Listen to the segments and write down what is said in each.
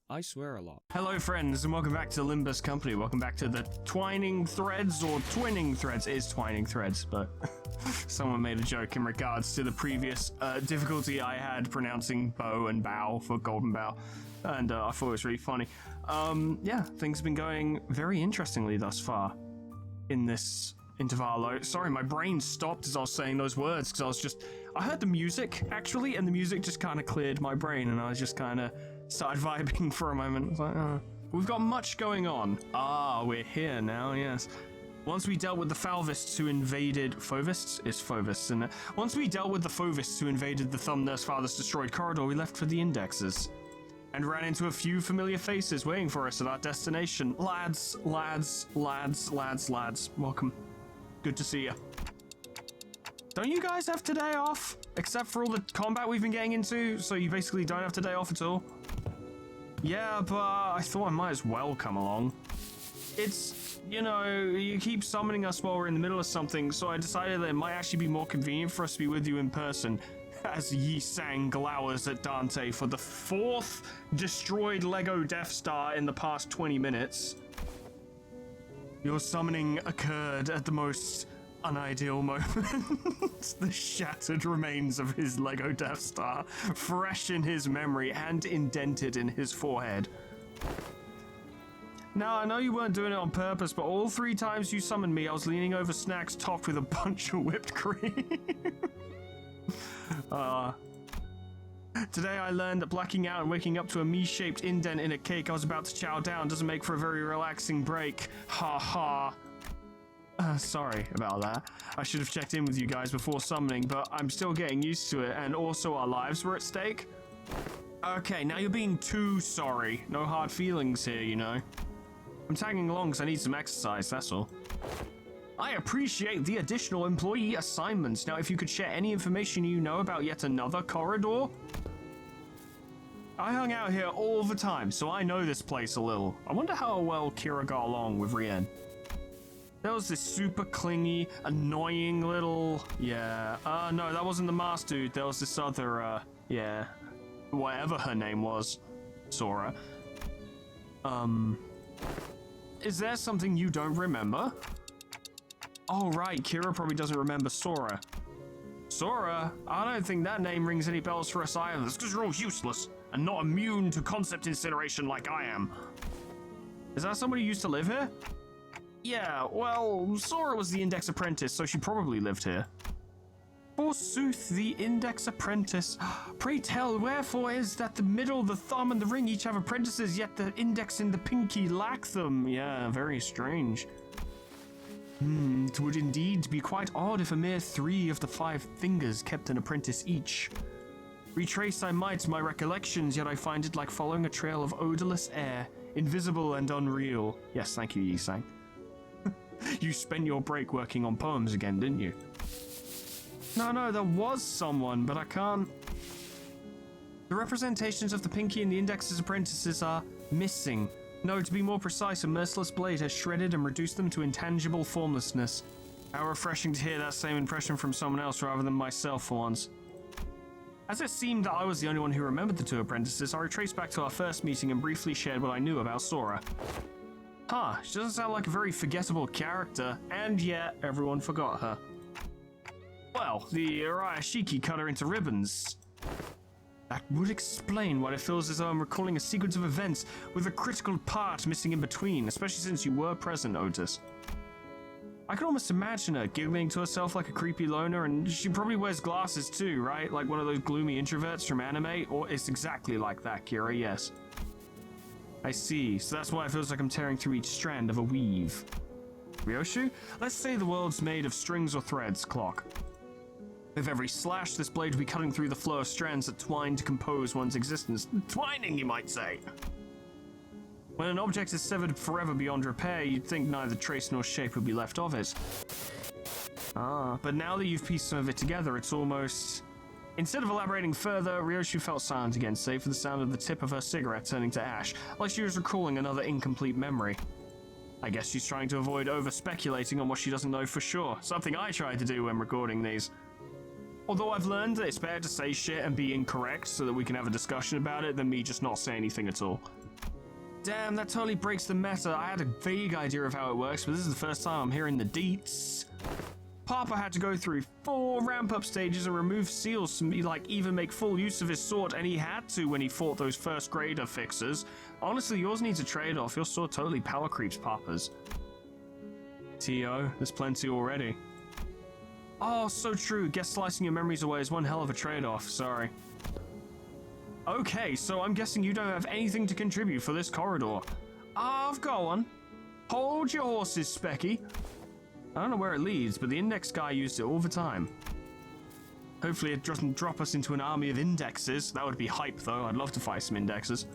I swear a lot. Hello friends, and welcome back to Limbus Company. Welcome back to the twining threads, or twinning threads. It is twining threads, but someone made a joke in regards to the previous difficulty I had pronouncing bow and bow for golden bow, and I thought it was really funny. Yeah, things have been going very interestingly thus far in this intervallo. Sorry, my brain stopped as I was saying those words, because I heard the music, actually, and the music just kind of cleared my brain, and I was just kind of started vibing for a moment. I was like, oh. We've got much going on. Ah, we're here now, yes. Once we dealt with the Falvists who invaded... Fovists? It's Fovists, isn't it? Once we dealt with the Fovists who invaded the Thumb Nurse Father's destroyed corridor, we left for the Indexes. And ran into a few familiar faces waiting for us at our destination. Lads, welcome. Good to see you. Don't you guys have today off? Except for all the combat we've been getting into, so you basically don't have today off at all? Yeah, but I thought I might as well come along. It's, you know, you keep summoning us while we're in the middle of something, so I decided that it might actually be more convenient for us to be with you in person, as Yi Sang glowers at Dante for the 4th destroyed Lego Death Star in the past 20 minutes. Your summoning occurred at the most unideal moment. The shattered remains of his Lego Death Star, fresh in his memory and indented in his forehead. Now, I know you weren't doing it on purpose, but all 3 times you summoned me, I was leaning over snacks topped with a bunch of whipped cream. Today I learned that blacking out and waking up to a me-shaped indent in a cake I was about to chow down doesn't make for a very relaxing break. Ha ha. Sorry about that. I should have checked in with you guys before summoning, but I'm still getting used to it, and also our lives were at stake. Okay, now you're being too sorry. No hard feelings here, you know. I'm tagging along because I need some exercise, that's all. I appreciate the additional employee assignments. Now, if you could share any information you know about yet another corridor. I hung out here all the time, so I know this place a little. I wonder how well Kira got along with Rien. There was this super clingy, annoying little... Yeah. No, that wasn't the mask dude. There was this other, yeah. Whatever her name was. Sora. Is there something you don't remember? Oh, right. Kira probably doesn't remember Sora. Sora? I don't think that name rings any bells for us either. It's because you're all useless and not immune to concept incineration like I am. Is that somebody who used to live here? Yeah, well, Sora was the Index Apprentice, so she probably lived here. Forsooth, the Index Apprentice. Pray tell, wherefore is that the middle, the thumb, and the ring each have apprentices, yet the index and the pinky lack them? Yeah, very strange. It would indeed be quite odd if a mere 3 of the 5 fingers kept an apprentice each. Retrace I might my recollections, yet I find it like following a trail of odorless air, invisible and unreal. Yes, thank you, Yi Sang. You spent your break working on poems again, didn't you? No, there was someone, but I can't... The representations of the Pinky and the Index's apprentices are missing. No, to be more precise, a merciless blade has shredded and reduced them to intangible formlessness. How refreshing to hear that same impression from someone else rather than myself for once. As it seemed that I was the only one who remembered the 2 apprentices, I retraced back to our first meeting and briefly shared what I knew about Sora. Huh, she doesn't sound like a very forgettable character, and yet everyone forgot her. Well, the Arashiki cut her into ribbons. That would explain why it feels as though I'm recalling a sequence of events with a critical part missing in between, especially since you were present, Otis. I can almost imagine her giggling to herself like a creepy loner, and she probably wears glasses too, right? Like one of those gloomy introverts from anime, or it's exactly like that, Kira, yes. I see, so that's why it feels like I'm tearing through each strand of a weave. Ryoshu? Let's say the world's made of strings or threads, Clock. With every slash, this blade would be cutting through the flow of strands that twine to compose one's existence. Twining, you might say! When an object is severed forever beyond repair, you'd think neither trace nor shape would be left of it. But now that you've pieced some of it together, it's almost... Instead of elaborating further, Ryoshu felt silent again, save for the sound of the tip of her cigarette turning to ash, like she was recalling another incomplete memory. I guess she's trying to avoid over-speculating on what she doesn't know for sure, something I tried to do when recording these. Although I've learned that it's better to say shit and be incorrect so that we can have a discussion about it than me just not say anything at all. Damn, that totally breaks the meta. I had a vague idea of how it works, but this is the first time I'm hearing the deets. Papa had to go through 4 ramp-up stages and remove seals to even make full use of his sword, and he had to when he fought those first grader fixers. Honestly, yours needs a trade-off. Your sword totally power creeps Papa's. T.O., there's plenty already. Oh, so true. Guess slicing your memories away is one hell of a trade-off. Sorry. Okay, so I'm guessing you don't have anything to contribute for this corridor. I've got one. Hold your horses, Specky. I don't know where it leads, but the index guy used it all the time. Hopefully it doesn't drop us into an army of indexes. That would be hype, though. I'd love to fight some indexes.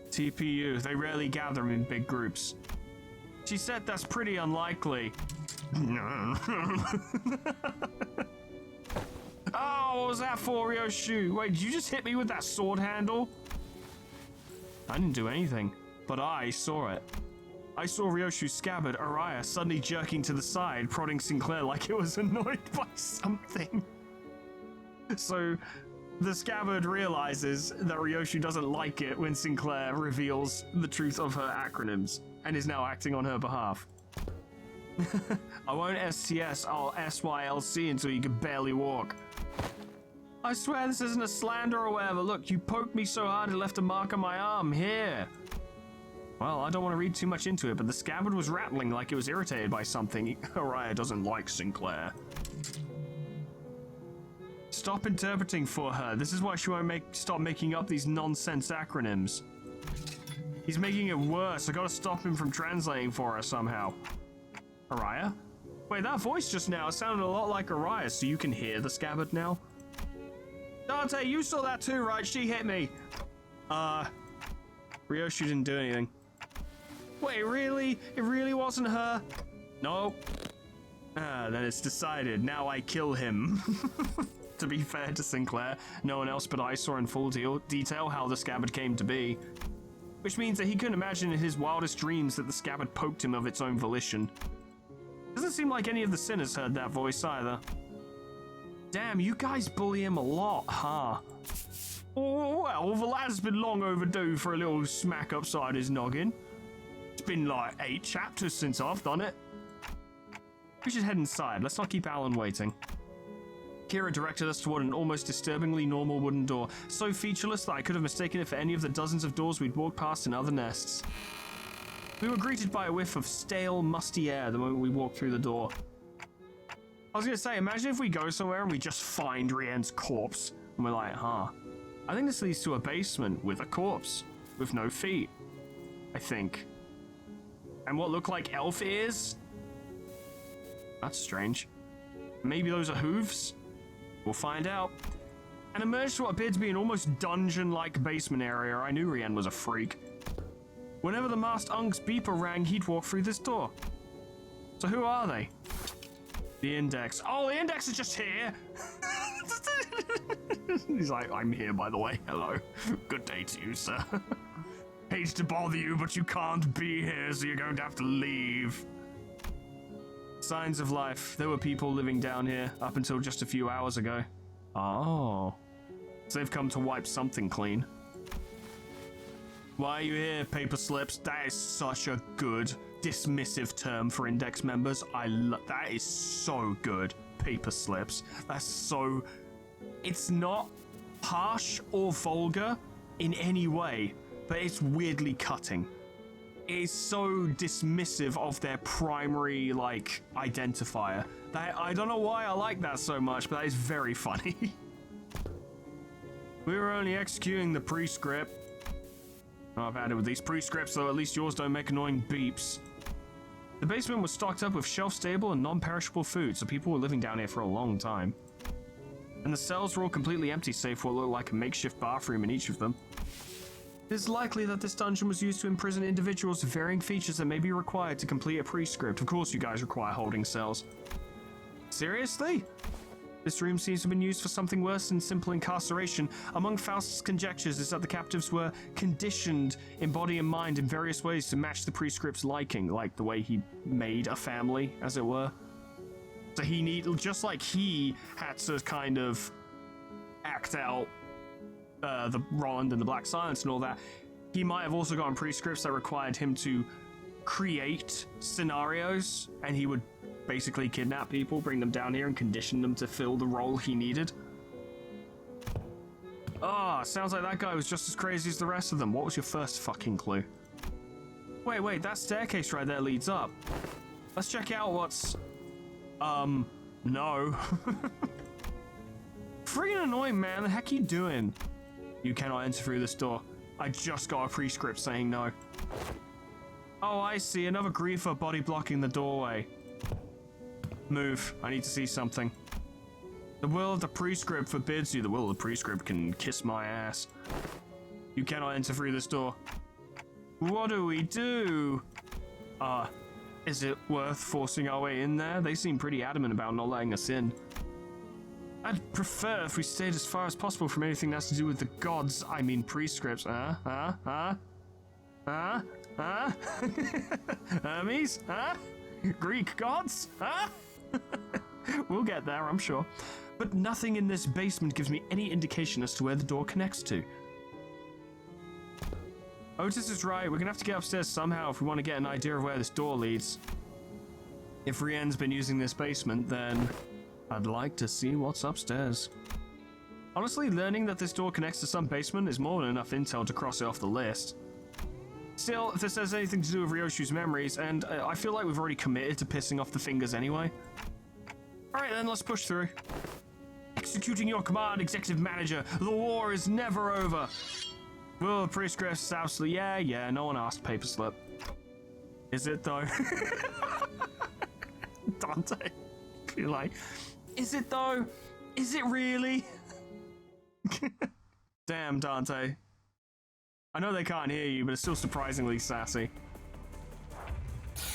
TPU. They rarely gather in big groups. She said that's pretty unlikely. Oh, what was that for, Ryoshu? Wait, did you just hit me with that sword handle? I didn't do anything, but I saw it. I saw Ryoshu's scabbard, Araya, suddenly jerking to the side, prodding Sinclair like it was annoyed by something. So, the scabbard realizes that Ryoshu doesn't like it when Sinclair reveals the truth of her acronyms, and is now acting on her behalf. I won't STS, I'll SYLC until you can barely walk. I swear this isn't a slander or whatever. Look, you poked me so hard it left a mark on my arm. Here. Well, I don't want to read too much into it, but the scabbard was rattling like it was irritated by something. Araya doesn't like Sinclair. Stop interpreting for her. This is why she won't stop making up these nonsense acronyms. He's making it worse. I gotta stop him from translating for her somehow. Araya? Wait, that voice just now sounded a lot like Araya, so you can hear the scabbard now? Dante, you saw that too, right? She hit me. Ryoshu didn't do anything. Wait, really? It really wasn't her? No. Then it's decided. Now I kill him. To be fair to Sinclair, no one else but I saw in full detail how the scabbard came to be. Which means that he couldn't imagine in his wildest dreams that the scabbard poked him of its own volition. Doesn't seem like any of the sinners heard that voice either. Damn, you guys bully him a lot, huh? Oh, well, the lad's been long overdue for a little smack upside his noggin. It's been like 8 chapters since I've done it. We should head inside. Let's not keep Alan waiting. Kira directed us toward an almost disturbingly normal wooden door, so featureless that I could have mistaken it for any of the dozens of doors we'd walked past in other nests. We were greeted by a whiff of stale, musty air the moment we walked through the door. I was gonna say, imagine if we go somewhere and we just find Rien's corpse, and we're like, huh. I think this leads to a basement with a corpse, with no feet. I think. And what look like elf ears? That's strange. Maybe those are hooves? We'll find out. And emerged to what appeared to be an almost dungeon-like basement area. I knew Rien was a freak. Whenever the masked unc's beeper rang, he'd walk through this door. So who are they? The index. Oh, the index is just here! He's like, I'm here, by the way. Hello. Good day to you, sir. Hate to bother you, but you can't be here, so you're going to have to leave. Signs of life. There were people living down here up until just a few hours ago. Oh. So they've come to wipe something clean. Why are you here, paper slips? That is such a good dismissive term for index members. That is so good. Paper slips. That's so... It's not harsh or vulgar in any way, but it's weirdly cutting. It is so dismissive of their primary, identifier. I don't know why I like that so much, but that is very funny. We were only executing the prescript. I've had it with these prescripts, though at least yours don't make annoying beeps. The basement was stocked up with shelf-stable and non-perishable food, so people were living down here for a long time. And the cells were all completely empty, save for what looked like a makeshift bathroom in each of them. It is likely that this dungeon was used to imprison individuals with varying features that may be required to complete a prescript. Of course you guys require holding cells. Seriously? This room seems to have been used for something worse than simple incarceration. Among Faust's conjectures is that the captives were conditioned in body and mind in various ways to match the prescript's liking, like the way he made a family, as it were. So just like he had to kind of act out the Roland and the Black Silence and all that, he might have also gotten prescripts that required him to create scenarios, and he would basically kidnap people, bring them down here, and condition them to fill the role he needed. Ah, sounds like that guy was just as crazy as the rest of them. What was your first fucking clue? Wait, that staircase right there leads up. Let's check out what's... no. Freaking annoying, man. The heck are you doing? You cannot enter through this door. I just got a prescript saying no. Oh, I see. Another griefer body blocking the doorway. Move. I need to see something. The will of the prescript forbids you. The will of the prescript can kiss my ass. You cannot enter through this door. What do we do? Is it worth forcing our way in there? They seem pretty adamant about not letting us in. I'd prefer if we stayed as far as possible from anything that has to do with the gods. I mean prescripts. Hermes? Greek gods? We'll get there, I'm sure. But nothing in this basement gives me any indication as to where the door connects to. Otis is right. We're gonna have to get upstairs somehow if we want to get an idea of where this door leads. If Rienne's been using this basement, then I'd like to see what's upstairs. Honestly, learning that this door connects to some basement is more than enough intel to cross it off the list. Still, if this has anything to do with Ryoshu's memories, and I feel like we've already committed to pissing off the fingers anyway. Alright then, let's push through. Executing your command, Executive Manager. The war is never over. Well, prescripts is absolutely... Yeah, no one asked paperslip. Is it, though? Dante. Be like, is it, though? Is it really? Damn, Dante. I know they can't hear you, but it's still surprisingly sassy.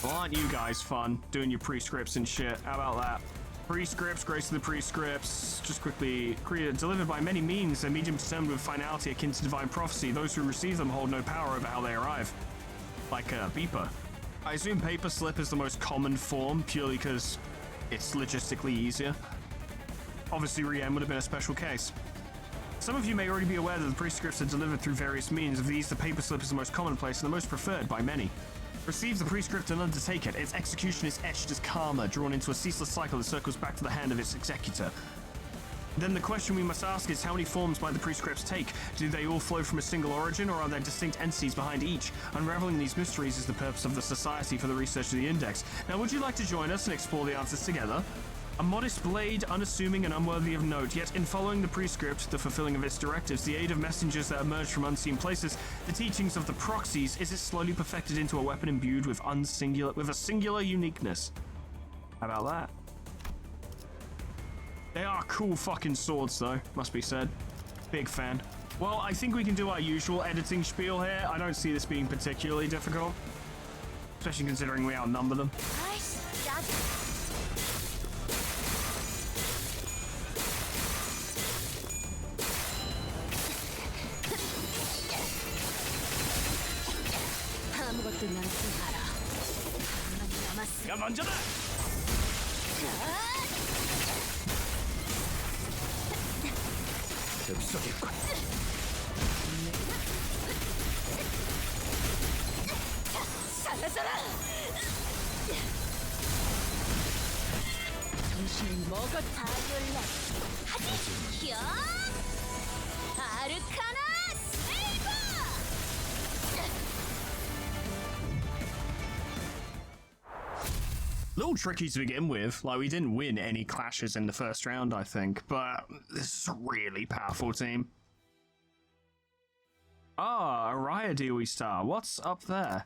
Well, aren't you guys fun, doing your prescripts and shit? How about that? Prescripts, grace of the prescripts. Just quickly, created, delivered by many means, a medium determined with finality akin to divine prophecy. Those who receive them hold no power over how they arrive. Like a beeper. I assume paper slip is the most common form, purely because it's logistically easier. Obviously, Rienne would have been a special case. Some of you may already be aware that the prescripts are delivered through various means. Of these, the paper slip is the most commonplace and the most preferred by many. Receive the prescript and undertake it. Its execution is etched as karma, drawn into a ceaseless cycle that circles back to the hand of its executor. Then the question we must ask is, how many forms might the prescripts take? Do they all flow from a single origin, or are there distinct entities behind each? Unraveling these mysteries is the purpose of the Society for the Research of the Index. Now, would you like to join us and explore the answers together? A modest blade, unassuming and unworthy of note, yet in following the prescript, the fulfilling of its directives, the aid of messengers that emerge from unseen places, the teachings of the proxies, is it slowly perfected into a weapon imbued with a singular uniqueness. How about that? They are cool fucking swords, though, must be said. Big fan. Well, I think we can do our usual editing spiel here. I don't see this being particularly difficult, especially considering we outnumber them. Little tricky to begin with. Like, we didn't win any clashes in the first round, I think, but this is a really powerful team. Ah, Araya DOE Star. What's up there?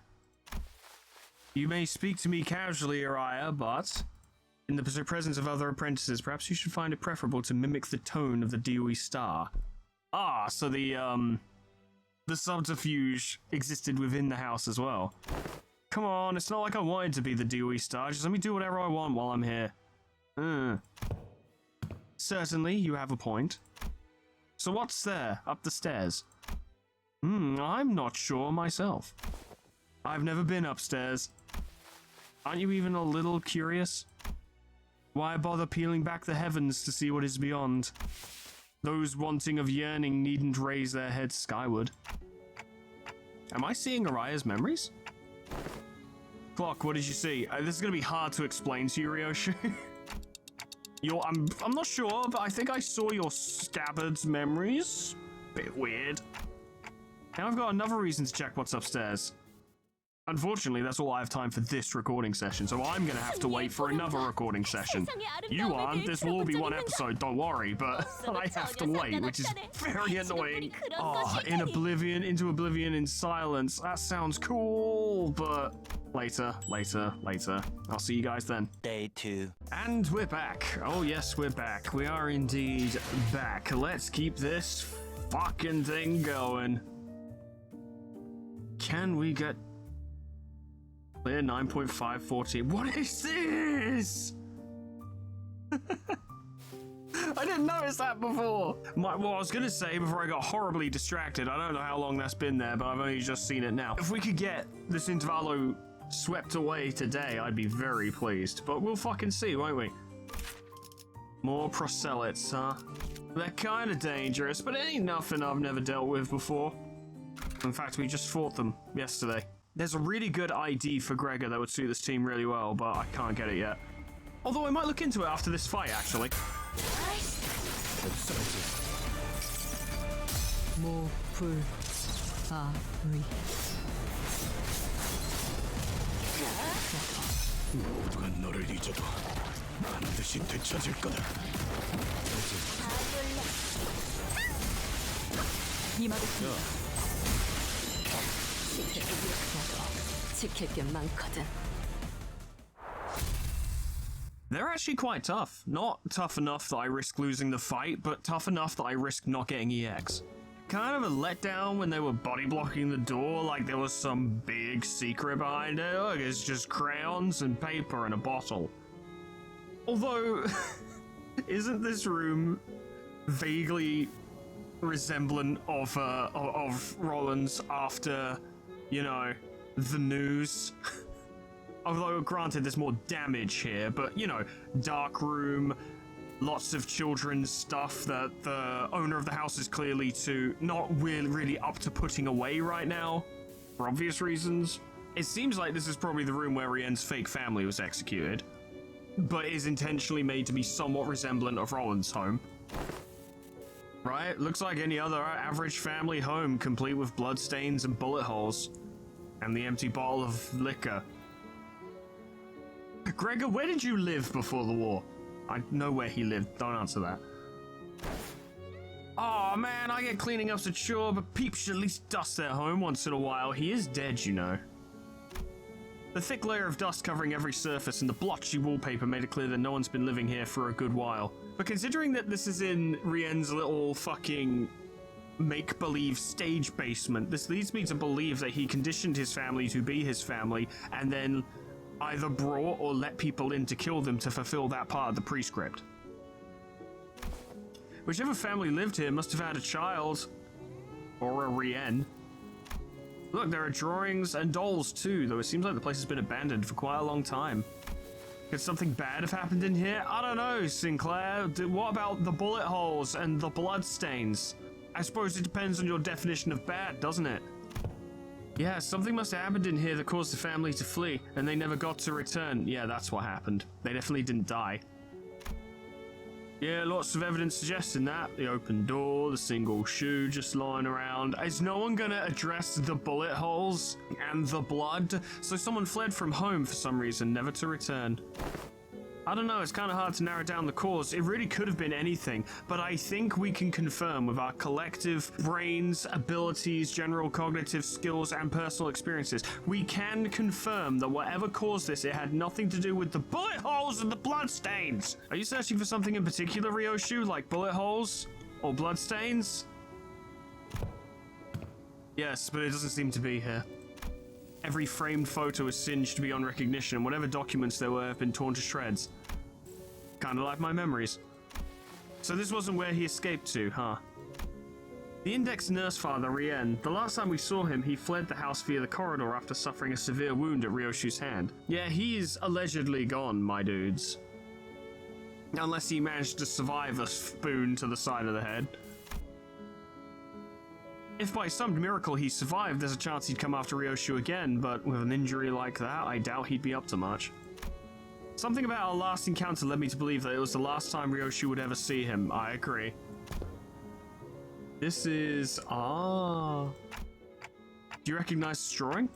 You may speak to me casually, Araya, but in the presence of other apprentices, perhaps you should find it preferable to mimic the tone of the DOE Star. Ah, so the subterfuge existed within the house as well. Come on, it's not like I wanted to be the DOE Star. Just let me do whatever I want while I'm here. Certainly, you have a point. So what's there, up the stairs? I'm not sure myself. I've never been upstairs. Aren't you even a little curious? Why bother peeling back the heavens to see what is beyond? Those wanting of yearning needn't raise their heads skyward. Am I seeing Araya's memories? Clock, what did you see? This is gonna be hard to explain to you, Ryoshu. I'm not sure, but I think I saw your scabbard's memories. Bit weird. Now I've got another reason to check what's upstairs. Unfortunately, that's all I have time for this recording session, so I'm gonna have to wait for another recording session. You aren't, this will all be one episode, don't worry, but I have to wait, which is very annoying. Oh, into oblivion in silence. That sounds cool, but later. I'll see you guys then. Day 2. And we're back. Oh yes, we're back. We are indeed back. Let's keep this fucking thing going. Can we get clear 9.514? What is this? I didn't notice that before. Well, I was gonna say before I got horribly distracted, I don't know how long that's been there, but I've only just seen it now. If we could get this intervallo swept away today, I'd be very pleased. But we'll fucking see, won't we? More proselytes, huh? They're kind of dangerous, but it ain't nothing I've never dealt with before. In fact, we just fought them yesterday. There's a really good ID for Gregor that would suit this team really well, but I can't get it yet. Although I might look into it after this fight, actually. They're actually quite tough. Not tough enough that I risk losing the fight, but tough enough that I risk not getting EX. Kind of a letdown when they were body blocking the door like there was some big secret behind it. Look, it's just crayons and paper and a bottle. Although, isn't this room vaguely resemblant of Roland's after, you know, the news? Although, granted, there's more damage here, but, you know, dark room, lots of children's stuff that the owner of the house is clearly not really up to putting away right now, for obvious reasons. It seems like this is probably the room where Rien's fake family was executed, but is intentionally made to be somewhat resemblant of Roland's home. Right? Looks like any other average family home, complete with bloodstains and bullet holes, and the empty bottle of liquor. Gregor, where did you live before the war? I know where he lived, don't answer that. Oh man, I get cleaning up's a chore, but peeps should at least dust their home once in a while. He is dead, you know. The thick layer of dust covering every surface and the blotchy wallpaper made it clear that no one's been living here for a good while. But considering that this is in Rien's little fucking make-believe stage basement, this leads me to believe that he conditioned his family to be his family and then either brought or let people in to kill them to fulfill that part of the prescript. Whichever family lived here must have had a child. Or a Rien. Look, there are drawings and dolls too, though it seems like the place has been abandoned for quite a long time. Could something bad have happened in here? I don't know, Sinclair. What about the bullet holes and the blood stains? I suppose it depends on your definition of bad, doesn't it? Yeah, something must have happened in here that caused the family to flee, and they never got to return. Yeah, that's what happened. They definitely didn't die. Yeah, lots of evidence suggesting that. The open door, the single shoe just lying around. Is no one gonna address the bullet holes and the blood? So someone fled from home for some reason, never to return. I don't know, it's kind of hard to narrow down the cause. It really could have been anything, but I think we can confirm with our collective brains, abilities, general cognitive skills, and personal experiences, we can confirm that whatever caused this, it had nothing to do with the bullet holes and the blood stains. Are you searching for something in particular, Ryoshu, like bullet holes or blood stains? Yes, but it doesn't seem to be here. Every framed photo is singed beyond recognition, and whatever documents there were have been torn to shreds. Kinda like my memories. So this wasn't where he escaped to, huh? The index nurse father, Rien, the last time we saw him, he fled the house via the corridor after suffering a severe wound at Ryoshu's hand. Yeah, he's allegedly gone, my dudes. Unless he managed to survive a spoon to the side of the head. If by some miracle he survived, there's a chance he'd come after Ryoshu again, but with an injury like that, I doubt he'd be up to much. Something about our last encounter led me to believe that it was the last time Ryoshu would ever see him. I agree. This is... Do you recognize this drawing?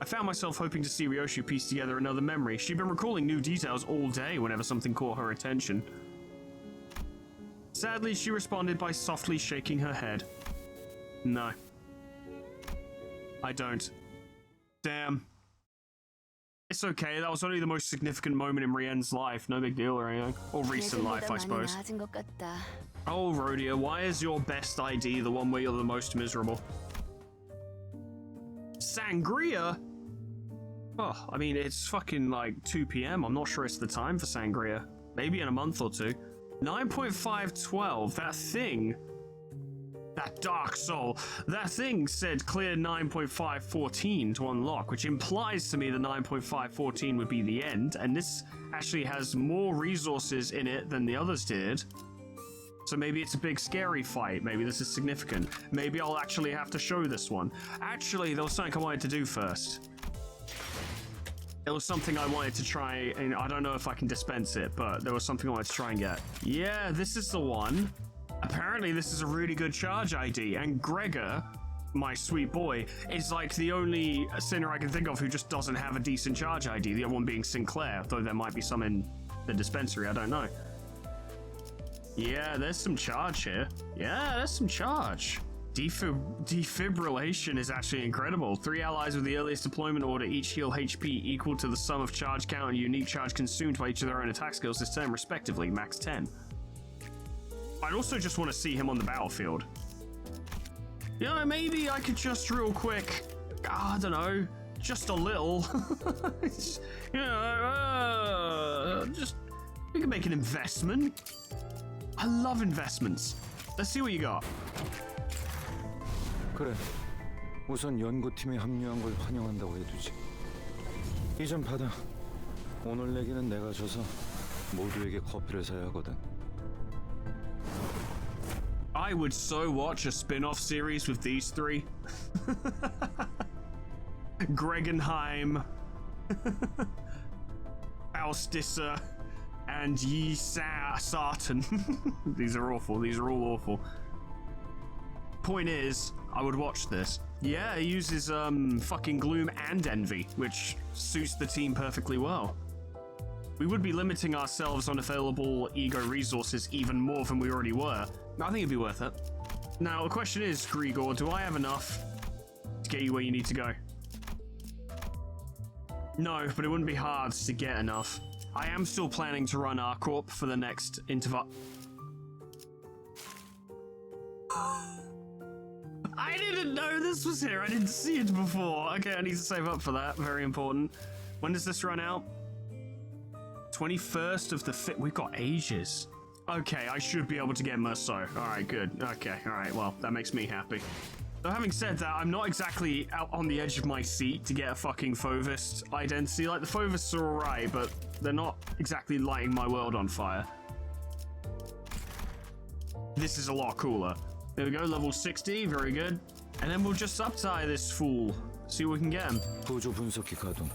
I found myself hoping to see Ryoshu piece together another memory. She'd been recalling new details all day whenever something caught her attention. Sadly, she responded by softly shaking her head. No. I don't. Damn. It's okay, that was only the most significant moment in Rien's life. No big deal or anything. Or recent life, I suppose. Oh, Rhodia, why is your best ID the one where you're the most miserable? Sangria? Oh, I mean, it's fucking like 2 p.m. I'm not sure it's the time for sangria. Maybe in a month or two. 9.512, that thing... That dark soul. That thing said clear 9.514 to unlock, which implies to me the 9.514 would be the end, and this actually has more resources in it than the others did. So maybe it's a big scary fight. Maybe this is significant. Maybe I'll actually have to show this one. Actually, there was something I wanted to do first. There was something I wanted to try, and I don't know if I can dispense it, but there was something I wanted to try and get. Yeah, this is the one. Apparently, this is a really good charge ID, and Gregor, my sweet boy, is like the only sinner I can think of who just doesn't have a decent charge ID, the other one being Sinclair, though there might be some in the dispensary, I don't know. Yeah, there's some charge here. Yeah, there's some charge. Defibrillation is actually incredible. 3 allies with the earliest deployment order each heal HP equal to the sum of charge count and unique charge consumed by each of their own attack skills this turn, respectively, max 10. I'd also just want to see him on the battlefield. You know, maybe I could just real quick, I don't know, just a little, you know, just, we can make an investment. I love investments. Let's see what you got. 그래, 우선 연구팀에 합류한 걸 환영한다고 해두지. 이 좀 받아. 오늘 내기는 내가 져서 모두에게 커피를 사야 하거든. I would so watch a spin-off series with these three. Gregenheim, Faustissa, and Yi Sarton. These are awful. These are all awful. Point is, I would watch this. Yeah, he uses fucking Gloom and Envy, which suits the team perfectly well. We would be limiting ourselves on available ego resources even more than we already were. I think it'd be worth it. Now, the question is, Grigor, do I have enough to get you where you need to go? No, but it wouldn't be hard to get enough. I am still planning to run Arcorp for the next interval. I didn't know this was here. I didn't see it before. Okay, I need to save up for that. Very important. When does this run out? 21st of the 5th. We've got ages. Okay, I should be able to get Merceau. Alright, good. Okay, alright, well, that makes me happy. So having said that, I'm not exactly out on the edge of my seat to get a fucking Fauvist identity. Like, the Fauvists are alright, but they're not exactly lighting my world on fire. This is a lot cooler. There we go, level 60, very good. And then we'll just up-tie this fool. See what we can get him. 구조 분석기 가동.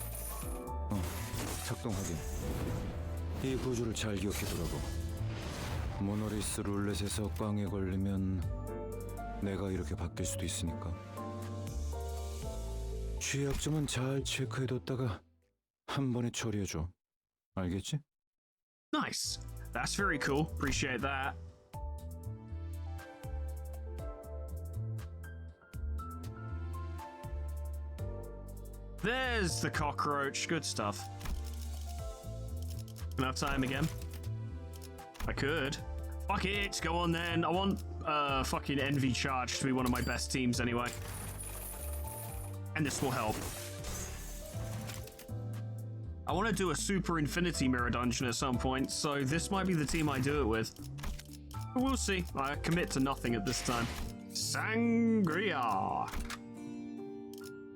작동 확인. 이 구조를 잘 기억해두라고. 모노리스 룰렛에서 꽝에 걸리면 내가 이렇게 바뀔 수도 있으니까. 취약점은 잘 체크해뒀다가 한 번에 처리해줘. 알겠지? Nice. That's very cool. Appreciate that. There's the cockroach. Good stuff. Can I have time again? I could. Fuck it. Go on then. I want fucking Envy Charge to be one of my best teams anyway. And this will help. I want to do a Super Infinity Mirror Dungeon at some point, so this might be the team I do it with. But we'll see. I commit to nothing at this time. Sangria.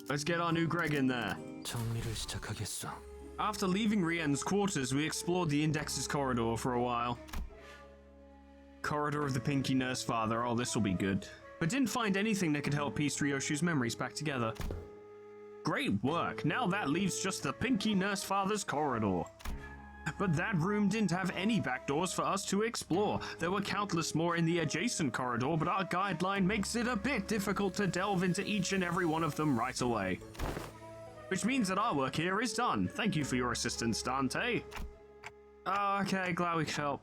Let's get our new Greg in there. 정리를 시작하겠어. After leaving Rien's quarters, we explored the Index's corridor for a while. Corridor of the Pinky Nurse Father. Oh, this will be good. but didn't find anything that could help piece Ryoshu's memories back together. Great work, now that leaves just the Pinky Nurse Father's corridor. But that room didn't have any back doors for us to explore. There were countless more in the adjacent corridor, but our guideline makes it a bit difficult to delve into each and every one of them right away. Which means that our work here is done. Thank you for your assistance, Dante. Oh, okay, glad we could help.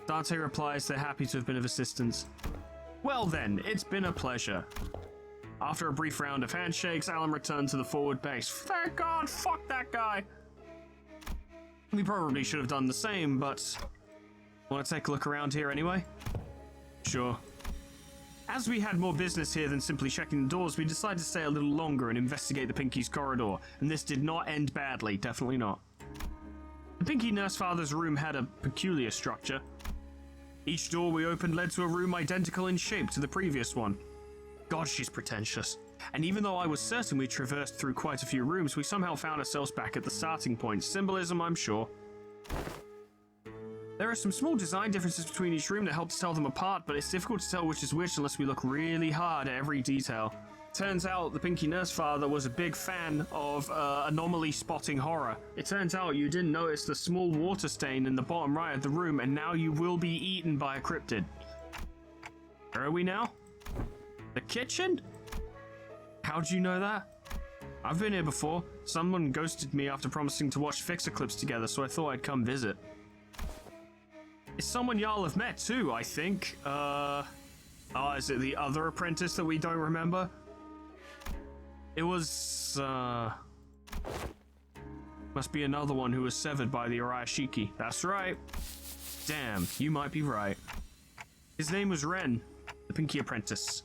Dante replies they're happy to have been of assistance. Well then, it's been a pleasure. After a brief round of handshakes, Alan returned to the forward base. Thank God, fuck that guy. We probably should have done the same, but... Want to take a look around here anyway? Sure. As we had more business here than simply checking the doors, we decided to stay a little longer and investigate the Pinky's corridor, and this did not end badly, definitely not. The Pinky Nurse Father's room had a peculiar structure. Each door we opened led to a room identical in shape to the previous one. God, she's pretentious. And even though I was certain we traversed through quite a few rooms, we somehow found ourselves back at the starting point. Symbolism, I'm sure. There are some small design differences between each room that help to tell them apart, but it's difficult to tell which is which unless we look really hard at every detail. Turns out the Pinky Nurse Father was a big fan of anomaly spotting horror. It turns out you didn't notice the small water stain in the bottom right of the room, and now you will be eaten by a cryptid. Where are we now? The kitchen? How'd you know that? I've been here before. Someone ghosted me after promising to watch Fixer clips together, so I thought I'd come visit. It's someone y'all have met too, I think. Is it the other apprentice that we don't remember? It was, must be another one who was severed by the Arashiki. That's right. Damn, you might be right. His name was Ren, the Pinky Apprentice.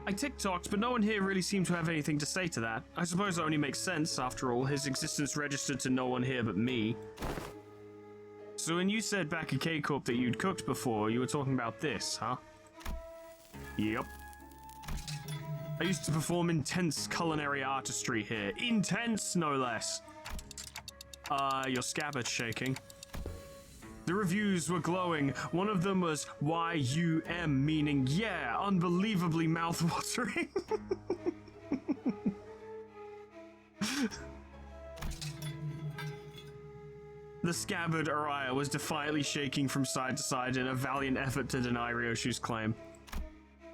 I tick-tocked, but no one here really seemed to have anything to say to that. I suppose it only makes sense, after all, his existence registered to no one here but me. So when you said back at K-Corp that you'd cooked before, you were talking about this, huh? Yep. I used to perform intense culinary artistry here. Intense, no less. Your scabbard's shaking. The reviews were glowing. One of them was YUM, meaning, yeah, unbelievably mouth-watering. The scabbard Araya was defiantly shaking from side to side in a valiant effort to deny Ryoshu's claim.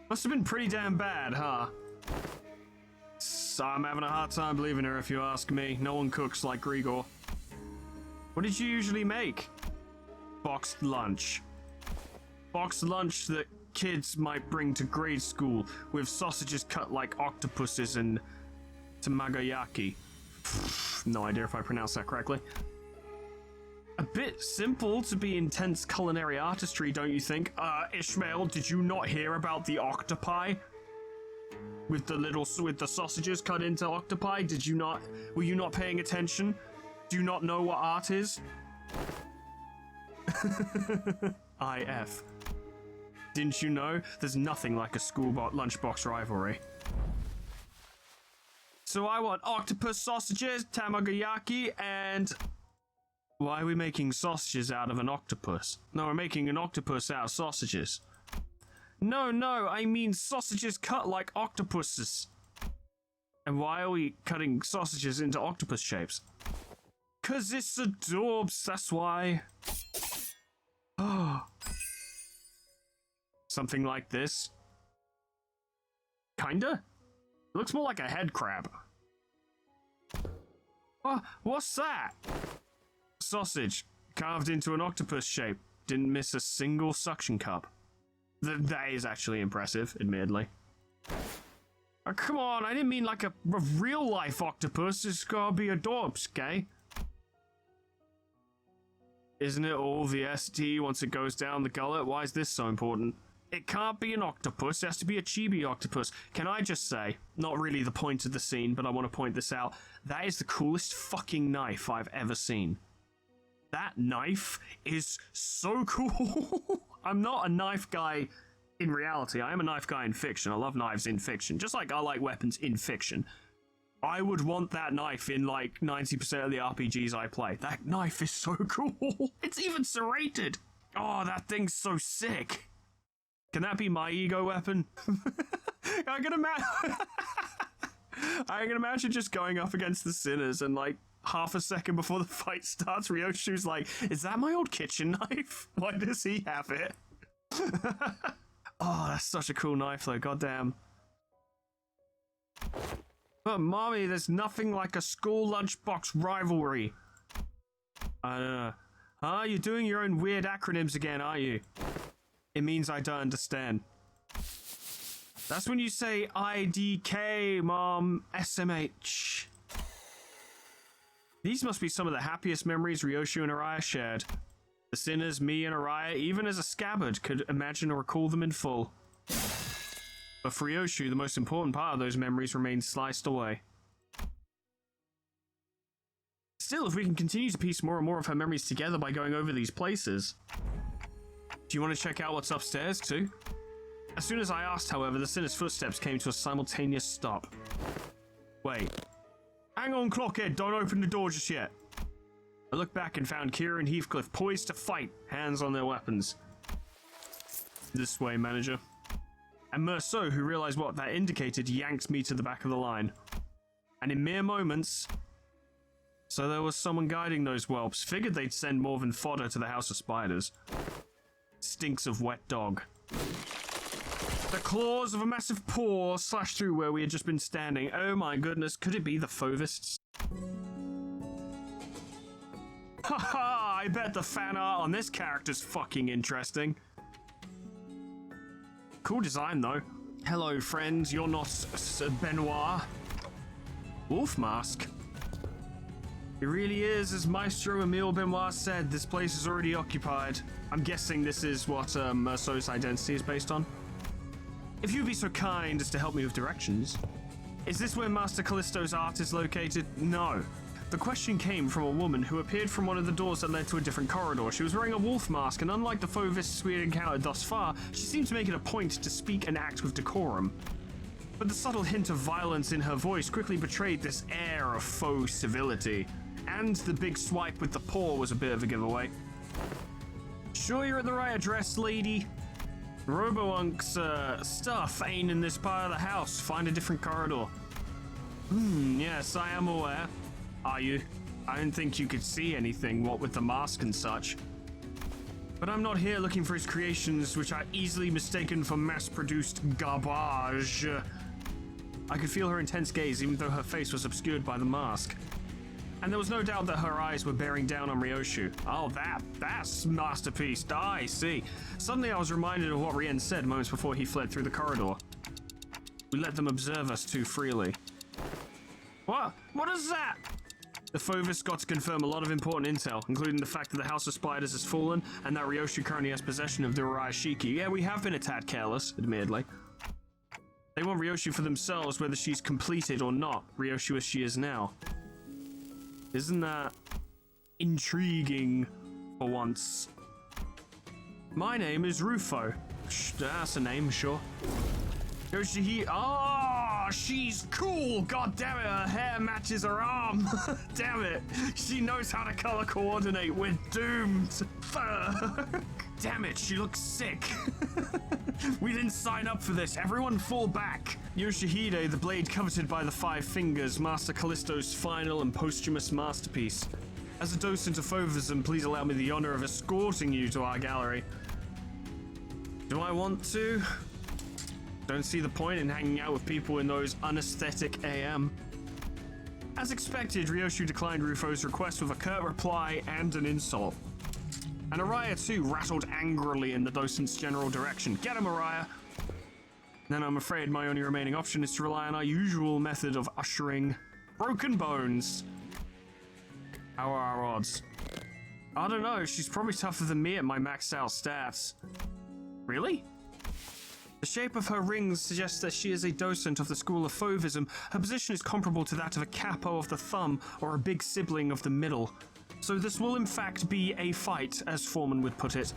Must have been pretty damn bad, huh? So I'm having a hard time believing her if you ask me. No one cooks like Grigor. What did you usually make? Boxed lunch. Boxed lunch that kids might bring to grade school with sausages cut like octopuses and tamagoyaki. No idea if I pronounced that correctly. A bit simple to be intense culinary artistry, don't you think? Ishmael, did you not hear about the octopi? With the sausages cut into octopi? Were you not paying attention? Do you not know what art is? IF. Didn't you know? There's nothing like a school lunchbox rivalry. So I want octopus sausages, tamagoyaki, and... Why are we making sausages out of an octopus? No, we're making an octopus out of sausages. No, I mean sausages cut like octopuses. And why are we cutting sausages into octopus shapes? 'Cause it's adorbs, that's why. Something like this. Kinda? It looks more like a head crab. What's that? Sausage, carved into an octopus shape. Didn't miss a single suction cup. That is actually impressive, admittedly. Oh, come on, I didn't mean like a real-life octopus. It's gotta be adorbs, okay? Isn't it all the ST once it goes down the gullet? Why is this so important? It can't be an octopus, it has to be a chibi octopus. Can I just say, not really the point of the scene, but I want to point this out, that is the coolest fucking knife I've ever seen. That knife is so cool. I'm not a knife guy in reality. I am a knife guy in fiction. I love knives in fiction, just like I like weapons in fiction. I would want that knife in like 90% of the RPGs I play. That knife is so cool. It's even serrated. Oh, that thing's so sick. Can that be my ego weapon? I can imagine just going up against the sinners and like half a second before the fight starts, Ryoshu's like, is that my old kitchen knife? Why does he have it? Oh, that's such a cool knife though, goddamn. But mommy, there's nothing like a school lunchbox rivalry. I don't know. You're doing your own weird acronyms again, are you? It means I don't understand. That's when you say IDK, Mom, SMH. These must be some of the happiest memories Ryoshu and Araya shared. The sinners, me, and Araya, even as a scabbard, could imagine or recall them in full. But for Ryoshu, the most important part of those memories remains sliced away. Still, if we can continue to piece more and more of her memories together by going over these places. Do you want to check out what's upstairs, too? As soon as I asked, however, the sinner's footsteps came to a simultaneous stop. Wait. Hang on, Clockhead, don't open the door just yet. I looked back and found Kira and Heathcliff poised to fight, hands on their weapons. This way, manager. And Merceau, who realized what that indicated, yanked me to the back of the line. And in mere moments... So there was someone guiding those whelps. Figured they'd send more than fodder to the House of Spiders. Stinks of wet dog. The claws of a massive paw slashed through where we had just been standing. Oh my goodness, could it be the Fovists? Haha, I bet the fan art on this character's fucking interesting. Cool design though. Hello friends, you're not Benoit. Wolf mask. It really is, as Maestro Emile Benoit said, this place is already occupied. I'm guessing this is what Merceau's identity is based on. If you'd be so kind as to help me with directions. Is this where Master Callisto's art is located? No. The question came from a woman who appeared from one of the doors that led to a different corridor. She was wearing a wolf mask, and unlike the Fovists we had encountered thus far, she seemed to make it a point to speak and act with decorum. But the subtle hint of violence in her voice quickly betrayed this air of faux civility. And the big swipe with the paw was a bit of a giveaway. Sure you're at the right address, lady? Robo-Unk's stuff ain't in this part of the house. Find a different corridor. Yes, I am aware. Are you? I didn't think you could see anything, what with the mask and such. But I'm not here looking for his creations, which are easily mistaken for mass-produced garbage. I could feel her intense gaze, even though her face was obscured by the mask. And there was no doubt that her eyes were bearing down on Ryoshu. Oh, that's masterpiece. I see. Suddenly I was reminded of what Rien said moments before he fled through the corridor. We let them observe us too freely. What? What is that? The Fovis got to confirm a lot of important intel, including the fact that the House of Spiders has fallen, and that Ryoshu currently has possession of the Urashiki. Yeah, we have been a tad careless, admittedly. They want Ryoshu for themselves, whether she's completed or not, Ryoshu as she is now. Isn't that intriguing for once? My name is Rufo. That's a name, sure. Oh, she's cool. God damn it, her hair matches her arm. Damn it, she knows how to color coordinate. We're doomed. Fuck. Damn it, she looks sick. We didn't sign up for this. Everyone fall back. Yoshihide, the blade coveted by the Five Fingers, Master Callisto's final and posthumous masterpiece. As a docent of Fovism, please allow me the honor of escorting you to our gallery. Do I want to? Don't see the point in hanging out with people in those unaesthetic AM. As expected, Ryoshu declined Rufo's request with a curt reply and an insult. And Araya too rattled angrily in the docent's general direction. Get him, Araya! Then I'm afraid my only remaining option is to rely on our usual method of ushering broken bones. How are our odds? I don't know, she's probably tougher than me at my maxed out stats. Really? The shape of her rings suggests that she is a docent of the school of Fovism. Her position is comparable to that of a capo of the thumb or a big sibling of the middle. So this will in fact be a fight, as Foreman would put it.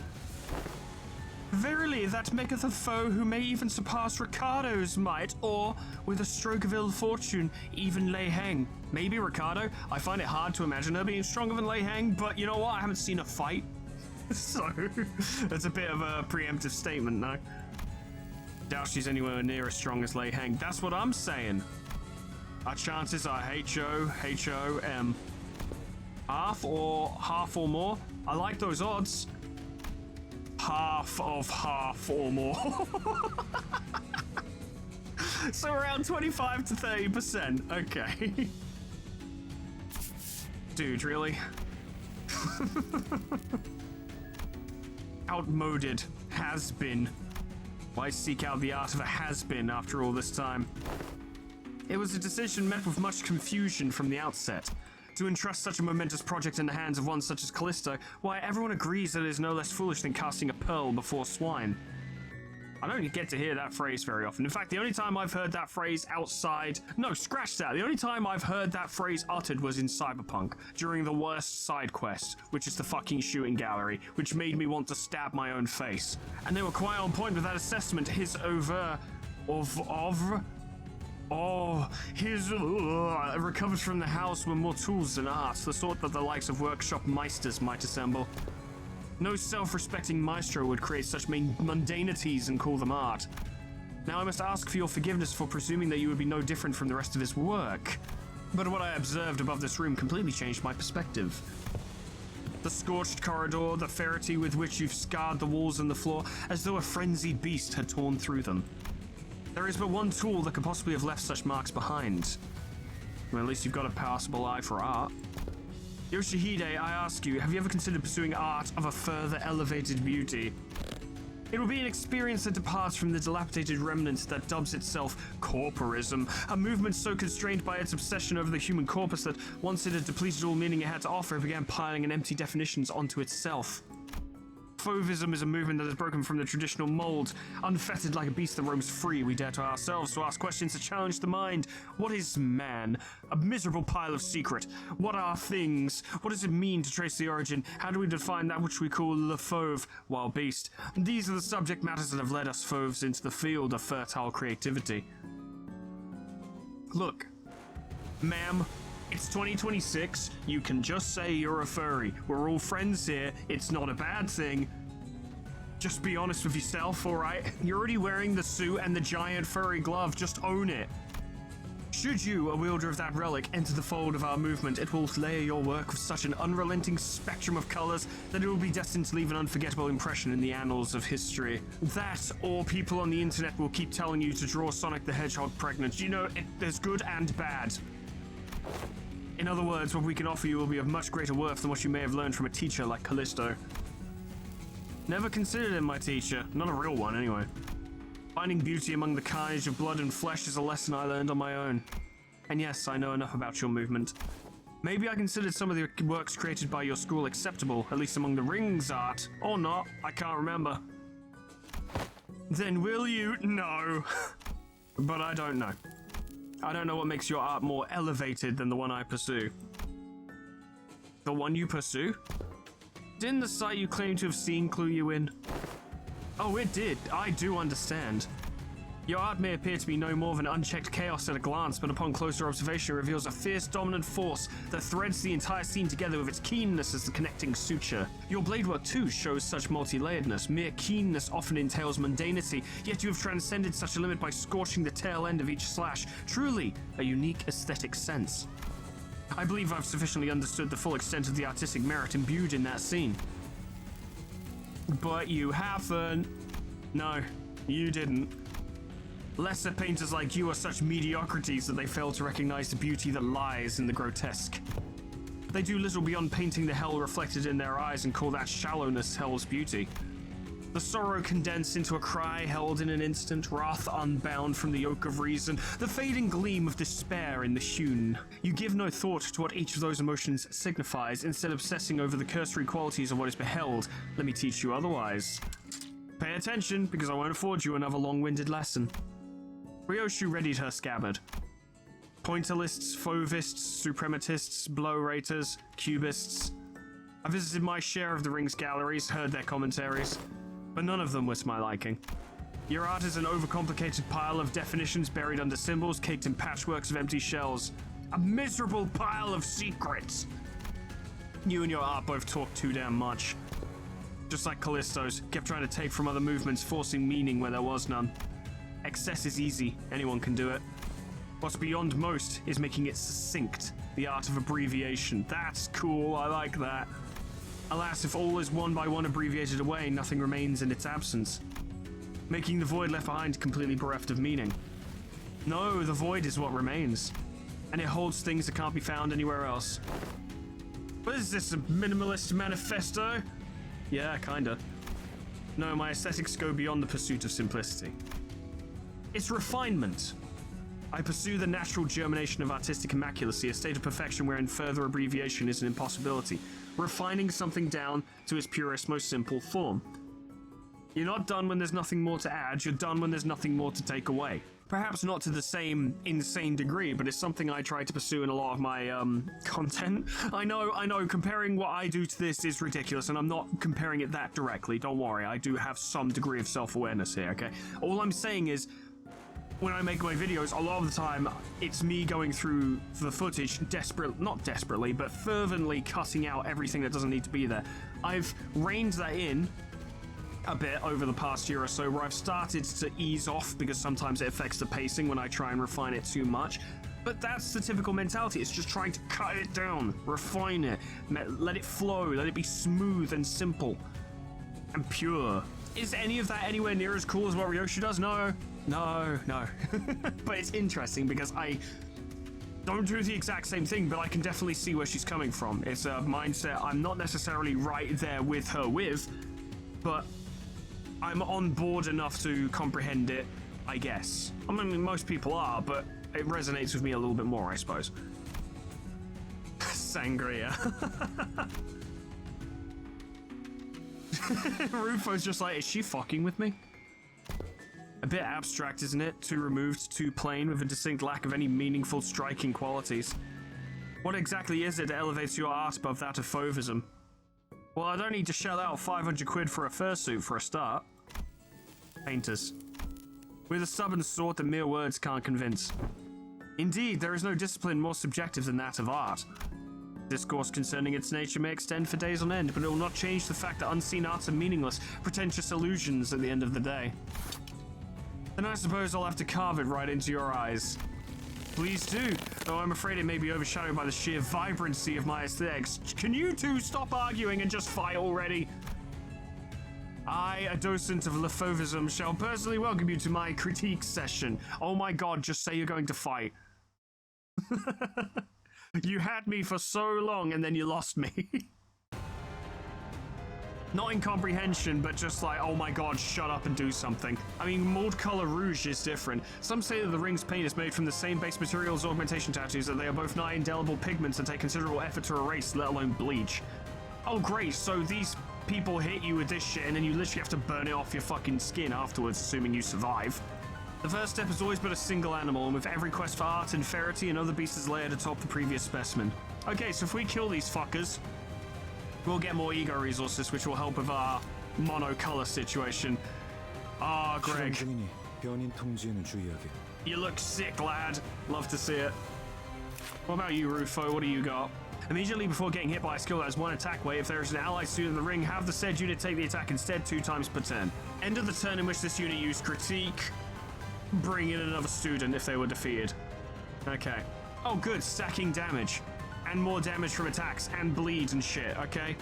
Verily, that maketh a foe who may even surpass Ricardo's might, or, with a stroke of ill fortune, even Lei Heng. Maybe Ricardo? I find it hard to imagine her being stronger than Lei Heng, but you know what? I haven't seen a fight. So, that's a bit of a preemptive statement now. Doubt she's anywhere near as strong as Lei Heng. That's what I'm saying. Our chances are H-O-H-O-M. Half or more? I like those odds. Half or more. So around 25 to 30%. Okay. Dude, really? Outmoded. Has been. Why seek out the art of a has-been after all this time? It was a decision met with much confusion from the outset. To entrust such a momentous project in the hands of one such as Callisto, why, everyone agrees that it is no less foolish than casting a pearl before swine. I don't get to hear that phrase very often. In fact, the only time I've heard that phrase outside... No, scratch that. The only time I've heard that phrase uttered was in Cyberpunk, during the worst side quest, which is the fucking shooting gallery, which made me want to stab my own face. And they were quite on point with that assessment. His recovered from the house with more tools than art, the sort that the likes of workshop meisters might assemble. No self-respecting maestro would create such mundanities and call them art. Now I must ask for your forgiveness for presuming that you would be no different from the rest of his work. But what I observed above this room completely changed my perspective. The scorched corridor, the ferocity with which you've scarred the walls and the floor, as though a frenzied beast had torn through them. There is but one tool that could possibly have left such marks behind. Well, at least you've got a passable eye for art. Yoshihide, I ask you, have you ever considered pursuing art of a further elevated beauty? It will be an experience that departs from the dilapidated remnant that dubs itself corporism, a movement so constrained by its obsession over the human corpus that once it had depleted all meaning it had to offer, it began piling in empty definitions onto itself. Fauvism is a movement that has broken from the traditional mold. Unfettered like a beast that roams free, we dare to ourselves to ask questions that challenge the mind. What is man? A miserable pile of secret. What are things? What does it mean to trace the origin? How do we define that which we call le fauve, wild beast? These are the subject matters that have led us fauves into the field of fertile creativity. Look, ma'am, it's 2026, you can just say you're a furry. We're all friends here, it's not a bad thing. Just be honest with yourself, alright? You're already wearing the suit and the giant furry glove, just own it. Should you, a wielder of that relic, enter the fold of our movement, it will layer your work with such an unrelenting spectrum of colors that it will be destined to leave an unforgettable impression in the annals of history. That, or people on the internet will keep telling you to draw Sonic the Hedgehog pregnant. You know, there's good and bad. In other words, what we can offer you will be of much greater worth than what you may have learned from a teacher like Callisto. Never considered him my teacher, not a real one anyway. Finding beauty among the carnage of blood and flesh is a lesson I learned on my own. And yes, I know enough about your movement. Maybe I considered some of the works created by your school acceptable, at least among the rings art, or not, I can't remember. Then will you? No. But I don't know. I don't know what makes your art more elevated than the one I pursue. The one you pursue? Didn't the site you claim to have seen clue you in? Oh, it did. I do understand. Your art may appear to be no more than unchecked chaos at a glance, but upon closer observation it reveals a fierce dominant force that threads the entire scene together with its keenness as the connecting suture. Your blade work too shows such multi-layeredness. Mere keenness often entails mundanity, yet you have transcended such a limit by scorching the tail end of each slash. Truly, a unique aesthetic sense. I believe I've sufficiently understood the full extent of the artistic merit imbued in that scene. But you haven't. No, you didn't. Lesser painters like you are such mediocrities that they fail to recognize the beauty that lies in the grotesque. They do little beyond painting the hell reflected in their eyes and call that shallowness hell's beauty. The sorrow condensed into a cry held in an instant, wrath unbound from the yoke of reason, the fading gleam of despair in the hewn. You give no thought to what each of those emotions signifies, instead obsessing over the cursory qualities of what is beheld. Let me teach you otherwise. Pay attention, because I won't afford you another long-winded lesson. Ryoshu readied her scabbard. Pointillists, fauvists, suprematists, blow raters, cubists. I visited my share of the Ring's galleries, heard their commentaries, but none of them were to my liking. Your art is an overcomplicated pile of definitions buried under symbols, caked in patchworks of empty shells. A miserable pile of secrets. You and your art both talk too damn much. Just like Callisto's, kept trying to take from other movements, forcing meaning where there was none. Excess is easy, anyone can do it. What's beyond most is making it succinct, the art of abbreviation. That's cool, I like that. Alas, if all is one by one abbreviated away, nothing remains in its absence, making the void left behind completely bereft of meaning. No, the void is what remains, and it holds things that can't be found anywhere else. What is this, a minimalist manifesto? Yeah, kinda. No, my aesthetics go beyond the pursuit of simplicity. It's refinement. I pursue the natural germination of artistic immaculacy, a state of perfection wherein further abbreviation is an impossibility, refining something down to its purest, most simple form. You're not done when there's nothing more to add, you're done when there's nothing more to take away. Perhaps not to the same insane degree, but it's something I try to pursue in a lot of my content. I know, comparing what I do to this is ridiculous, and I'm not comparing it that directly, don't worry, I do have some degree of self-awareness here, okay? All I'm saying is, when I make my videos, a lot of the time, it's me going through the footage not desperately, but fervently cutting out everything that doesn't need to be there. I've reined that in a bit over the past year or so, where I've started to ease off because sometimes it affects the pacing when I try and refine it too much. But that's the typical mentality. It's just trying to cut it down, refine it, let it flow, let it be smooth and simple and pure. Is any of that anywhere near as cool as what Ryoshi does? No. But it's interesting because I don't do the exact same thing, but I can definitely see where she's coming from. It's a mindset I'm not necessarily right there with her with, but I'm on board enough to comprehend it, I guess. I mean, most people are, but it resonates with me a little bit more, I suppose. Sangria. Rufo's just like, is she fucking with me? A bit abstract, isn't it? Too removed, too plain, with a distinct lack of any meaningful, striking qualities. What exactly is it that elevates your art above that of fauvism? Well, I don't need to shell out 500 quid for a fursuit for a start. Painters. With a stubborn sort that mere words can't convince. Indeed, there is no discipline more subjective than that of art. Discourse concerning its nature may extend for days on end, but it will not change the fact that unseen arts are meaningless, pretentious illusions at the end of the day. Then I suppose I'll have to carve it right into your eyes. Please do, though I'm afraid it may be overshadowed by the sheer vibrancy of my aesthetics. Can you two stop arguing and just fight already? I, a docent of Lefauvism, shall personally welcome you to my critique session. Oh my god, just say you're going to fight. You had me for so long and then you lost me. Not incomprehension, but just like, oh my god, shut up and do something. I mean, Mold Color Rouge is different. Some say that the ring's paint is made from the same base material as augmentation tattoos, that they are both nigh indelible pigments and take considerable effort to erase, let alone bleach. Oh great, so these people hit you with this shit and then you literally have to burn it off your fucking skin afterwards, assuming you survive. The first step is always but a single animal, and with every quest for art and ferity, another beast is layered atop the previous specimen. Okay, so if we kill these fuckers, we'll get more ego resources, which will help with our monocolor situation. Ah, Greg. 중이니 변인 통지에는 주의하게. You look sick, lad. Love to see it. What about you, Rufo? What do you got? Immediately before getting hit by a skill that has one attack wave, if there is an ally student in the ring, have the said unit take the attack instead 2 times per turn. End of the turn in which this unit used critique. Bring in another student if they were defeated. Okay. Oh, good. Stacking damage. And more damage from attacks and bleed and shit, okay?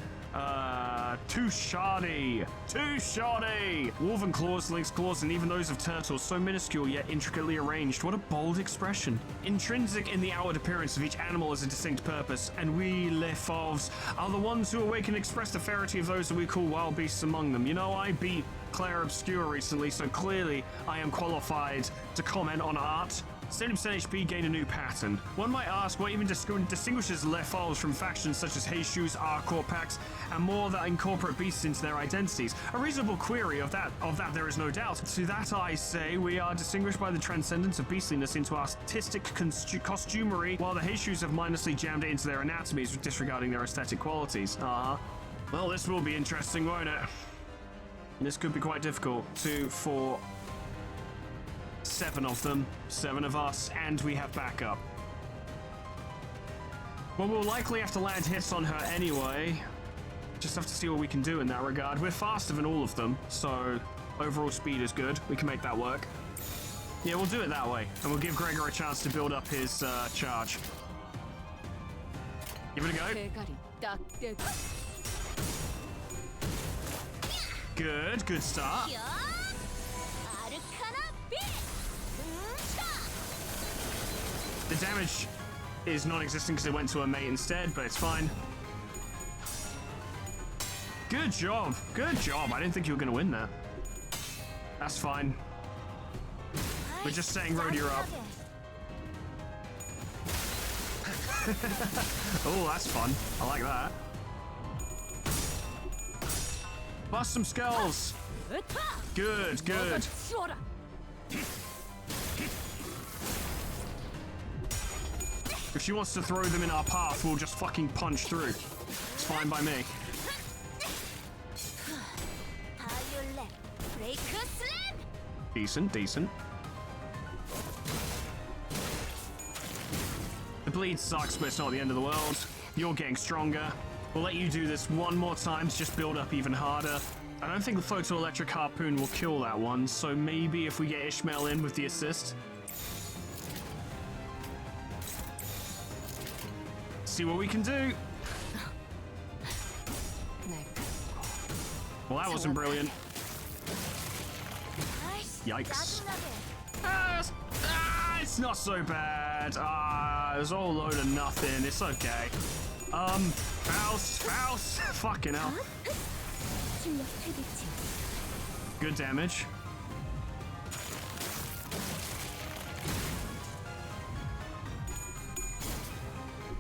Too shoddy. Too shoddy! Woven claws, lynx claws, and even those of turtles, so minuscule yet intricately arranged. What a bold expression. Intrinsic in the outward appearance of each animal is a distinct purpose, and we, les fauves, are the ones who awake and express the ferocity of those that we call wild beasts among them. You know, I beat Claire Obscure recently, so clearly I am qualified to comment on art. 70% HP gain a new pattern. One might ask what even distinguishes Les Fauves from factions such as Heishus, Arcor packs, and more that incorporate beasts into their identities. A reasonable query of that there is no doubt. To that I say, we are distinguished by the transcendence of beastliness into artistic costumery, while the Heishus have mindlessly jammed it into their anatomies, disregarding their aesthetic qualities. Well, this will be interesting, won't it? This could be quite difficult. 2, 4... 7 of them, 7 of us, and we have backup. Well, we'll likely have to land hits on her anyway. Just have to see what we can do in that regard. We're faster than all of them, so overall speed is good. We can make that work. Yeah, we'll do it that way. And we'll give Gregor a chance to build up his charge. Give it a go. 대가리 딱 떼고 Good, good start. 아르카나 빛 The damage is non-existent because it went to a mate instead, but it's fine. Good job. Good job. I didn't think you were going to win that. That's fine. We're just setting Rhodia up. Oh, that's fun. I like that. Bust some skulls. Good, good. 치워라. If she wants to throw them in our path, we'll just fucking punch through. It's fine by me. 바이올렛 브레이크 슬램. Decent, decent. The bleed sucks, but it's not the end of the world. You're getting stronger. We'll let you do this one more time to just build up even harder. I don't think the photoelectric harpoon will kill that one, so maybe if we get Ishmael in with the assist. See what we can do. Well, that wasn't brilliant. Yikes. It's not so bad. There's all load of nothing. It's okay. Faust. Fucking hell. 실력 최대치. Good damage.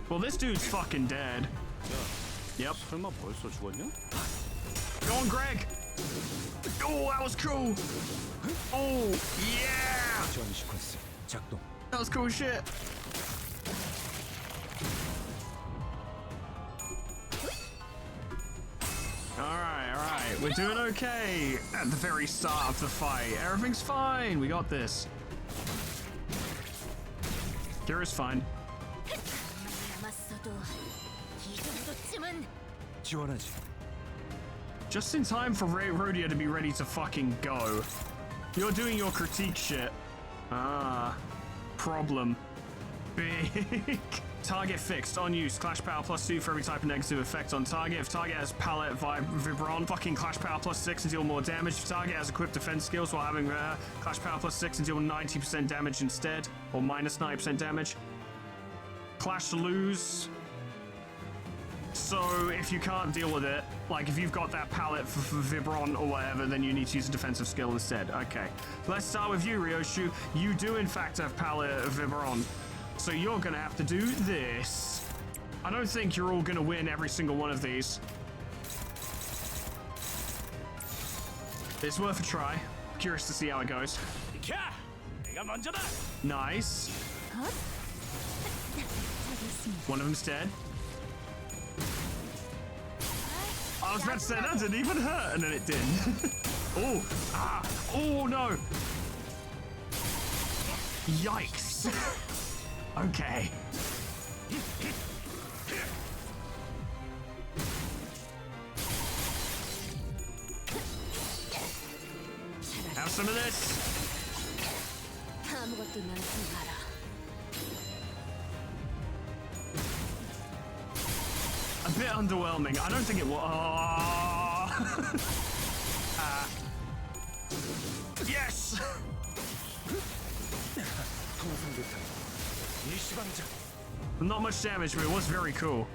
Well, this dude's fucking dead. Yep. 설마 벌써 죽었냐? Go on, Greg. Oh, that was cool. Oh, yeah. 전 시퀀스 작동. That was cool shit. Alright. We're doing okay at the very start of the fight. Everything's fine. We got this. Kira's fine. 남았어도 이 정도쯤은 지원하지. Just in time for Rhodia to be ready to fucking go. You're doing your critique shit. Problem. Big. Target fixed. On use. Clash power +2 for every type of negative effect on target. If target has palette vibron, fucking clash power +6 and deal more damage. If target has equipped defense skills while having clash power +6 and deal 90% damage instead. Or minus 90% damage. Clash to lose. So if you can't deal with it, like if you've got that palette for Vibron or whatever, then you need to use a defensive skill instead. Okay. Let's start with you, Ryoshu. You do in fact have palette of Vibron. So you're gonna have to do this. I don't think you're all gonna win every single one of these. It's worth a try. Curious to see how it goes. Nice. One of them's dead. I was about to say that didn't even hurt, and then it did. Oh no. Yikes. Okay. Have some of this. 아무것도 남지 마라. A bit underwhelming. I don't think it was. Yes. Not much damage, but it was very cool.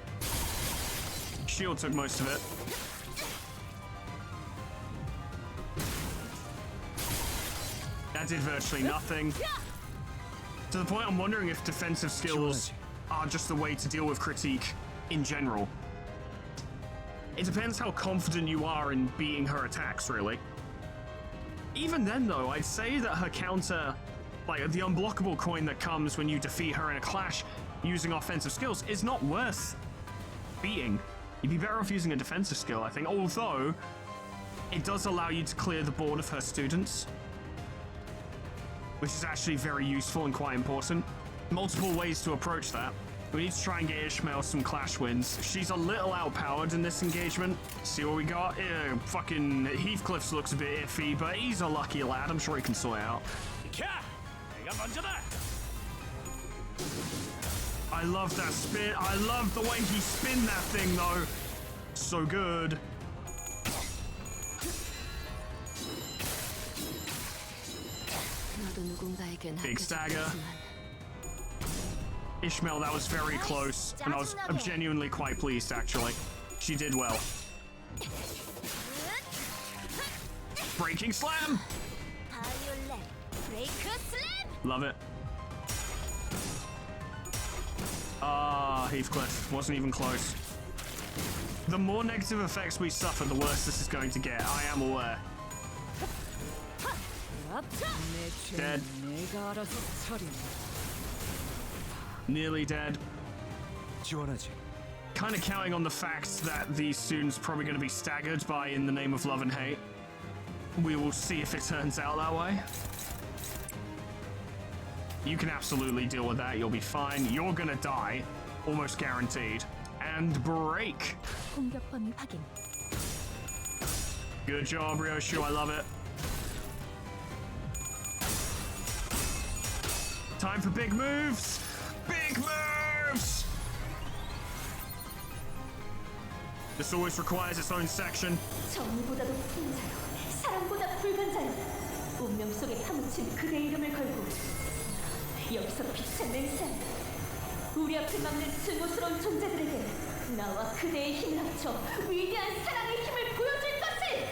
Shield took most of it. That did virtually nothing. To the point I'm wondering if defensive skills are just the way to deal with critique in general. It depends how confident you are in beating her attacks, really. Even then, though, I'd say that her counter, like the unblockable coin that comes when you defeat her in a clash using offensive skills, is not worth beating. You'd be better off using a defensive skill, I think, although it does allow you to clear the board of her students, which is actually very useful and quite important. Multiple ways to approach that. We need to try and get Ishmael some clash wins. She's a little outpowered in this engagement. See what we got? Fucking Heathcliff's looks a bit iffy, but he's a lucky lad. I'm sure he can sort it out. I love that spin. I love the way he spin that thing though. So good. 너도 누군가에겐 Big stagger. 합격했지만 Ishmael, that was very close, and I was genuinely quite pleased actually. She did well. Breaking slam! 바이올렛 브레이크 슬램! Love it. Ah, Heathcliff. Wasn't even close. The more negative effects we suffer, the worse this is going to get. I am aware. Dead. Nearly dead. 지원하지. Kind of counting on the fact that these students probably going to be staggered by In the Name of Love and Hate. We will see if it turns out that way. You can absolutely deal with that. You'll be fine. You're gonna die, almost guaranteed. And break. 공격 범위 확인. Good job, Ryoshu. I love it. Time for big moves. Big moves. This always requires its own section. 정의보다도 큰 자요, 사랑보다 붉은 자요, 운명 속에 파묻힌 그대 이름을 걸고 여기서 빛을 낸 사람, 우리 앞을 막는 증오스러운 존재들에게 나와 그대의 힘을 합쳐 위대한 사랑의 힘을 보여줄 것을!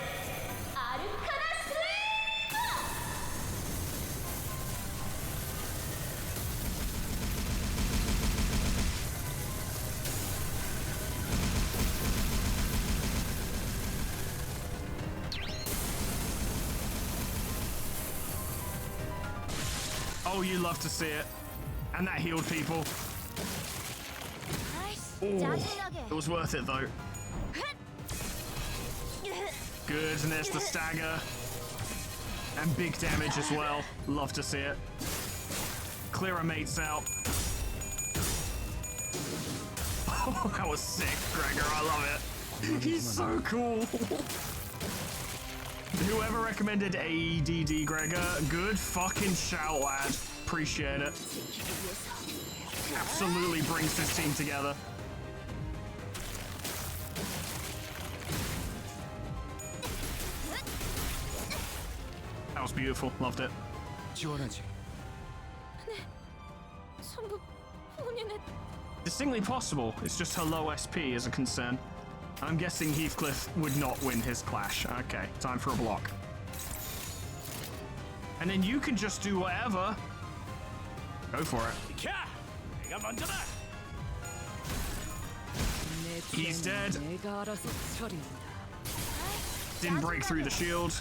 아르카나 슬레이머! Oh, you love to see it. And that healed people. Ooh, 짜증나게. it was worth it though. Good, and there's the stagger. And big damage as well. Love to see it. Clear our mates out. Oh, that was sick, Gregor. I love it. He's so cool. Whoever recommended AEDD, Gregor, good fucking shout, lad. Appreciate it. Absolutely brings this team together. That was beautiful. Loved it. 지원하지. 전부 본인의 Distinctly possible. It's just her low SP is a concern. I'm guessing Heathcliff would not win his clash. Okay, time for a block. And then you can just do whatever. Go for it. He's dead. Didn't break through the shield.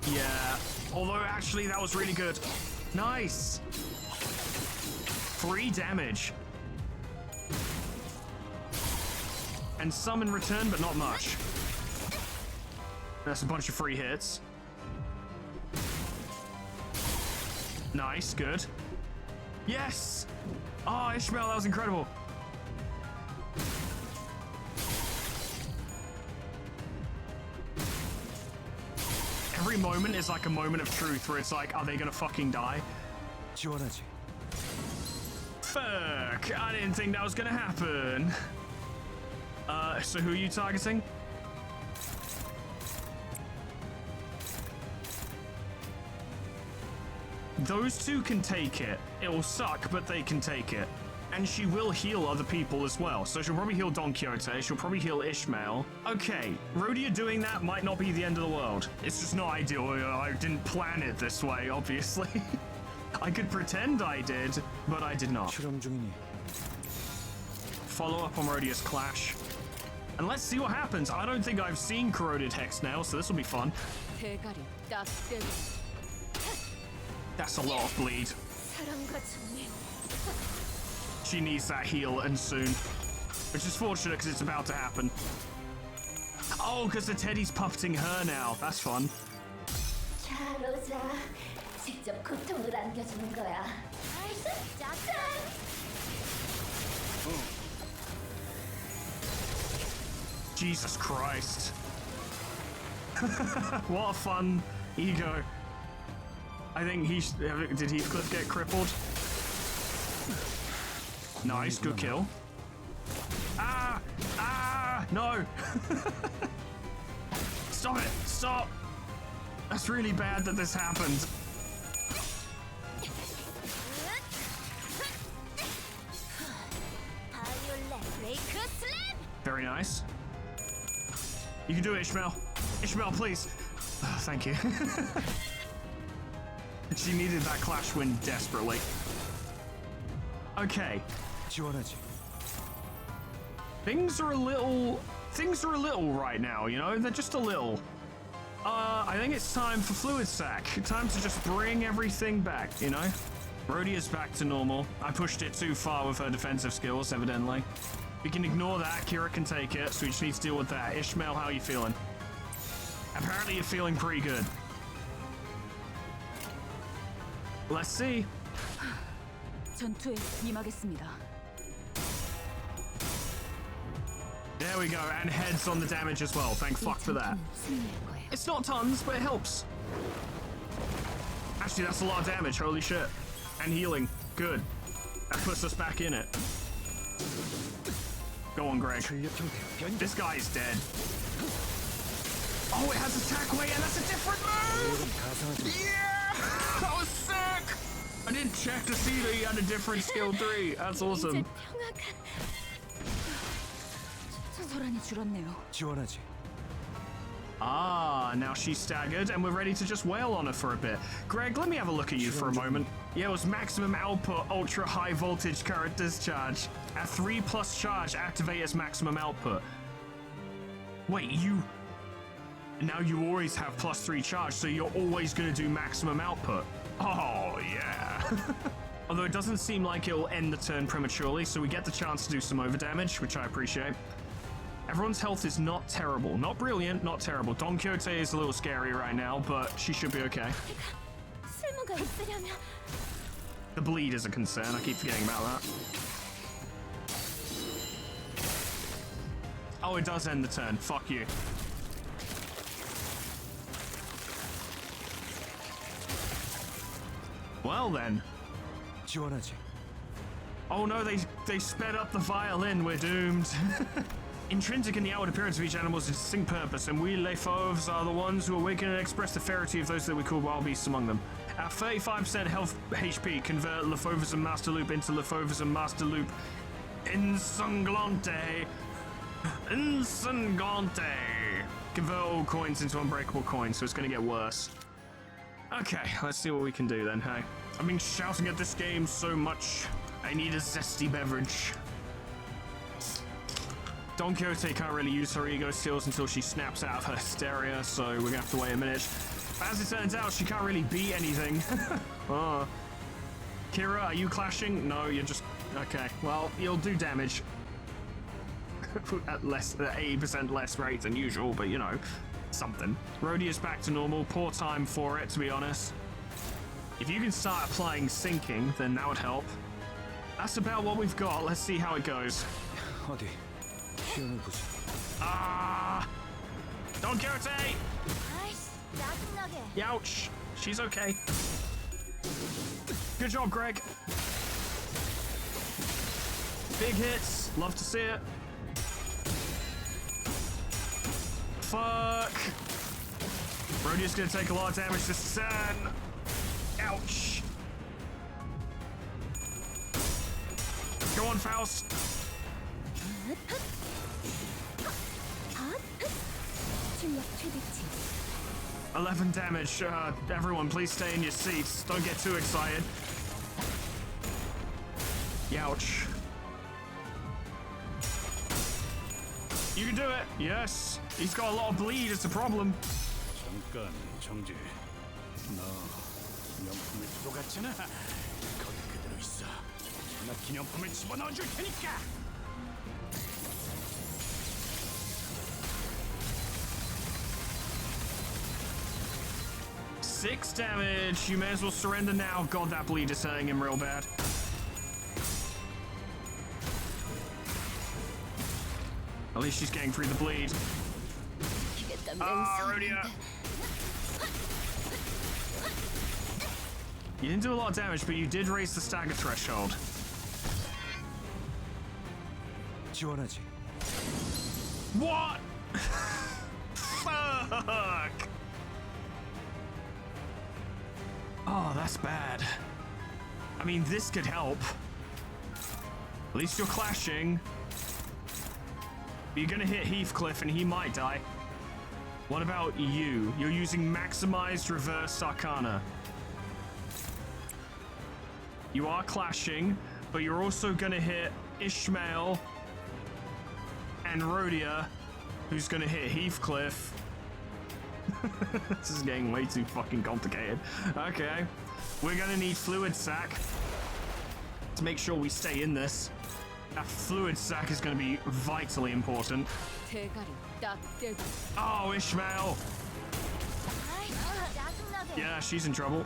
Yeah. Although, actually, that was really good. Nice. 3 damage. And some in return, but not much. That's a bunch of free hits. Nice, good. Yes! Oh, Ishmael, that was incredible. Every moment is like a moment of truth where it's like, are they gonna fucking die? 지원하지. Fuck, I didn't think that was gonna happen. So who are you targeting? Those two can take it. It will suck, but they can take it. And she will heal other people as well. So she'll probably heal Don Quixote, she'll probably heal Ishmael. Okay, Rhodia doing that might not be the end of the world. It's just not ideal. I didn't plan it this way, obviously. I could pretend I did, but I did not. 실험 중이니. Follow up on Rhodia's clash. And let's see what happens. I don't think I've seen corroded hex now, so this will be fun. 대가리 딱대로 That's a lot of bleed. 사랑과 정의 She needs that heal, and soon. Which is fortunate because it's about to happen. Oh, because the Teddy's puppeting her now. That's fun. 자로자 직접 고통을 안겨주는 거야. 짠! Jesus Christ. What a fun ego. I think did Heathcliff get crippled? Nice, good kill. No. Stop it, stop. That's really bad that this happened. Very nice. You can do it, Ishmael. Ishmael, please. Oh, thank you. She needed that clash win desperately. Okay. 지원하지. Things are a little right now, you know? They're just a little. I think it's time for fluid sack. Time to just bring everything back, you know? Rhodia's back to normal. I pushed it too far with her defensive skills, evidently. We can ignore that. Kira can take it, so we just need to deal with that. Ishmael, how are you feeling? Apparently you're feeling pretty good. Let's see. 전투에 임하겠습니다. There we go, and heads on the damage as well. Thank fuck for that. It's not tons, but it helps. Actually, that's a lot of damage. Holy shit. And healing. Good. That puts us back in it. Go on, Greg. This guy is dead. Oh, it has attack weight, and that's a different move! Yeah! That was sick! I didn't check to see that he had a different skill 3. That's awesome. 소란이 줄었네요. 지원하지. Ah, now she's staggered, and we're ready to just wail on her for a bit. Greg, let me have a look at you for a moment. Yeah, it was maximum output, ultra high voltage current discharge. At 3+ charge, activate as maximum output. Wait, now you always have +3 charge, so you're always going to do maximum output. Oh, yeah. Although it doesn't seem like it'll end the turn prematurely, so we get the chance to do some overdamage, which I appreciate. Everyone's health is not terrible. Not brilliant, not terrible. Don Quixote is a little scary right now, but she should be okay. The bleed is a concern. I keep forgetting about that. Oh, it does end the turn. Fuck you. Well then. 지원하지. Oh no, they sped up the violin. We're doomed. Intrinsic in the outward appearance of each animal is a distinct purpose, and we les fauves are the ones who awaken and express the ferocity of those that we call wild beasts among them. At 35% health HP, convert Le Fauvism Master Loop into Le Fauvism Master Loop Insanglante. Insanglante. Convert all coins into unbreakable coins, so it's going to get worse. Okay, let's see what we can do then, hey? I've been shouting at this game so much. I need a zesty beverage. Don Quixote can't really use her ego skills until she snaps out of her hysteria, so we're gonna have to wait a minute. But as it turns out, she can't really beat anything. Oh. Kira, are you clashing? No, you're just... Okay, well, you'll do damage. At 80% less rate than usual, but you know, something. Rhodia's back to normal. Poor time for it, to be honest. If you can start applying sinking, then that would help. That's about what we've got. Let's see how it goes. 어디? 시연을 보지. Ah! Don Quixote! Youch! She's okay. Good job, Greg. Big hits. Love to see it. Fuck. Rhodia's gonna take a lot of damage this turn. Ouch. Go on, Faust. 11 damage. Everyone, please stay in your seats. Don't get too excited. Youch. You can do it. Yes. He's got a lot of bleed. It's a problem. 잠깐, 정지. 너 기념품을 주러 갔잖아. 거기 그대로 있어. 나 기념품을 집어넣어 줄 테니까. 6 damage. You may as well surrender now. God, that bleed is hurting him real bad. At least she's getting through the bleed. Ah, Rhodia. You didn't do a lot of damage, but you did raise the stagger threshold. 지원하지. What? Fuck! Oh, that's bad. I mean, this could help. At least you're clashing. You're gonna hit Heathcliff and he might die. What about you? You're using maximized reverse arcana. You are clashing, but you're also gonna hit Ishmael and Rhodia, who's gonna hit Heathcliff. This is getting way too fucking complicated. Okay. We're gonna need fluid sac to make sure we stay in this. That fluid sac is gonna be vitally important. 대가리 딱 대고. Oh, Ishmael! 아이, 짜증나게. Yeah, she's in trouble.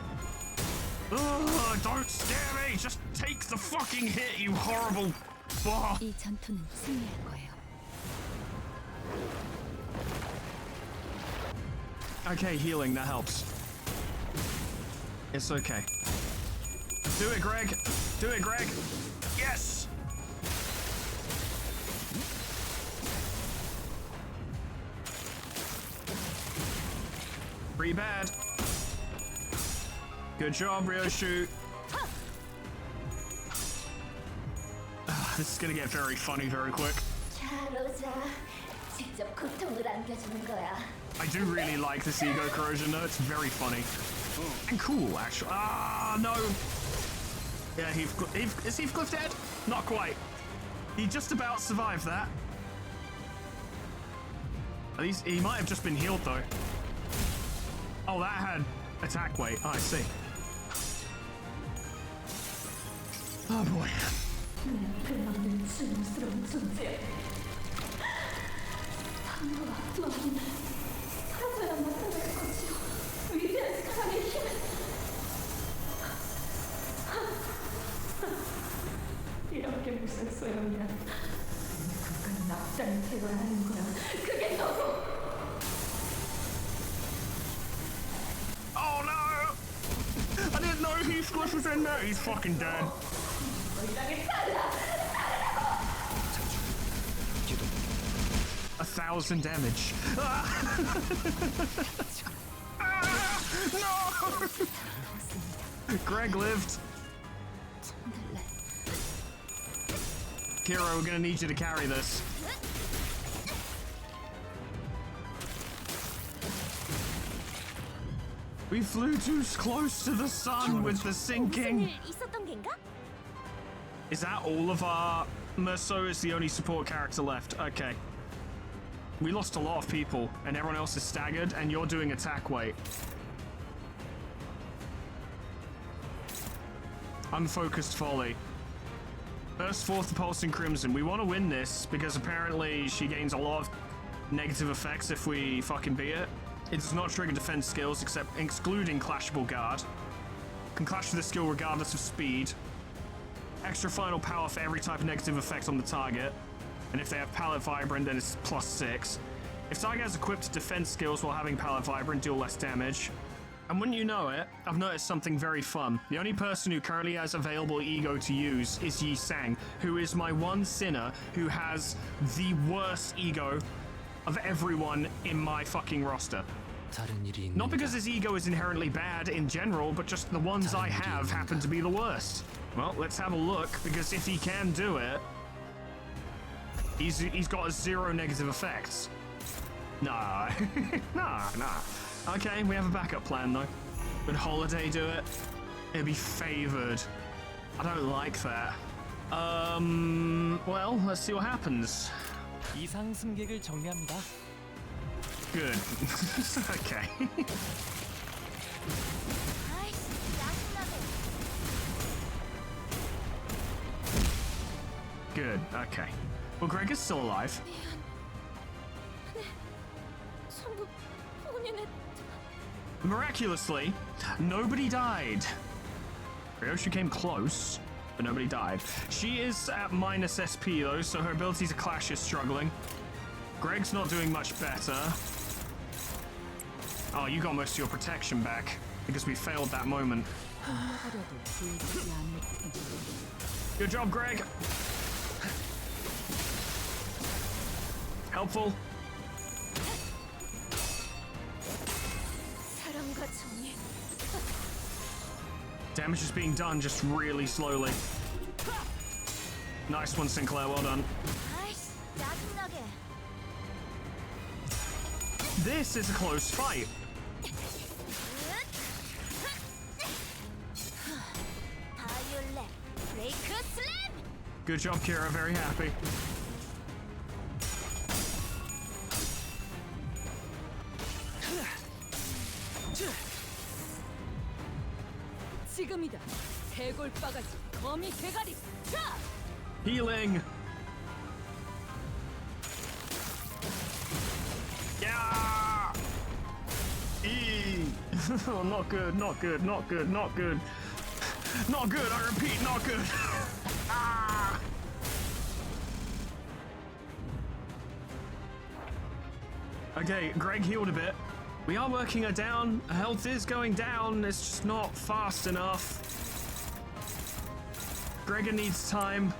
Ugh, don't scare me! Just take the fucking hit, you horrible... Oh. 이 전투는 승리할 거예요. Okay, healing, that helps. It's okay. Do it, Greg! Do it, Greg! Yes! Pretty bad. Good job, Ryoshu. This is gonna get very funny very quick. 자로자, 직접 고통을 안겨주는 거야. I do really like this ego corrosion though, it's very funny. And cool, actually. Ah, no! Yeah, is Heathcliff dead? Not quite. He just about survived that. At least he might have just been healed though. Oh, that had attack weight. Oh, I see. Oh boy. 불만든 증오스러운 존재. 한번 너는 사라져야 나타날 것이오. 위대한 사랑의 힘. 이렇게 무슨 소용이야. 누군가 납작한 대화를 하는 거야. 그게 너고. Oh no! I didn't know Heathcliff was in there. He's fucking dead. 너희랑이 살라. 1,000 damage. No! Greg lived. Kira, we're gonna need you to carry this. We flew too close to the sun with the sinking. 무슨 일 있었던 겐가? Is that all of our... Merceau is the only support character left. Okay. We lost a lot of people, and everyone else is staggered, and you're doing attack weight. Unfocused folly. Burst forth the pulsing crimson. We want to win this, because apparently she gains a lot of negative effects if we fucking beat it. It does not trigger defense skills, except excluding clashable guard. Can clash with the skill regardless of speed. Extra final power for every type of negative effect on the target. And if they have Palette Vibrant, then it's +6. If target has equipped defense skills while having Palette Vibrant, deal less damage. And wouldn't you know it, I've noticed something very fun. The only person who currently has available ego to use is Yi Sang, who is my one sinner who has the worst ego of everyone in my fucking roster. Not because his ego is inherently bad in general, but just the ones I have happen to be the worst. Well, let's have a look, because if he can do it, he's got 0 negative effects. Nah. nah. Okay, we have a backup plan though. Would Holiday do it? It'd be favored. I don't like that. Well, let's see what happens. 이상 승객을 정리합니다. Good. Okay. 아이씨, 짜증나게. Good. Okay. Well, Greg is still alive. 전부 본인의 Miraculously, nobody died. Ryoshu came close, but nobody died. She is at -SP though, so her ability to clash is struggling. Greg's not doing much better. Oh, you got most of your protection back because we failed that moment. 흘려버려도 보이지 않을 텐데. Good job, Greg. Helpful. 사랑과 정의. Damage is being done just really slowly. Nice one, Sinclair. Well done. 아이씨, 짜증나게. This is a close fight. 바이올렛, 브레이크 슬램. Good job, Kira. Very happy. 지금이다. 해골 바가지, 거미 대가리. 자! Healing. Yeah. Oh, not good. Not good. Not good. Not good. Not good. I repeat, not good. Ah. Okay, Greg healed a bit. We are working her down. Her health is going down. It's just not fast enough. Gregor needs time.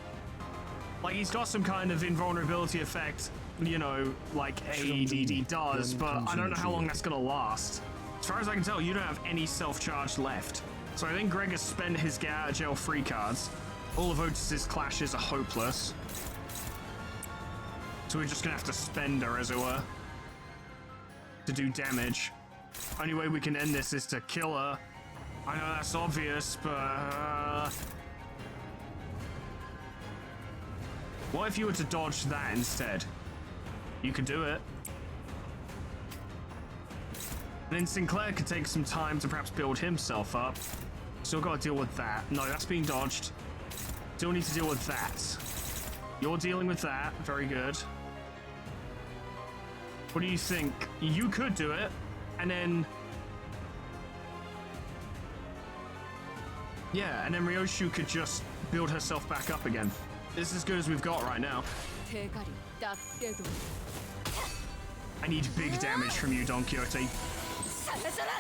Like, he's got some kind of invulnerability effect, you know, like AEDD does, but I don't know how long that's gonna last. As far as I can tell, you don't have any self-charge left. So I think Greg has spent his get out of jail free cards. All of Otis's clashes are hopeless. So we're just gonna have to spend her, as it were, to do damage. Only way we can end this is to kill her. I know that's obvious, but what if you were to dodge that instead? You could do it. And then Sinclair could take some time to perhaps build himself up. Still got to deal with that. No, that's being dodged. Still need to deal with that. You're dealing with that. Very good. What do you think? You could do it, and then yeah, and then Ryoshu could just build herself back up again. This is as good as we've got right now. 대가리 딱 떼도. I need big damage from you, Don Quixote. 사라져라.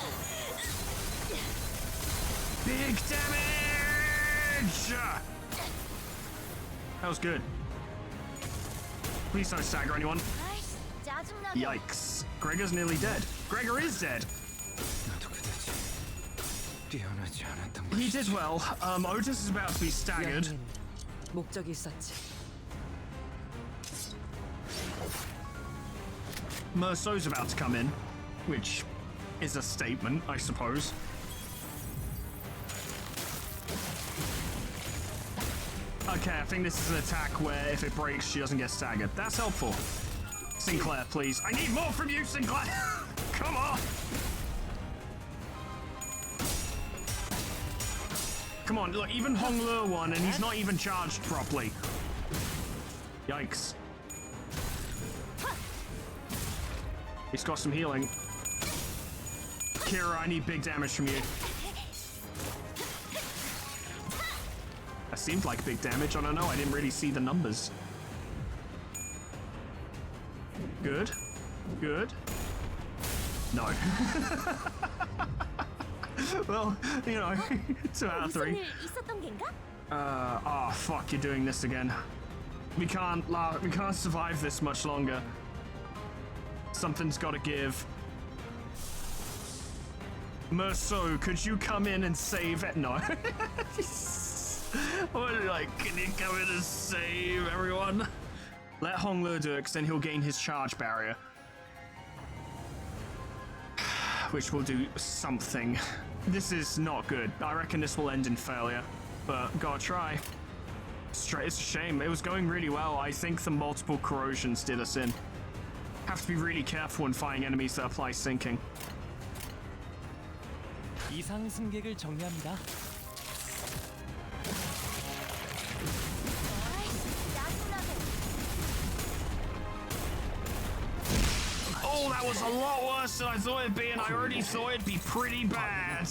Big damage! That was good. Please don't stagger anyone. 아이씨, 짜증나게. Yikes. Gregor's nearly dead. Gregor is dead. 나도 그다지 뛰어나지 않았던 거. He did well. Otis is about to be staggered. 목적이 있었지. Merceau's about to come in, which is a statement, I suppose. Okay, I think this is an attack where if it breaks, she doesn't get staggered. That's helpful. Sinclair, please. I need more from you, Sinclair! Come on! Come on, look, even Hong Le won, and he's not even charged properly. Yikes. He's got some healing. Kira, I need big damage from you. That seemed like big damage. I don't know. I didn't really see the numbers. Good. Good. No. Well, you know, 2 out of 3. 무슨 일 있었던 겐가? Oh, fuck, you're doing this again. We can't survive this much longer. Something's gotta give. Merceau, could you come in and save it? No. What, like, can you come in and save everyone? Let Hong Le do it, because then he'll gain his charge barrier. Which will do something. This is not good. I reckon this will end in failure. But gotta try. It's a shame. It was going really well. I think the multiple corrosions did us in. Have to be really careful when fighting enemies that apply sinking. 이상 승객을 정리합니다. Oh, that was a lot worse than I thought it'd be, and I already thought it'd be pretty bad.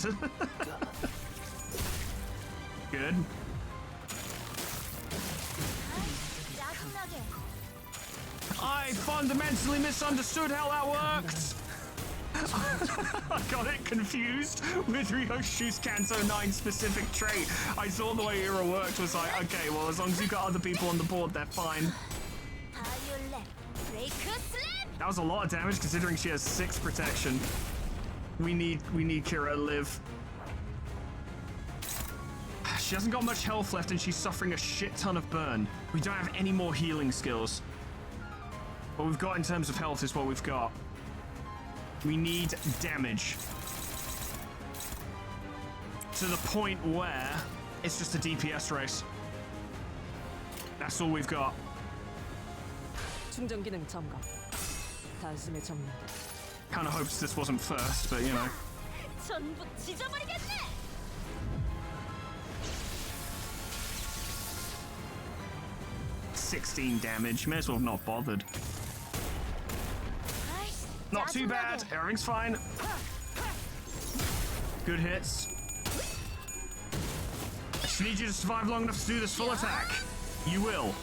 Good. I fundamentally misunderstood how that worked. I got it confused with Ryoshu's Kanto 9 specific trait. I saw the way Ira worked was like, okay, well, as long as you've got other people on the board, they're fine. That was a lot of damage considering she has 6 protection. We need Kira to live. She hasn't got much health left and she's suffering a shit ton of burn. We don't have any more healing skills. What we've got in terms of health is what we've got. We need damage. To the point where it's just a DPS race. That's all we've got. 충전 기능 점검. 단숨에 정리. Kind of hopes this wasn't first, but you know. 전부 찢어버리겠네. 16 damage. May as well have not bothered. Not too bad. Everything's fine. Good hits. I just need you to survive long enough to do this full attack. You will.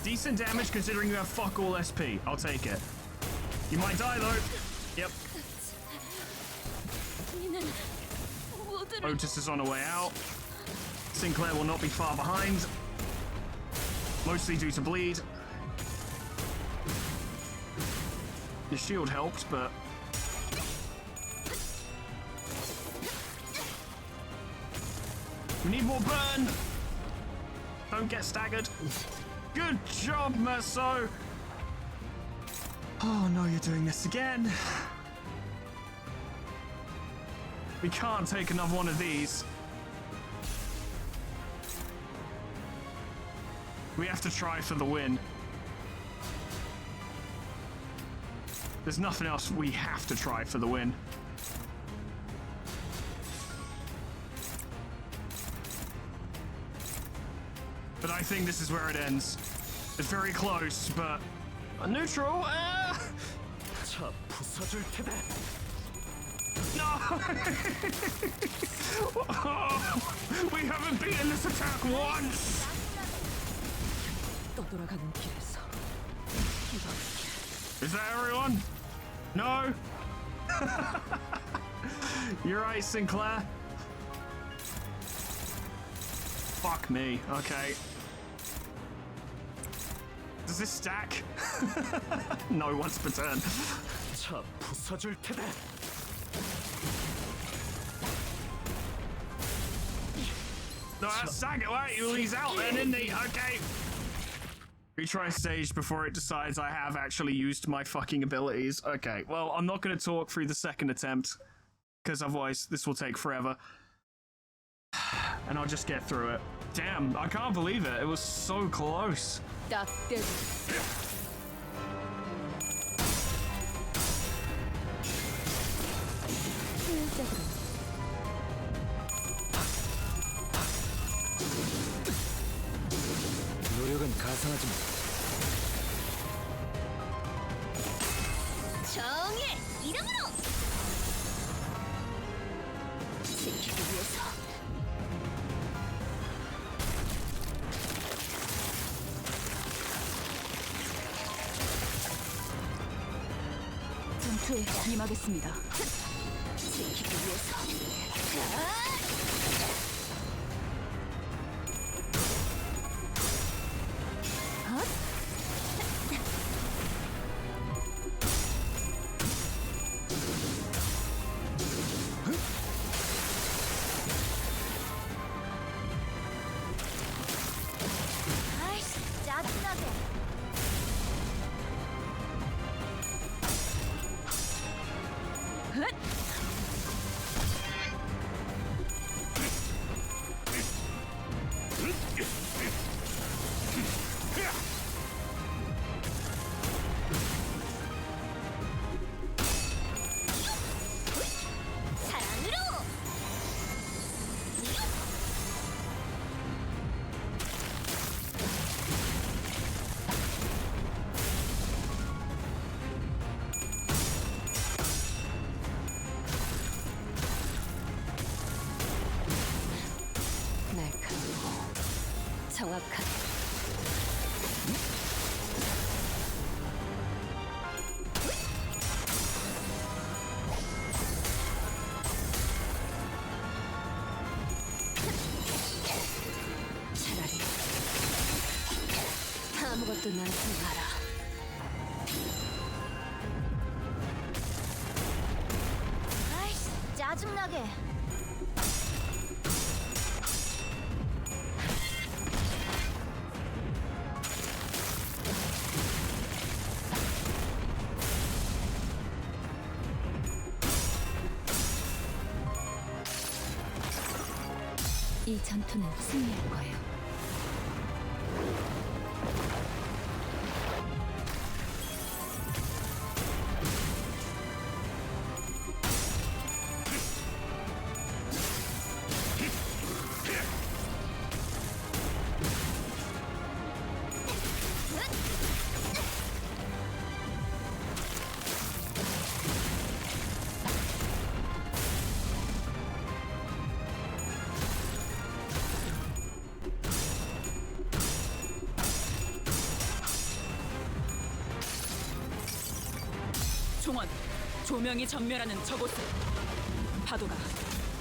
Decent damage considering you have fuck all SP. I'll take it. You might die though. Yep. Otis is on her way out. Sinclair will not be far behind. Mostly due to bleed. The shield helped, but... we need more burn! Don't get staggered. Good job, Merso! Oh no, you're doing this again. We can't take another one of these. We have to try for the win. There's nothing else. We have to try for the win. But I think this is where it ends. It's very close, but a neutral. 자, 부숴줄 테다. No! We haven't beaten this attack once. 떠돌아가는 길에서 Is that everyone? No? You're right, Sinclair. Fuck me. Okay. Does this stack? No, once per turn. 자, 부숴줄 테다. No, that's stack it. Wait, he's out then, isn't he? Okay. Retry stage before it decides I have actually used my fucking abilities. Okay, well, I'm not going to talk through the second attempt, because otherwise this will take forever. And I'll just get through it. Damn, I can't believe it. It was so close. 딱 대고 노력은 가상하지만 정의 이름으로 지키기 위해서 전투에 임하겠습니다. 지키기 위해서 아이씨 짜증나게 사랑으로 날카롭고 정확하게 아무것도 난생 알아. 아이씨, 짜증나게. 이 전투는 승리할 거예요. 종원, 조명이 전멸하는 저곳을 파도가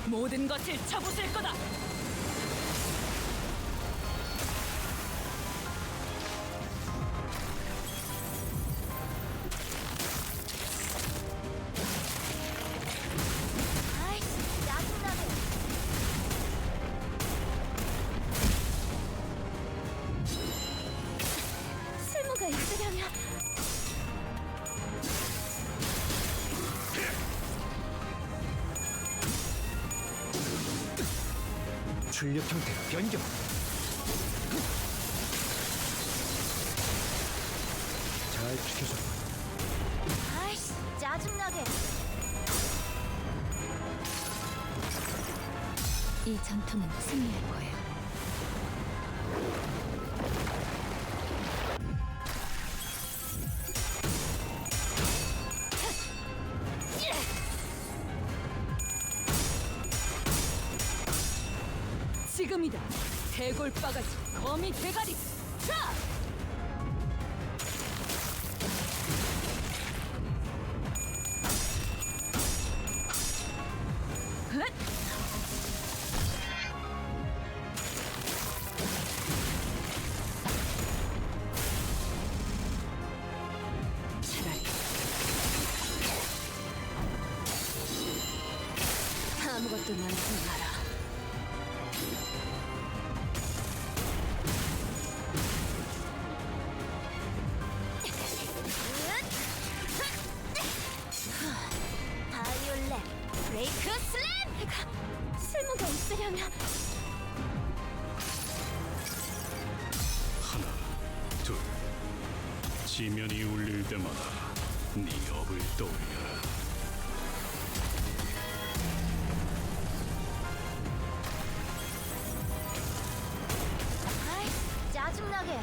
모든 것을 쳐부술 거다. 아이씨, 짜증나게. 쓸모가 있으려면 출력 형태 변경. 잘 지켜줘. 아이씨, 짜증나게. 이 전투는 승리할 거예요. 지금이다. 대골 바가지, 거미 대가리. 자! 차라리 아무것도 난생 알아. 바이올렛 브레이크 슬램! 쓸모가 있으려면 하나, 둘. 지면이 울릴 때마다 네 업을 떠올려라. 아이씨, 짜증나게.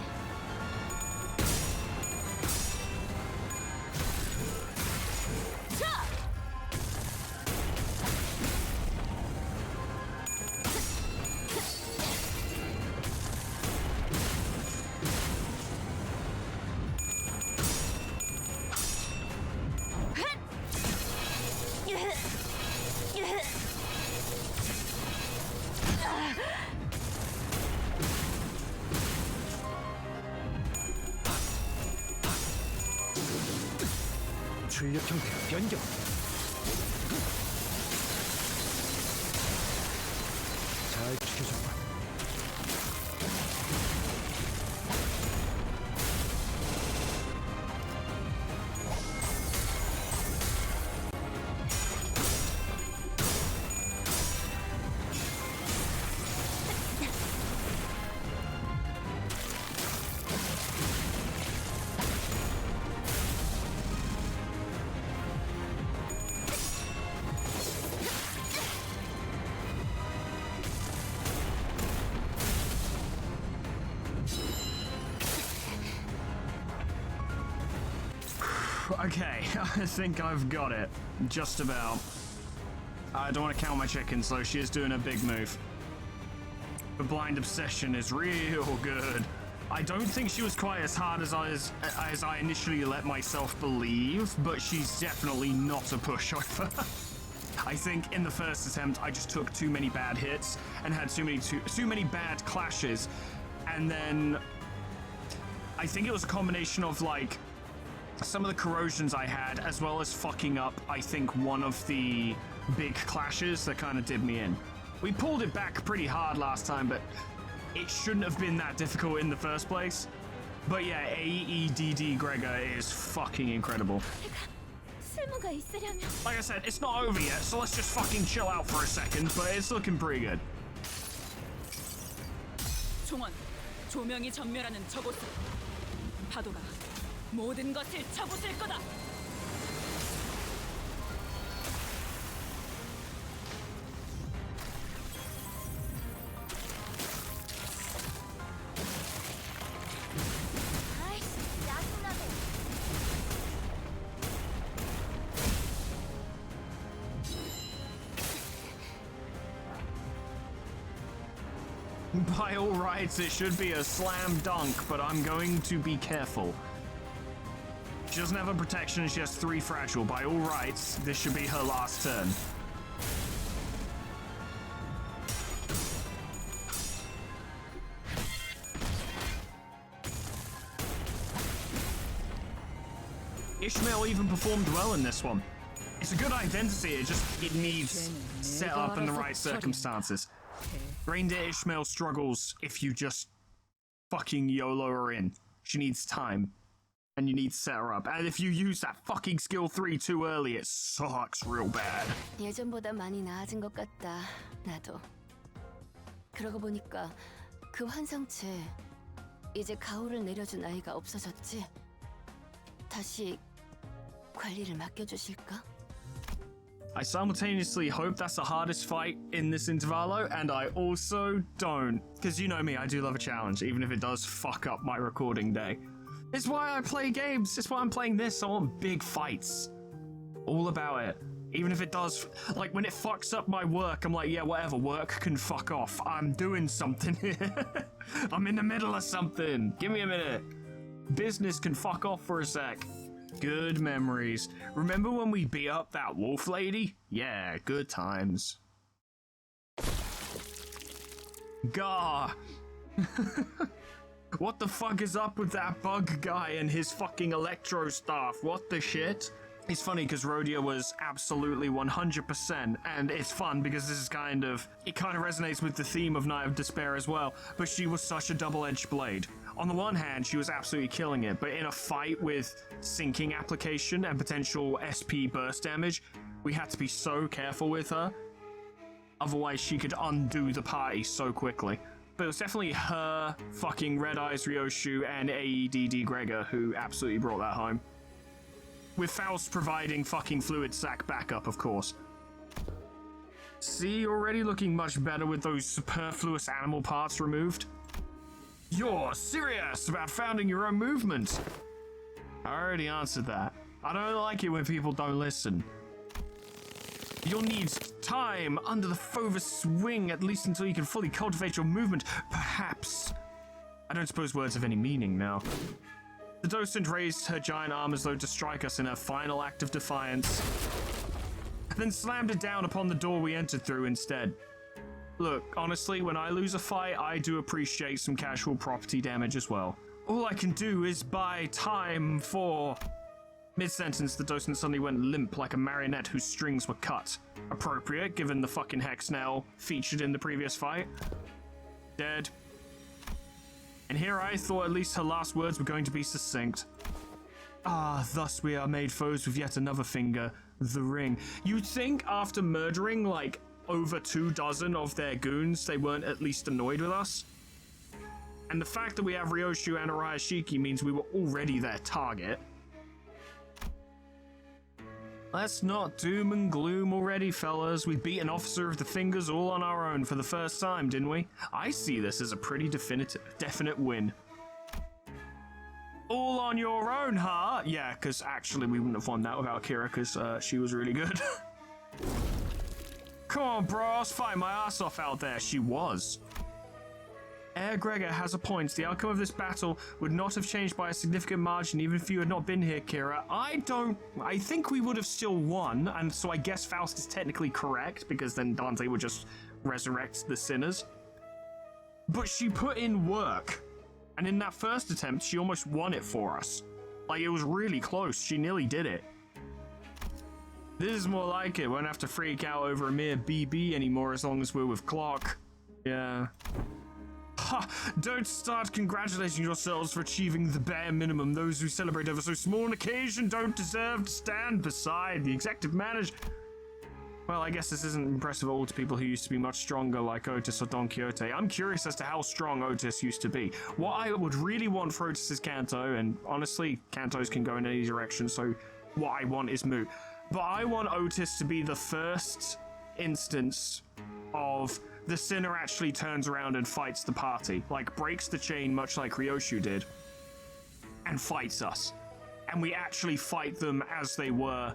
자! 출력 형태 변경. 잘 지켜줘. Okay, I think I've got it. Just about. I don't want to count my chickens, though. She is doing a big move. The blind obsession is real good. I don't think she was quite as hard as I initially let myself believe, but she's definitely not a pushover. I think in the first attempt I just took too many bad hits and had too many bad clashes, and then I think it was a combination of like some of the corrosions I had, as well as fucking up, I think, one of the big clashes that kind of did me in. We pulled it back pretty hard last time, but it shouldn't have been that difficult in the first place. But yeah, AEDD Gregor is fucking incredible. 쓸모가 있으려면 Like I said, it's not over yet, so let's just fucking chill out for a second, but it's looking pretty good. 종원, 조명이 전멸하는 저곳으로. 파도가 모든 것을 쳐부술 거다. 아이씨 짜증나네. By all rights, it should be a slam dunk, but I'm going to be careful. She doesn't have a protection, she has 3 fragile. By all rights, this should be her last turn. Ishmael even performed well in this one. It's a good identity, it needs set up in the right circumstances. Reindeer Ishmael struggles if you just fucking YOLO her in. She needs time. And you need to set her up. And if you use that fucking skill 3 too early, it sucks real bad. 예전보다 많이 나아진 것 같다. 나도. 그러고 보니까 그 환상체 이제 가호를 내려준 아이가 없어졌지. 다시 관리를 맡겨주실까? I simultaneously hope that's the hardest fight in this intervallo, and I also don't. Because you know me, I do love a challenge, even if it does fuck up my recording day. It's why I play games. It's why I'm playing this. I want big fights. All about it. Even if it does, like when it fucks up my work, I'm like, yeah, whatever, work can fuck off. I'm doing something here. I'm in the middle of something. Give me a minute. Business can fuck off for a sec. Good memories. Remember when we beat up that wolf lady? Yeah, good times. Gah. What the fuck is up with that bug guy and his fucking electro staff? What the shit? It's funny because Rhodia was absolutely 100%, and it's fun because this is it kind of resonates with the theme of Night of Despair as well, but she was such a double-edged blade. On the one hand, she was absolutely killing it, but in a fight with sinking application and potential SP burst damage, we had to be so careful with her. Otherwise, she could undo the party so quickly. But it was definitely her, fucking Red Eyes Ryoshu, and AEDD Gregor who absolutely brought that home. With Faust providing fucking fluid sac backup, of course. See, already looking much better with those superfluous animal parts removed. You're serious about founding your own movement? I already answered that. I don't like it when people don't listen. You'll need time under the Fovus wing, at least until you can fully cultivate your movement. Perhaps. I don't suppose words have any meaning now. The docent raised her giant arm as though to strike us in her final act of defiance, then slammed it down upon the door we entered through instead. Look, honestly, when I lose a fight, I do appreciate some casual property damage as well. All I can do is buy time for... Mid-sentence, the docent suddenly went limp like a marionette whose strings were cut. Appropriate, given the fucking hex nail featured in the previous fight. Dead. And here I thought at least her last words were going to be succinct. Ah, thus we are made foes with yet another finger, the ring. You'd think after murdering, like, over 24 of their goons, they weren't at least annoyed with us. And the fact that we have Ryoshu and Arayashiki means we were already their target. Let's not doom and gloom already, fellas. We beat an officer of the Fingers all on our own for the first time, didn't we? I see this as a pretty definite win. All on your own, huh? Yeah, because actually we wouldn't have won that without Kira, because she was really good. Come on, bro, I was fighting my ass off out there. She was. Air Gregor has a point. The outcome of this battle would not have changed by a significant margin even if you had not been here, Kira. I think we would have still won, and so I guess Faust is technically correct, because then Dante would just resurrect the sinners. But she put in work, And in that first attempt, she almost won it for us. Like, it was really close. She nearly did it. This is more like it. Won't have to freak out over a mere BB anymore as long as we're with Clark. Yeah. Ha! Don't start congratulating yourselves for achieving the bare minimum. Those who celebrate over so small an occasion don't deserve to stand beside the executive manager. Well, I guess this isn't impressive at all to people who used to be much stronger like Otis or Don Quixote. I'm curious as to how strong Otis used to be. What I would really want for Otis is Kanto, and honestly, Kantos can go in any direction, so what I want is moot. But I want Otis to be the first instance of the Sinner actually turns around and fights the party. Like, breaks the chain much like Ryoshu did, and fights us. And we actually fight them as they were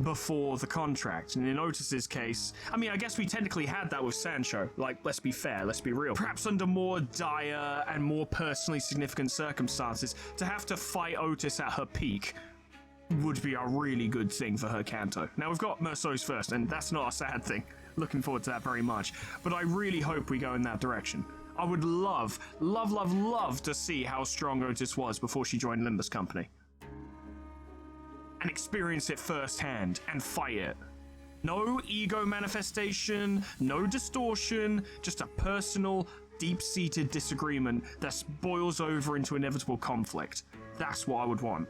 before the contract. And in Otis's case, I mean, I guess we technically had that with Sancho. Like, let's be fair, let's be real. Perhaps under more dire and more personally significant circumstances, to have to fight Otis at her peak would be a really good thing for her Kanto. Now, we've got Merceau's first, and that's not a sad thing. Looking forward to that very much. But I really hope we go in that direction. I would love to see how strong Otis was before she joined Limbus Company. And experience it firsthand and fight it. No ego manifestation, no distortion, just a personal, deep-seated disagreement that boils over into inevitable conflict. That's what I would want.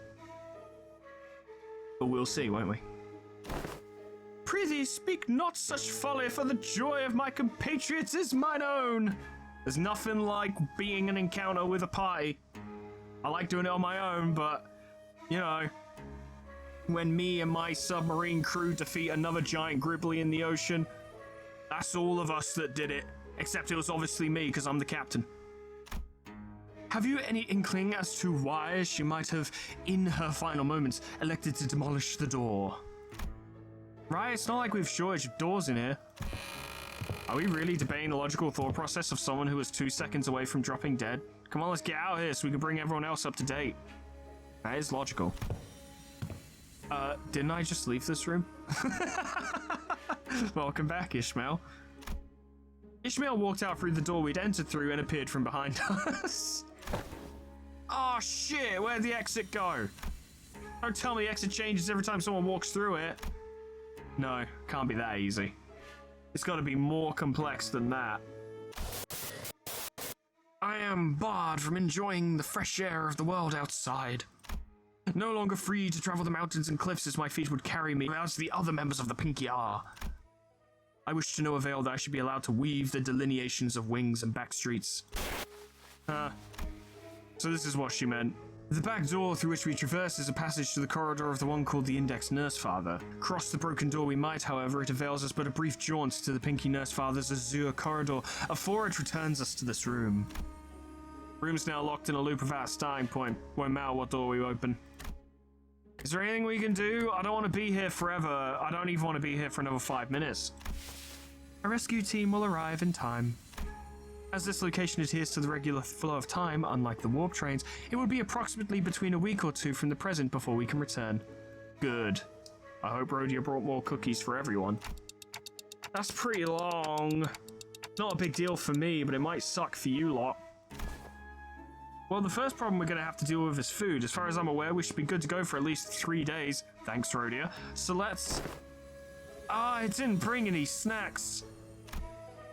But we'll see, won't we? Prithee, speak not such folly, for the joy of my compatriots is mine own. There's nothing like being an encounter with a party. I like doing it on my own, but, you know, when me and my submarine crew defeat another giant gribbly in the ocean, that's all of us that did it. Except it was obviously me, because I'm the captain. Have you any inkling as to why she might have, in her final moments, elected to demolish the door? Right, it's not like we've shortage of doors in here. Are we really debating the logical thought process of someone who was 2 seconds away from dropping dead? Come on, let's get out of here so we can bring everyone else up to date. That is logical. Didn't I just leave this room? Welcome back, Ishmael. Ishmael walked out through the door we'd entered through and appeared from behind us. Oh shit, where'd the exit go? Don't tell me the exit changes every time someone walks through it. No, can't be that easy. It's gotta be more complex than that. I am barred from enjoying the fresh air of the world outside. No longer free to travel the mountains and cliffs as my feet would carry me as the other members of the Pinky are. I wish to no avail that I should be allowed to weave the delineations of wings and back streets. So this is what she meant. The back door through which we traverse is a passage to the corridor of the one called the Index Nurse Father. Cross the broken door we might, however, it avails us but a brief jaunt to the Pinky Nurse Father's azure corridor, afore it returns us to this room. Room's now locked in a loop without a starting point. Won't matter what door we open. Is there anything we can do? I don't want to be here forever. I don't even want to be here for another 5 minutes. A rescue team will arrive in time. As this location adheres to the regular flow of time, unlike the warp trains, it will be approximately between a week or two from the present before we can return. Good. I hope Rhodia brought more cookies for everyone. That's pretty long. Not a big deal for me, but it might suck for you lot. Well, the first problem we're going to have to deal with is food. As far as I'm aware, we should be good to go for at least 3 days. Thanks, Rhodia. So let's... I didn't bring any snacks.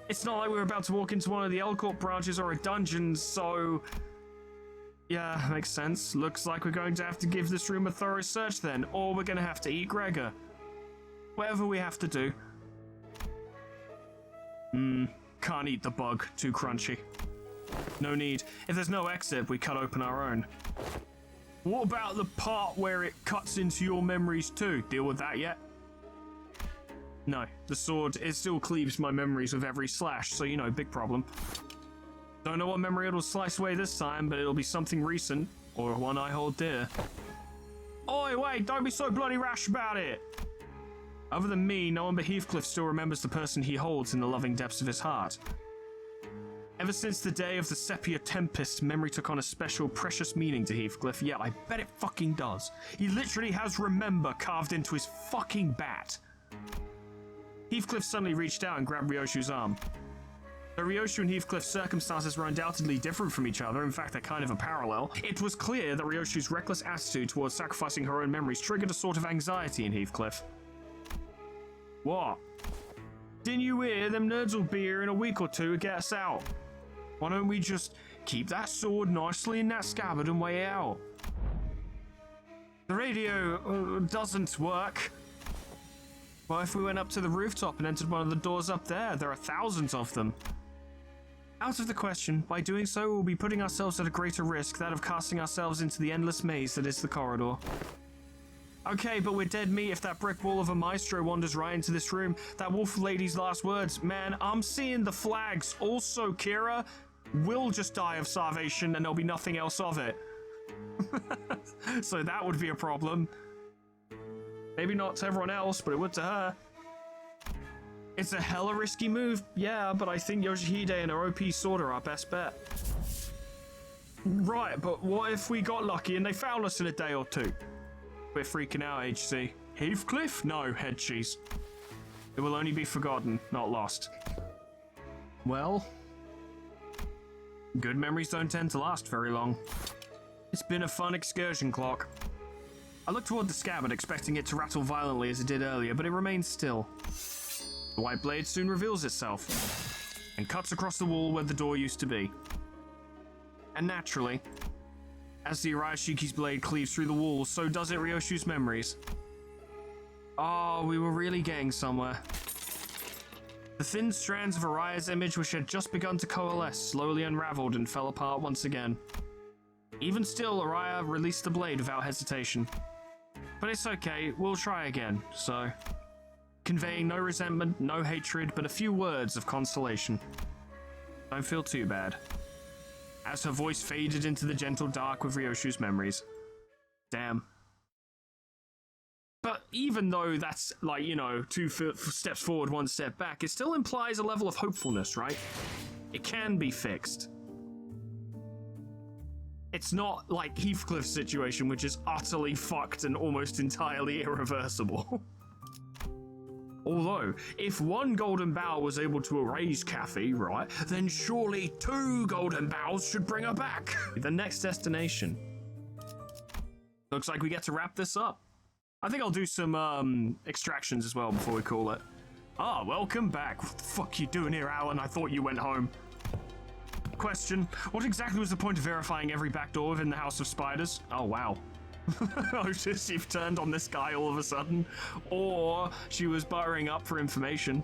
It's not like we're about to walk into one of the L-Corp branches or a dungeon, so... Yeah, makes sense. Looks like we're going to have to give this room a thorough search then, or we're going to have to eat Gregor. Whatever we have to do. Can't eat the bug. Too crunchy. No need. If there's no exit, we cut open our own. What about the part where it cuts into your memories too? Deal with that yet? No, the sword, it still cleaves my memories with every slash, so you know, big problem. Don't know what memory it'll slice away this time, but it'll be something recent, or one I hold dear. Oi, wait, don't be so bloody rash about it! Other than me, no one but Heathcliff still remembers the person he holds in the loving depths of his heart. Ever since the day of the Sepia Tempest, memory took on a special, precious meaning to Heathcliff. Yeah, I bet it fucking does. He literally has remember carved into his fucking bat. Heathcliff suddenly reached out and grabbed Ryoshu's arm. Though Ryoshu and Heathcliff's circumstances were undoubtedly different from each other, in fact they're kind of a parallel, it was clear that Ryoshu's reckless attitude towards sacrificing her own memories triggered a sort of anxiety in Heathcliff. What? Didn't you hear? Them nerds will be here in a week or two to get us out. Why don't we just keep that sword nicely in that scabbard and wait out? The radio doesn't work. Well, if we went up to the rooftop and entered one of the doors up there? There are thousands of them. Out of the question. By doing so, we'll be putting ourselves at a greater risk, that of casting ourselves into the endless maze that is the corridor. Okay, but we're dead meat if that brick wall of a maestro wanders right into this room. That wolf lady's last words. Man, I'm seeing the flags. Also, Kira will just die of starvation and there'll be nothing else of it. So that would be a problem. Maybe not to everyone else, but it would to her. It's a hella risky move, yeah, but I think Yoshihide and her OP sword are our best bet. Right, but what if we got lucky and they found us in a day or two? We're freaking out, HC. Heathcliff? No, head cheese. It will only be forgotten, not lost. Well, good memories don't tend to last very long. It's been a fun excursion, Clock. I look toward the scabbard, expecting it to rattle violently as it did earlier, but it remains still. The white blade soon reveals itself, and cuts across the wall where the door used to be. And naturally, as the Arayashiki's blade cleaves through the wall, so does it Ryoshu's memories. Oh, we were really getting somewhere. The thin strands of Araya's image, which had just begun to coalesce, slowly unraveled and fell apart once again. Even still, Araya released the blade without hesitation. But it's okay, we'll try again, so... Conveying no resentment, no hatred, but a few words of consolation. Don't feel too bad. As her voice faded into the gentle dark with Ryoshu's memories. Damn. But even though that's, like, you know, two steps forward, one step back, it still implies a level of hopefulness, right? It can be fixed. It's not like Heathcliff's situation, which is utterly fucked and almost entirely irreversible. Although, if one golden bough was able to erase Kathy, right, then surely 2 golden boughs should bring her back. The next destination. Looks like we get to wrap this up. I think I'll do some extractions as well before we call it. Ah, welcome back. What the fuck you doing here, Alan? I thought you went home. Question, what exactly was the point of verifying every back door within the House of Spiders? Oh, wow. Oh, just you've turned on this guy all of a sudden. Or she was buttering up for information.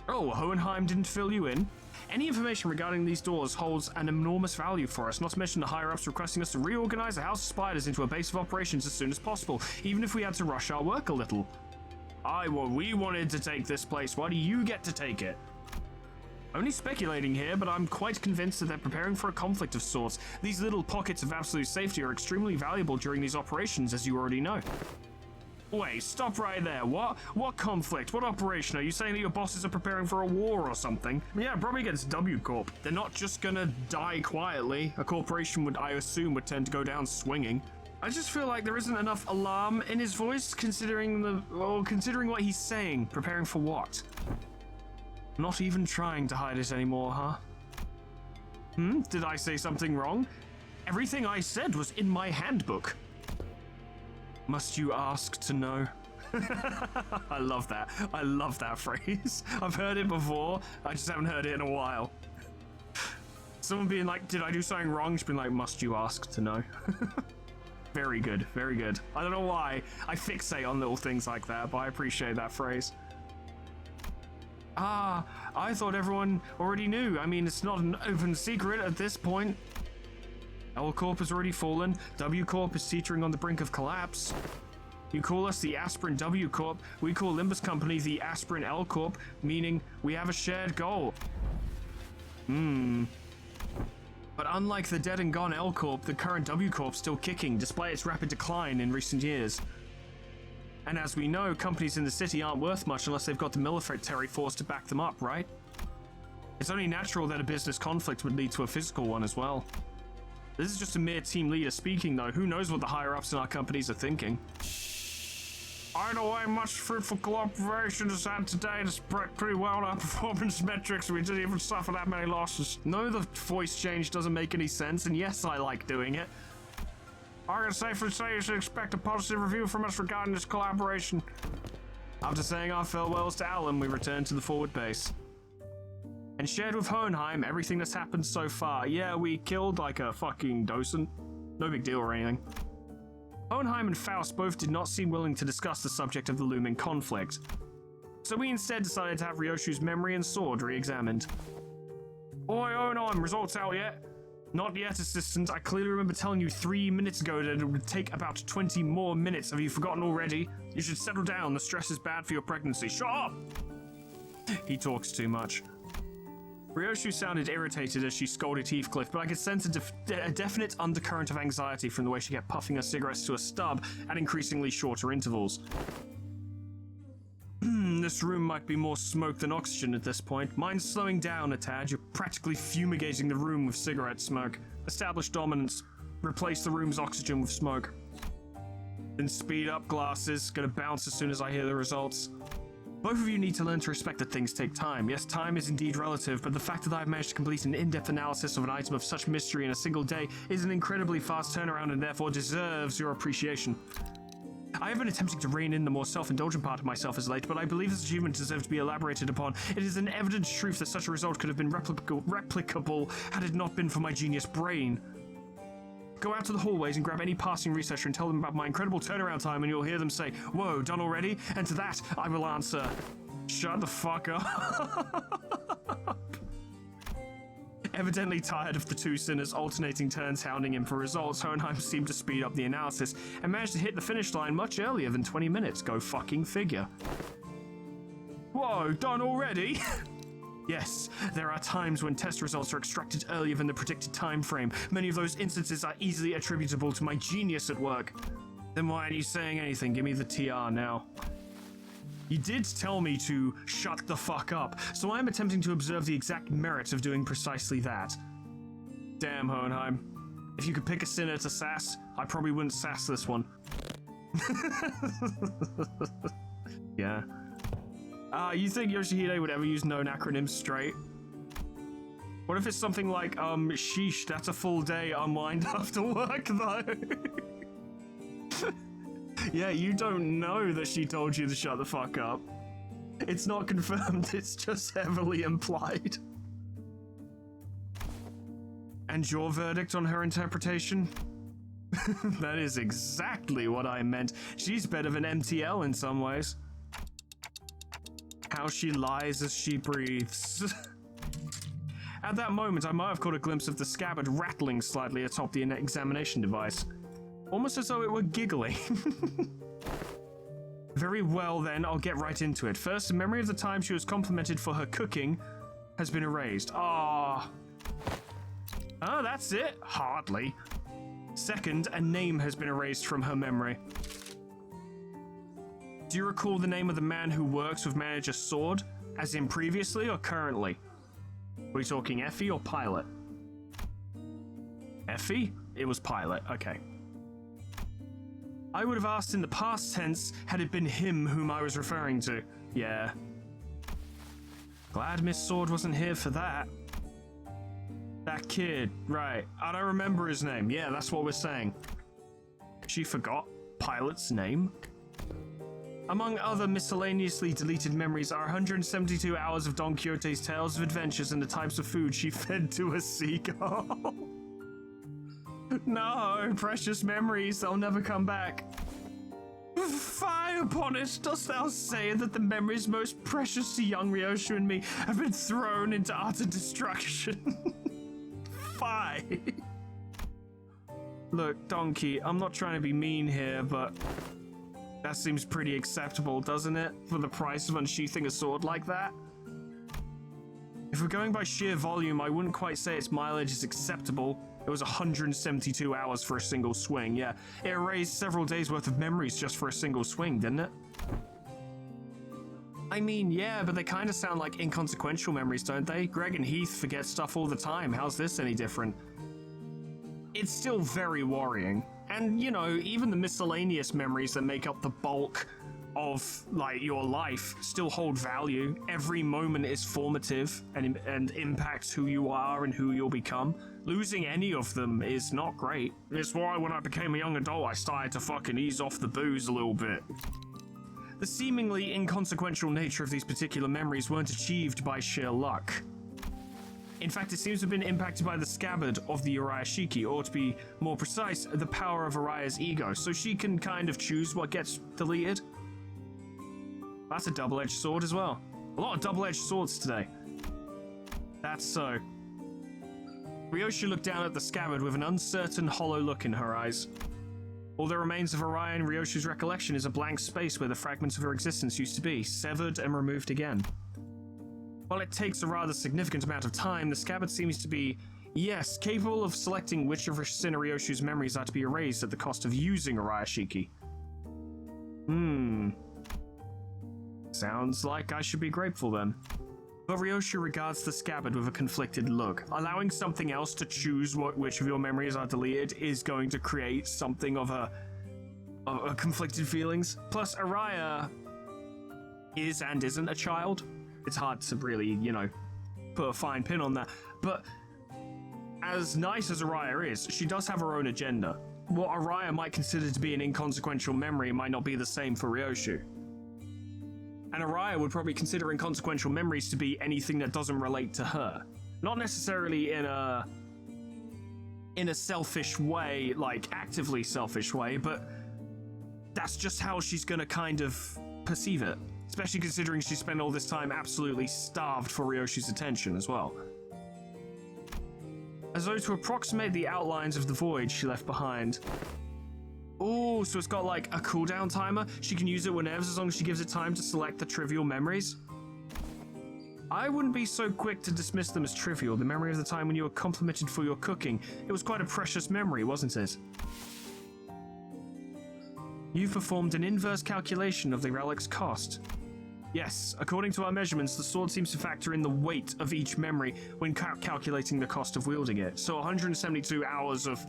Oh, Hohenheim didn't fill you in? Any information regarding these doors holds an enormous value for us, not to mention the higher-ups requesting us to reorganize the House of Spiders into a base of operations as soon as possible, even if we had to rush our work a little. Well, we wanted to take this place. Why do you get to take it? Only speculating here, but I'm quite convinced that they're preparing for a conflict of sorts. These little pockets of absolute safety are extremely valuable during these operations, as you already know. Wait, stop right there. What? What conflict? What operation? Are you saying that your bosses are preparing for a war or something? Yeah, probably against W Corp. They're not just gonna die quietly. A corporation would, I assume, would tend to go down swinging. I just feel like there isn't enough alarm in his voice, considering what he's saying. Preparing for what? Not even trying to hide it anymore, huh? Did I say something wrong? Everything I said was in my handbook. Must you ask to know? I love that. I love that phrase. I've heard it before. I just haven't heard it in a while. Someone being like, did I do something wrong? Just being like, must you ask to know? Very good. Very good. I don't know why I fixate on little things like that, but I appreciate that phrase. Ah, I thought everyone already knew. I mean, it's not an open secret at this point. L Corp has already fallen. W Corp is teetering on the brink of collapse. You call us the Aspirin W Corp. We call Limbus Company the Aspirin L Corp, meaning we have a shared goal. But unlike the dead and gone L Corp, the current W Corp's still kicking, despite its rapid decline in recent years. And as we know, companies in the city aren't worth much unless they've got the military force to back them up, right? It's only natural that a business conflict would lead to a physical one as well. This is just a mere team leader speaking, though. Who knows what the higher-ups in our companies are thinking? Either way, much fruitful cooperation is had today to spread pretty well on our performance metrics. We didn't even suffer that many losses. No, the voice change doesn't make any sense, and yes, I like doing it. I can safely say you should expect a positive review from us regarding this collaboration. After saying our farewells to Alan, we returned to the forward base. And shared with Hohenheim everything that's happened so far. Yeah, we killed like a fucking docent. No big deal or anything. Hohenheim and Faust both did not seem willing to discuss the subject of the looming conflict. So we instead decided to have Ryoshu's memory and sword re-examined. Oi, Hohenheim, results out yet? Not yet, assistant. I clearly remember telling you 3 minutes ago that it would take about 20 more minutes. Have you forgotten already? You should settle down. The stress is bad for your pregnancy. Shut up! He talks too much. Ryoshu sounded irritated as she scolded Heathcliff, but I could sense a definite undercurrent of anxiety from the way she kept puffing her cigarettes to a stub at increasingly shorter intervals. This room might be more smoke than oxygen at this point. Mine's slowing down a tad. You're practically fumigating the room with cigarette smoke. Establish dominance. Replace the room's oxygen with smoke. Then speed up, glasses. Gonna bounce as soon as I hear the results. Both of you need to learn to respect that things take time. Yes, time is indeed relative, but the fact that I've managed to complete an in-depth analysis of an item of such mystery in a single day is an incredibly fast turnaround and therefore deserves your appreciation. I have been attempting to rein in the more self-indulgent part of myself as late, but I believe this achievement deserves to be elaborated upon. It is an evident truth that such a result could have been replicable had it not been for my genius brain. Go out to the hallways and grab any passing researcher and tell them about my incredible turnaround time, and you'll hear them say, "Whoa, done already?" And to that, I will answer, "Shut the fuck up." Evidently tired of the two sinners alternating turns hounding him for results, Hohenheim seemed to speed up the analysis and managed to hit the finish line much earlier than 20 minutes. Go fucking figure. Whoa, done already? Yes, there are times when test results are extracted earlier than the predicted time frame. Many of those instances are easily attributable to my genius at work. Then why aren't you saying anything? Give me the TR now. You did tell me to shut the fuck up, so I'm attempting to observe the exact merits of doing precisely that. Damn, Hohenheim. If you could pick a sinner to sass, I probably wouldn't sass this one. Yeah. You think Yoshihide would ever use known acronyms straight? What if it's something like, sheesh, that's a full day unwind after work, though? Yeah, you don't know that she told you to shut the fuck up. It's not confirmed, it's just heavily implied. And your verdict on her interpretation? That is exactly what I meant. She's better than MTL in some ways. How she lies as she breathes. At that moment, I might have caught a glimpse of the scabbard rattling slightly atop the examination device. Almost as though it were giggling. Very well then, I'll get right into it. First, the memory of the time she was complimented for her cooking has been erased. Ah. Oh, that's it? Hardly. Second, a name has been erased from her memory. Do you recall the name of the man who works with Manager Sword, as in previously or currently? Are we talking Effie or Pilot? Effie? It was Pilot, okay. I would have asked in the past tense had it been him whom I was referring to. Yeah. Glad Miss Sword wasn't here for that. That kid, right. I don't remember his name. Yeah, that's what we're saying. She forgot Pilot's name? Among other miscellaneously deleted memories are 172 hours of Don Quixote's tales of adventures and the types of food she fed to a seagull. No, precious memories, they'll never come back. Fie upon it, dost thou say that the memories most precious to young Ryoshu and me have been thrown into utter destruction? Fie. Look, Donkey, I'm not trying to be mean here, but that seems pretty acceptable, doesn't it? For the price of unsheathing a sword like that? If we're going by sheer volume, I wouldn't quite say its mileage is acceptable. It was 172 hours for a single swing, yeah. It erased several days worth of memories just for a single swing, didn't it? I mean, yeah, but they kind of sound like inconsequential memories, don't they? Greg and Heath forget stuff all the time. How's this any different? It's still very worrying. And, you know, even the miscellaneous memories that make up the bulk of like your life still hold value. Every moment is formative and impacts who you are and who you'll become. Losing any of them is not great. It's why when I became a young adult, I started to fucking ease off the booze a little bit. The seemingly inconsequential nature of these particular memories weren't achieved by sheer luck. In fact, it seems to have been impacted by the scabbard of the Uriashiki, or to be more precise, the power of Araya's ego, so she can kind of choose what gets deleted. That's a double-edged sword as well. A lot of double-edged swords today. That's so. Ryoshi looked down at the scabbard with an uncertain, hollow look in her eyes. All that remains of Araya in Ryoshi's recollection is a blank space where the fragments of her existence used to be, severed and removed again. While it takes a rather significant amount of time, the scabbard seems to be, yes, capable of selecting which of Ryoshi's memories are to be erased at the cost of using Uriashiki. Sounds like I should be grateful then. But Ryoshi regards the scabbard with a conflicted look. Allowing something else to choose which of your memories are deleted is going to create something of a conflicted feelings. Plus, Araya is and isn't a child. It's hard to really, put a fine pin on that. But as nice as Araya is, she does have her own agenda. What Araya might consider to be an inconsequential memory might not be the same for Ryoshi. And Araya would probably consider inconsequential memories to be anything that doesn't relate to her. Not necessarily in a selfish way, like actively selfish way, but that's just how she's gonna kind of perceive it. Especially considering she spent all this time absolutely starved for Ryoshi's attention as well. As though to approximate the outlines of the void she left behind. Oh, so it's got like a cooldown timer. She can use it whenever, as long as she gives it time to select the trivial memories. I wouldn't be so quick to dismiss them as trivial. The memory of the time when you were complimented for your cooking. It was quite a precious memory, wasn't it? You've performed an inverse calculation of the relic's cost. Yes, according to our measurements, the sword seems to factor in the weight of each memory when calculating the cost of wielding it. So 172 hours of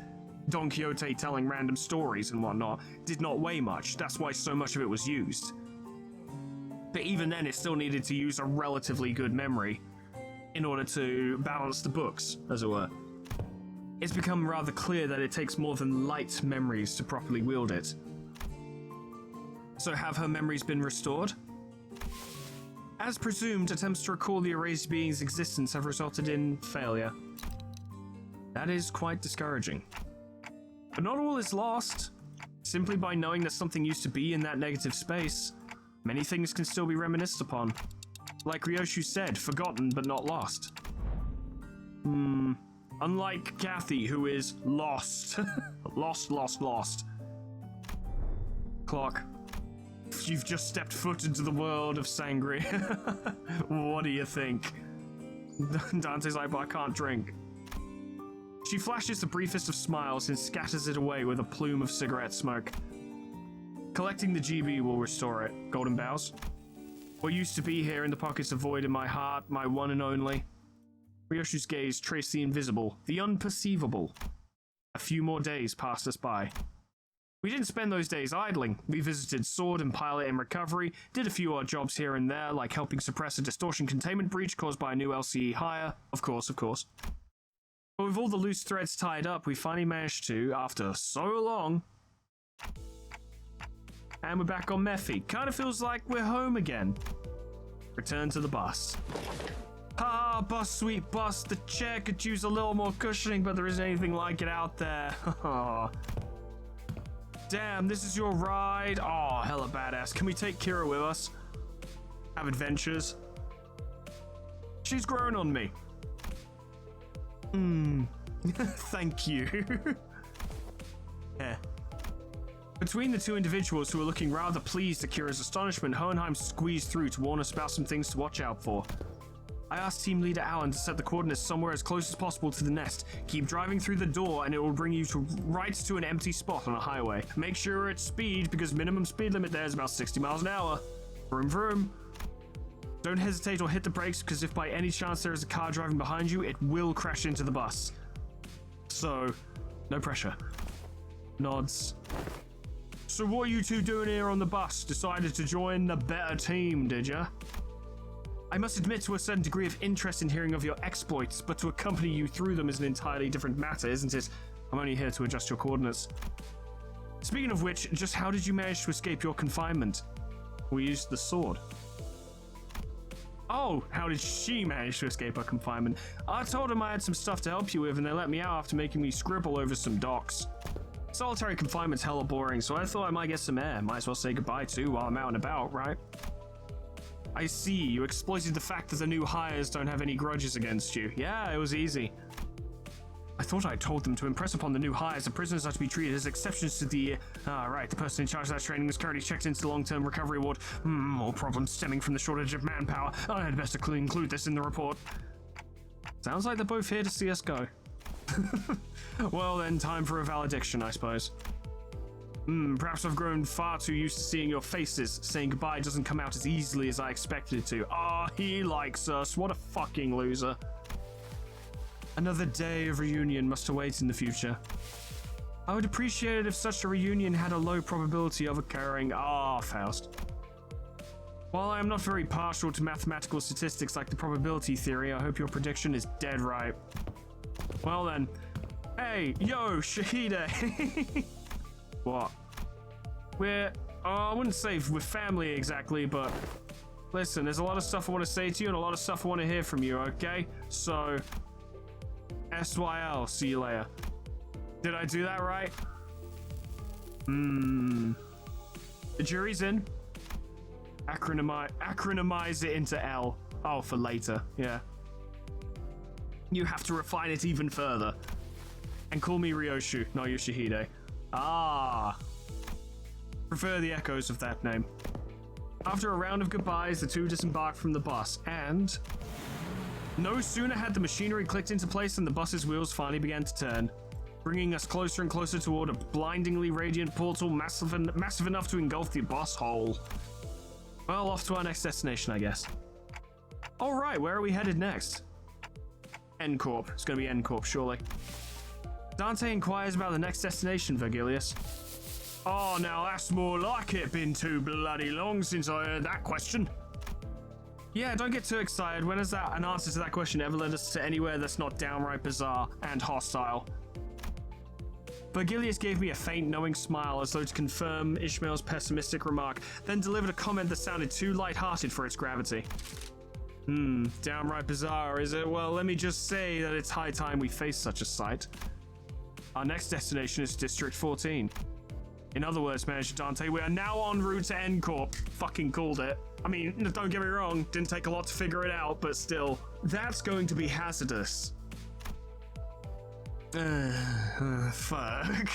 Don Quixote telling random stories and whatnot did not weigh much. That's why so much of it was used. But even then, it still needed to use a relatively good memory in order to balance the books, as it were. It's become rather clear that it takes more than light memories to properly wield it. So have her memories been restored? As presumed, attempts to recall the erased being's existence have resulted in failure. That is quite discouraging. But not all is lost. Simply by knowing that something used to be in that negative space, many things can still be reminisced upon. Like Ryoshi said, forgotten but not lost. Unlike Kathy, who is lost. lost. Clock. You've just stepped foot into the world of sangria. What do you think? Dante's like, but I can't drink. She flashes the briefest of smiles and scatters it away with a plume of cigarette smoke. Collecting the GB will restore it. Golden bows. What used to be here in the pockets of void in my heart, my one and only. Ryoshi's gaze traced the invisible, the unperceivable. A few more days passed us by. We didn't spend those days idling. We visited Sword and Pilot in recovery, did a few odd jobs here and there, like helping suppress a distortion containment breach caused by a new LCE hire. Of course. But with all the loose threads tied up, we finally managed to, after so long. And we're back on Mephi. Kind of feels like we're home again. Return to the bus. Ah, bus, sweet bus. The chair could use a little more cushioning, but there isn't anything like it out there. Damn, this is your ride? Oh, hella badass. Can we take Kira with us? Have adventures? She's grown on me. Thank you. Yeah. Between the two individuals who were looking rather pleased at Kira's astonishment, Hohenheim squeezed through to warn us about some things to watch out for. I asked Team Leader Alan to set the coordinates somewhere as close as possible to the nest. Keep driving through the door and it will bring you right to an empty spot on a highway. Make sure you're at speed because minimum speed limit there is about 60 miles an hour. Vroom vroom. Don't hesitate or hit the brakes because if by any chance there is a car driving behind you, it will crash into the bus. So, no pressure. Nods. So what are you two doing here on the bus? Decided to join the better team, did ya? I must admit to a certain degree of interest in hearing of your exploits, but to accompany you through them is an entirely different matter, isn't it? I'm only here to adjust your coordinates. Speaking of which, just how did you manage to escape your confinement? We used the sword. Oh, how did she manage to escape her confinement? I told them I had some stuff to help you with, and they let me out after making me scribble over some docs. Solitary confinement's hella boring, so I thought I might get some air. Might as well say goodbye too while I'm out and about, right? I see, you exploited the fact that the new hires don't have any grudges against you. Yeah, it was easy. I thought I told them to impress upon the new hires the prisoners are to be treated as exceptions to the... right, the person in charge of that training is currently checked into the long-term recovery ward. More problems stemming from the shortage of manpower. I had best include this in the report. Sounds like they're both here to see us go. Well then, time for a valediction, I suppose. Perhaps I've grown far too used to seeing your faces. Saying goodbye doesn't come out as easily as I expected it to. Ah, he likes us. What a fucking loser. Another day of reunion must await in the future. I would appreciate it if such a reunion had a low probability of occurring. Ah, Faust. While I am not very partial to mathematical statistics like the probability theory, I hope your prediction is dead right. Well then. Hey, yo, Shahida. What? I wouldn't say we're family exactly, but listen, there's a lot of stuff I want to say to you and a lot of stuff I want to hear from you, okay? So, SYL, see you later. Did I do that right? The jury's in. Acronymize it into L. Oh, for later, yeah. You have to refine it even further. And call me Ryoshu, not Yoshihide. Ah. Prefer the echoes of that name. After a round of goodbyes, the two disembarked from the bus, and no sooner had the machinery clicked into place than the bus's wheels finally began to turn, bringing us closer and closer toward a blindingly radiant portal massive enough to engulf the bus whole. Well, off to our next destination, I guess. Alright, where are we headed next? N-Corp. It's gonna be N-Corp, surely. Dante inquires about the next destination, Virgilius. Oh, now that's more like it. Been too bloody long since I heard that question. Yeah, don't get too excited. When has an answer to that question ever led us to anywhere that's not downright bizarre and hostile? Virgilius gave me a faint, knowing smile as though to confirm Ishmael's pessimistic remark, then delivered a comment that sounded too light-hearted for its gravity. Downright bizarre, is it? Well, let me just say that it's high time we face such a sight. Our next destination is District 14. In other words, Manager Dante, we are now en route to N-Corp. Fucking called it. I mean, don't get me wrong, didn't take a lot to figure it out, but still. That's going to be hazardous. Fuck.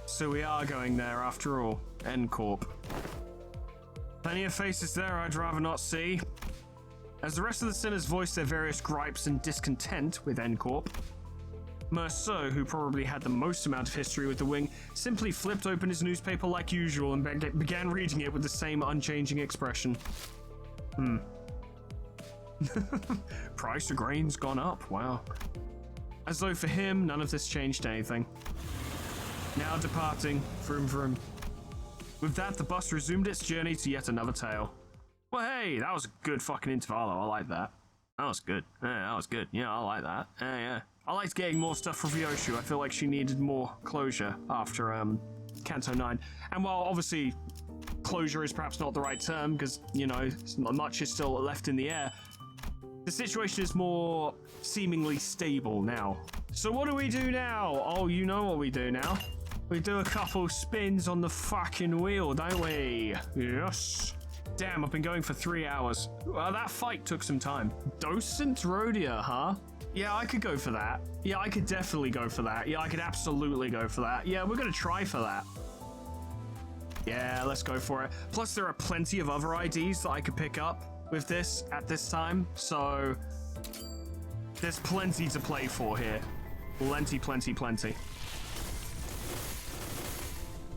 So we are going there after all. N-Corp. Plenty of faces there I'd rather not see. As the rest of the sinners voiced their various gripes and discontent with N-Corp, Merceau, who probably had the most amount of history with the wing, simply flipped open his newspaper like usual and began reading it with the same unchanging expression. Price of grain's gone up, wow. As though for him, none of this changed anything. Now departing, vroom vroom. With that, the bus resumed its journey to yet another tale. Well, hey, that was a good fucking intervalo. I like that. That was good. Yeah, that was good. Yeah, I like that. Yeah. I liked getting more stuff from Ryoshu. I feel like she needed more closure after Kanto 9. And while obviously closure is perhaps not the right term because, you know, much is still left in the air, the situation is more seemingly stable now. So what do we do now? Oh, you know what we do now. We do a couple spins on the fucking wheel, don't we? Yes. Damn, I've been going for 3 hours. Well, that fight took some time. Docent Rhodia, huh? Yeah, I could go for that. Yeah, I could definitely go for that. Yeah, I could absolutely go for that. Yeah, we're gonna try for that. Yeah, let's go for it. Plus, there are plenty of other IDs that I could pick up with this at this time, so there's plenty to play for here. Plenty.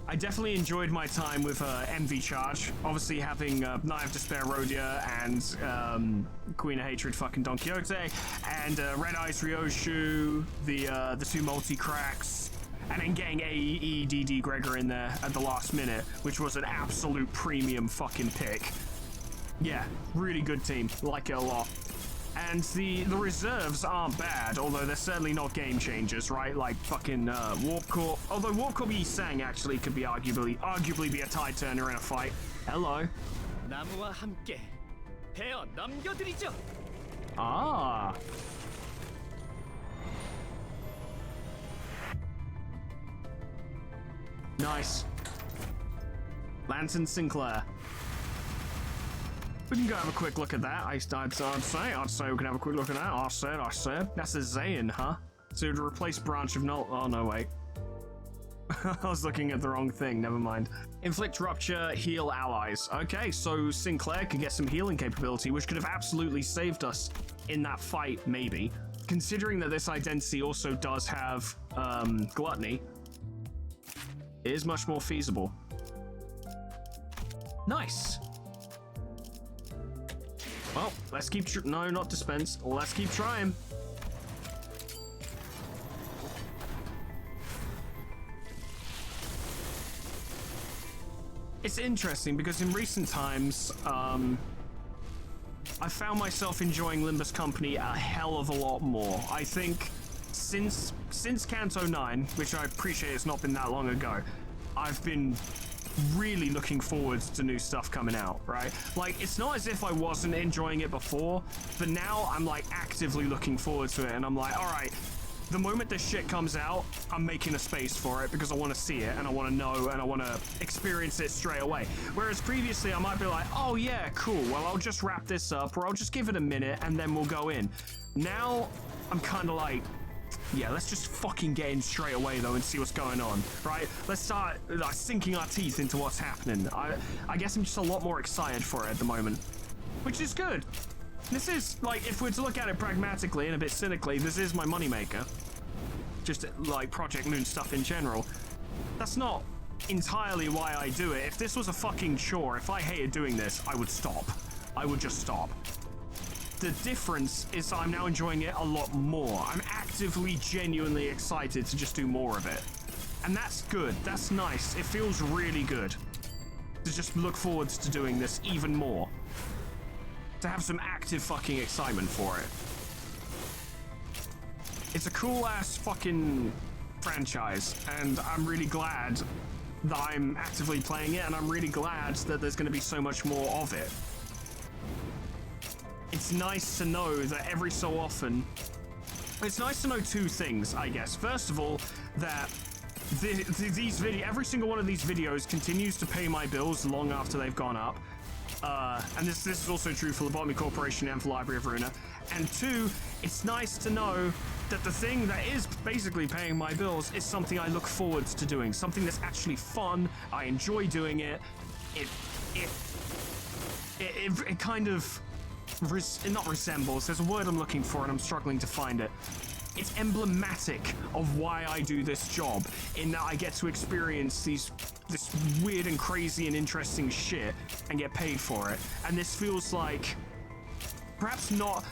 I definitely enjoyed my time with MV Charge. Obviously having Knight of Despair Rhodia and Queen of Hatred fucking Don Quixote and Red Eyes Ryoshu, the two multi-cracks, and then getting AEDD Gregor in there at the last minute, which was an absolute premium fucking pick. Yeah, really good team. Like it a lot. And the reserves aren't bad, although they're certainly not game changers, right? Like fucking Warp Core. Although Warp Core Yi-Sang actually could be arguably be a tide turner in a fight. Hello. 나무와 함께 베어 넘겨드리죠. Ah. Nice. Lantern Sinclair. We can go have a quick look at that. I'd say we can have a quick look at that. I said. That's a Zayn, huh? So to replace Branch of Null. Oh no, wait. I was looking at the wrong thing. Never mind. Inflict Rupture, heal allies. Okay, so Sinclair could get some healing capability, which could have absolutely saved us in that fight, maybe. Considering that this identity also does have Gluttony, it is much more feasible. Nice. Well, let's keep no, not dispense. Let's keep trying. It's interesting because in recent times, I found myself enjoying Limbus Company a hell of a lot more. I think since Canto 9, which I appreciate it's not been that long ago, I've been really looking forward to new stuff coming out, right? Like, it's not as if I wasn't enjoying it before, but now I'm like actively looking forward to it, and I'm like, all right, the moment this shit comes out, I'm making a space for it because I want to see it and I want to know and I want to experience it straight away. Whereas previously I might be like, oh yeah, cool, well I'll just wrap this up or I'll just give it a minute and then we'll go in. Now I'm kind of like, yeah, let's just fucking get in straight away though and see what's going on, right? Let's start sinking our teeth into what's happening. I guess I'm just a lot more excited for it at the moment, which is good. This is, like, if we're to look at it pragmatically and a bit cynically, this is my moneymaker. Just, like, Project Moon stuff in general. That's not entirely why I do it. If this was a fucking chore, if I hated doing this, I would stop. I would just stop. The difference is I'm now enjoying it a lot more. I'm actively, genuinely excited to just do more of it. And that's good. That's nice. It feels really good to just look forward to doing this even more. To have some active fucking excitement for it. It's a cool ass fucking franchise, and I'm really glad that I'm actively playing it, and I'm really glad that there's going to be so much more of it. It's nice to know that every so often, it's nice to know two things, I guess. First of all, that every single one of these videos continues to pay my bills long after they've gone up. And this is also true for Lobotomy Corporation and for Library of Runa. And two, it's nice to know that the thing that is basically paying my bills is something I look forward to doing, something that's actually fun. I enjoy doing it. It kind of not resembles. There's a word I'm looking for and I'm struggling to find it. It's emblematic of why I do this job, in that I get to experience this weird and crazy and interesting shit and get paid for it. And this feels like perhaps not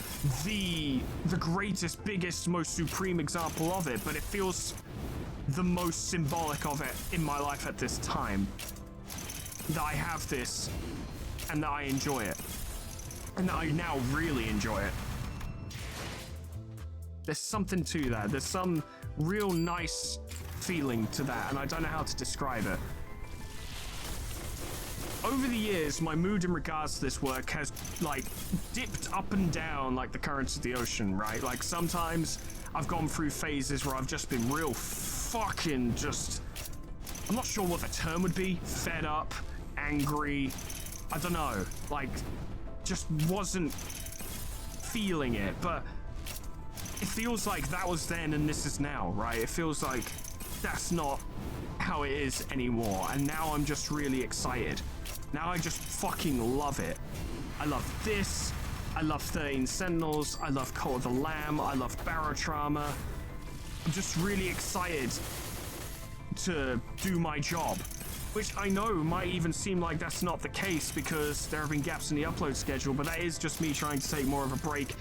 the greatest, biggest, most supreme example of it, but it feels the most symbolic of it in my life at this time. That I have this and that I enjoy it. And that I now really enjoy it. There's something to that. There's some real nice feeling to that, and I don't know how to describe it. Over the years, my mood in regards to this work has, like, dipped up and down like the currents of the ocean, right? Like, sometimes I've gone through phases where I've just been real fucking just... I'm not sure what the term would be. Fed up, angry, I don't know. Like, just wasn't feeling it, but it feels like that was then and this is now, right? It feels like that's not how it is anymore, and now I'm just really excited. Now I just fucking love it. I love this. I love 13 Sentinels. I love Cult of the Lamb. I love Barotrauma. I'm just really excited to do my job, which I know might even seem like that's not the case because there have been gaps in the upload schedule, but that is just me trying to take more of a break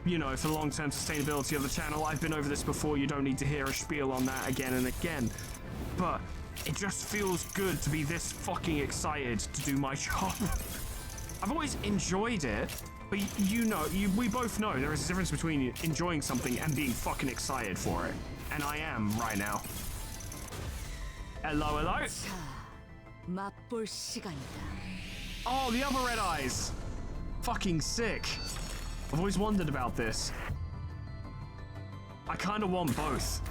you know, for the long-term sustainability of the channel. I've been over this before, you don't need to hear a spiel on that again and again. But it just feels good to be this fucking excited to do my job. I've always enjoyed it, but you know, we both know there is a difference between enjoying something and being fucking excited for it. And I am right now. Hello, hello. 자, 맛볼 시간이다. Oh, the other red eyes. Fucking sick. I've always wondered about this. I kind of want both.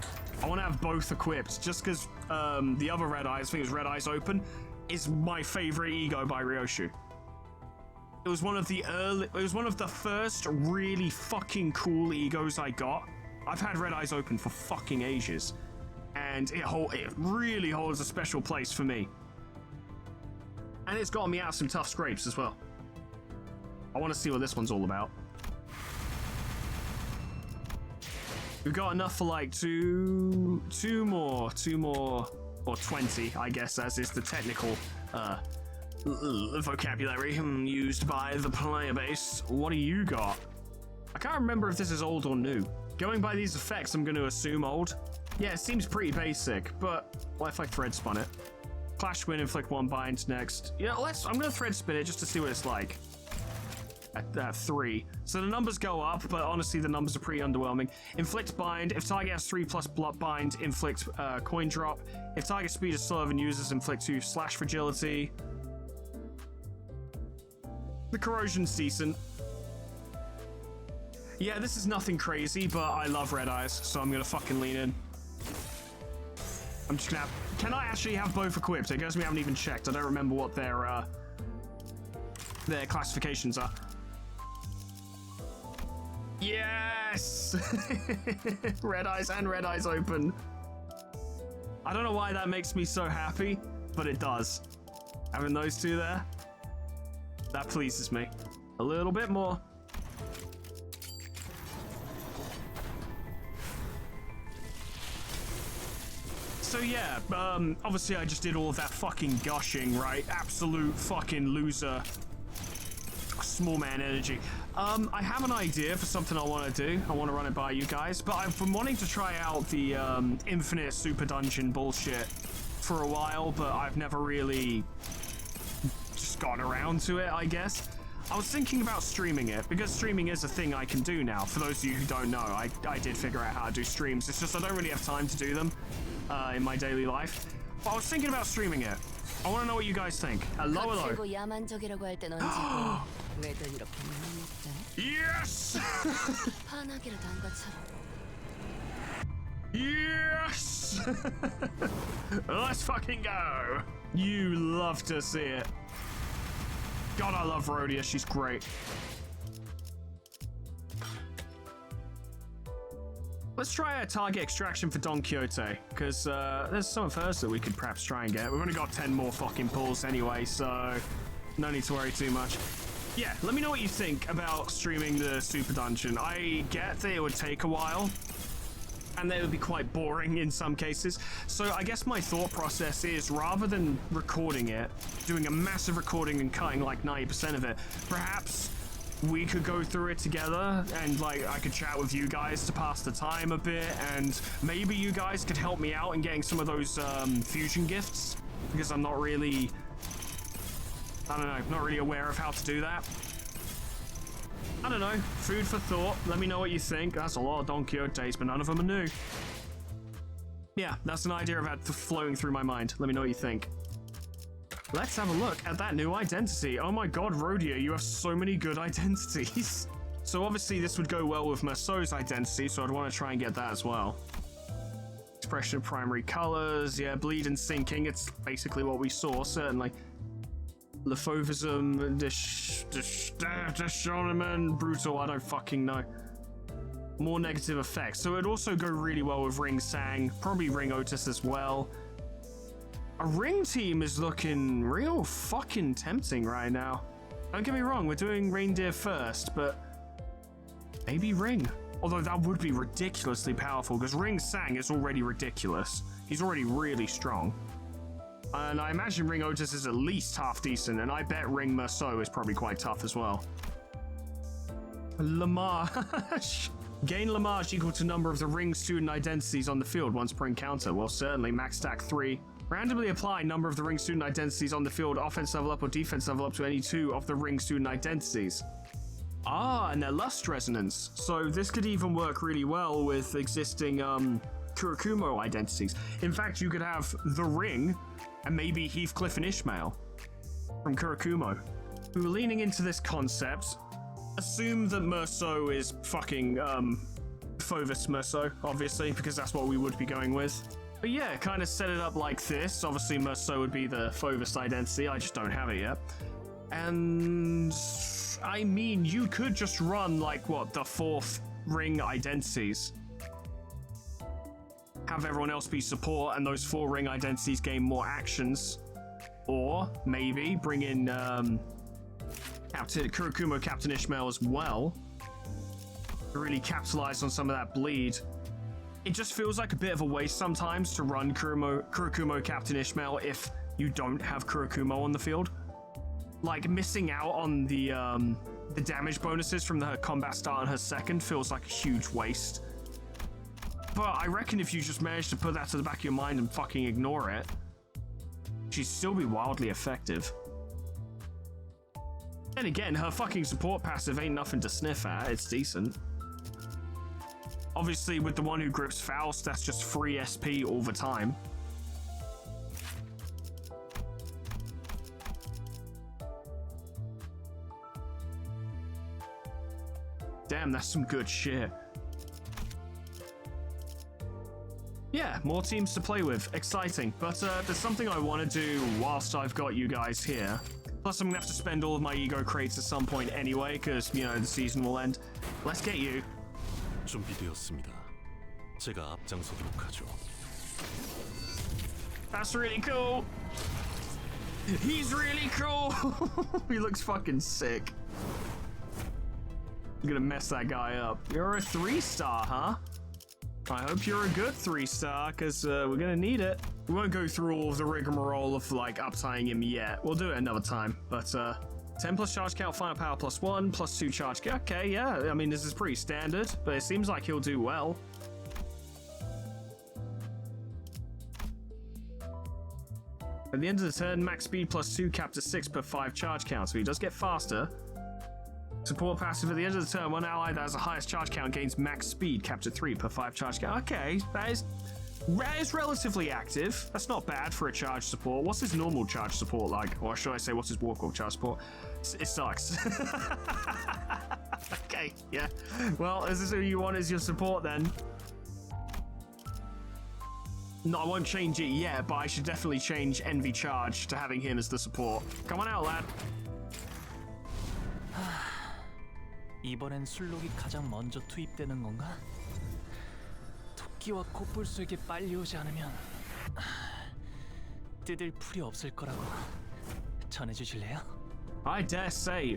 I want to have both equipped, just because the other red eyes, I think it was Red Eyes Open, is my favorite ego by Ryoshu. It was one of the first really fucking cool egos I got. I've had Red Eyes Open for fucking ages, and it really holds a special place for me. And it's gotten me out some tough scrapes as well. I want to see what this one's all about. We've got enough for like two more, or 20, I guess, as is the technical vocabulary used by the player base. What do you got? I can't remember if this is old or new. Going by these effects, I'm going to assume old. Yeah, it seems pretty basic, but what if I thread spun it? Clash win, inflict 1 bind next. Yeah, I'm going to thread spin it just to see what it's like. At 3. So the numbers go up, but honestly the numbers are pretty underwhelming. Inflict bind. If target has 3 plus bind, inflict coin drop. If target speed is slower than users, inflict 2 slash fragility. The corrosion's decent. Yeah, this is nothing crazy, but I love red eyes, so I'm gonna fucking lean in. I'm just gonna have... Can I actually have both equipped? I guess we haven't even checked. I don't remember what their classifications are. Yes! Red eyes and red eyes open. I don't know why that makes me so happy, but it does. Having those two there, that pleases me. A little bit more. So yeah, obviously I just did all of that fucking gushing, right? Absolute fucking loser. Small man energy. I have an idea for something I want to do. I want to run it by you guys, but I've been wanting to try out the infinite super dungeon bullshit for a while, but I've never really just gotten around to it, I guess. I was thinking about streaming it, because streaming is a thing I can do now. For those of you who don't know, I did figure out how to do streams. It's just I don't really have time to do them in my daily life. But I was thinking about streaming it. I want to know what you guys think. Hello, hello. 거칠고 야만적이라고 할 땐 언제고 왜들 이렇게 만났죠? Yes! 화나기라도 한 것처럼. Yes! Let's fucking go! You love to see it. God, I love Rhodia. She's great. Let's try a target extraction for Don Quixote, because there's some of hers that we could perhaps try and get. We've only got 10 more fucking pulls anyway, so no need to worry too much. Yeah, let me know what you think about streaming the Super Dungeon. I get that it would take a while, and that it would be quite boring in some cases. So I guess my thought process is, rather than recording it, doing a massive recording and cutting like 90% of it, perhaps we could go through it together, and like I could chat with you guys to pass the time a bit, and maybe you guys could help me out in getting some of those fusion gifts, because I'm not really, I don't know, not really aware of how to do that. I don't know, food for thought. Let me know what you think. That's a lot of Don Quixotes, but none of them are new. Yeah, that's an idea I've had flowing through my mind. Let me know what you think. Let's have a look at that new identity. Oh my god, Rhodia, you have so many good identities. So obviously this would go well with Merceau's identity, so I'd want to try and get that as well. Expression of primary colors, yeah, bleed and sinking. It's basically what we saw, certainly. Lefauvism, dishonorment, brutal, I don't fucking know. More negative effects. So it'd also go really well with Ring Sang, probably Ring Otis as well. A Ring team is looking real fucking tempting right now. Don't get me wrong, we're doing Reindeer first, but maybe Ring. Although that would be ridiculously powerful, because Ring Sang is already ridiculous. He's already really strong. And I imagine Ring Otis is at least half decent, and I bet Ring Merceau is probably quite tough as well. Lamage. Gain Lamage equal to number of the ring student identities on the field once per encounter. Well, certainly. Max stack 3. Randomly apply number of the ring student identities on the field, offense level up or defense level up to any 2 of the ring student identities. Ah, and their lust resonance. So this could even work really well with existing Kurakumo identities. In fact, you could have the ring and maybe Heathcliff and Ishmael from Kurakumo, who are leaning into this concept. Assume that Merceau is fucking Fovis Merceau, obviously, because that's what we would be going with. But yeah, kind of set it up like this. Obviously, Merceau would be the Fovis identity. I just don't have it yet. And I mean, you could just run like what, the 4th ring identities. Have everyone else be support, and those 4 ring identities gain more actions. Or maybe bring in Kurakumo Captain Ishmael as well to really capitalize on some of that bleed. It just feels like a bit of a waste sometimes to run Kurakumo Captain Ishmael if you don't have Kurakumo on the field. Like, missing out on the damage bonuses from her combat start and her second feels like a huge waste. But I reckon if you just manage to put that to the back of your mind and fucking ignore it, she'd still be wildly effective. And again, her fucking support passive ain't nothing to sniff at. It's decent. Obviously, with the one who grips Faust, that's just free SP all the time. Damn, that's some good shit. Yeah, more teams to play with. Exciting. But there's something I want to do whilst I've got you guys here. Plus, I'm going to have to spend all of my ego crates at some point anyway, because, you know, the season will end. Let's get you. 준비되었습니다. 제가 앞장서도록 하죠. That's really cool. He's really cool. He looks fucking sick. I'm gonna mess that guy up. You're a 3-star, huh? I hope you're a good 3-star, because we're gonna need it. We won't go through all of the rigmarole of, like, uptying him yet. We'll do it another time. But, 10 plus charge count, final power plus 1, plus 2 charge count. Okay, yeah, I mean, this is pretty standard, but it seems like he'll do well. At the end of the turn, max speed plus 2, cap to 6 per 5 charge count, so he does get faster. Support passive at the end of the turn, one ally that has the highest charge count gains max speed, capped at 3 per 5 charge count. Okay, that is relatively active. That's not bad for a charge support. What's his normal charge support like? Or should I say, what's his Warcraft charge support? It sucks. Okay, yeah. Well, is this who you want as your support then? No, I won't change it yet, but I should definitely change Envy Charge to having him as the support. Come on out, lad. 이번엔 술록이 가장 먼저 투입되는 건가? 토끼와 코뿔소에게 빨리 오지 않으면 뜯을 풀이 없을 거라고 전해주실래요? I dare say,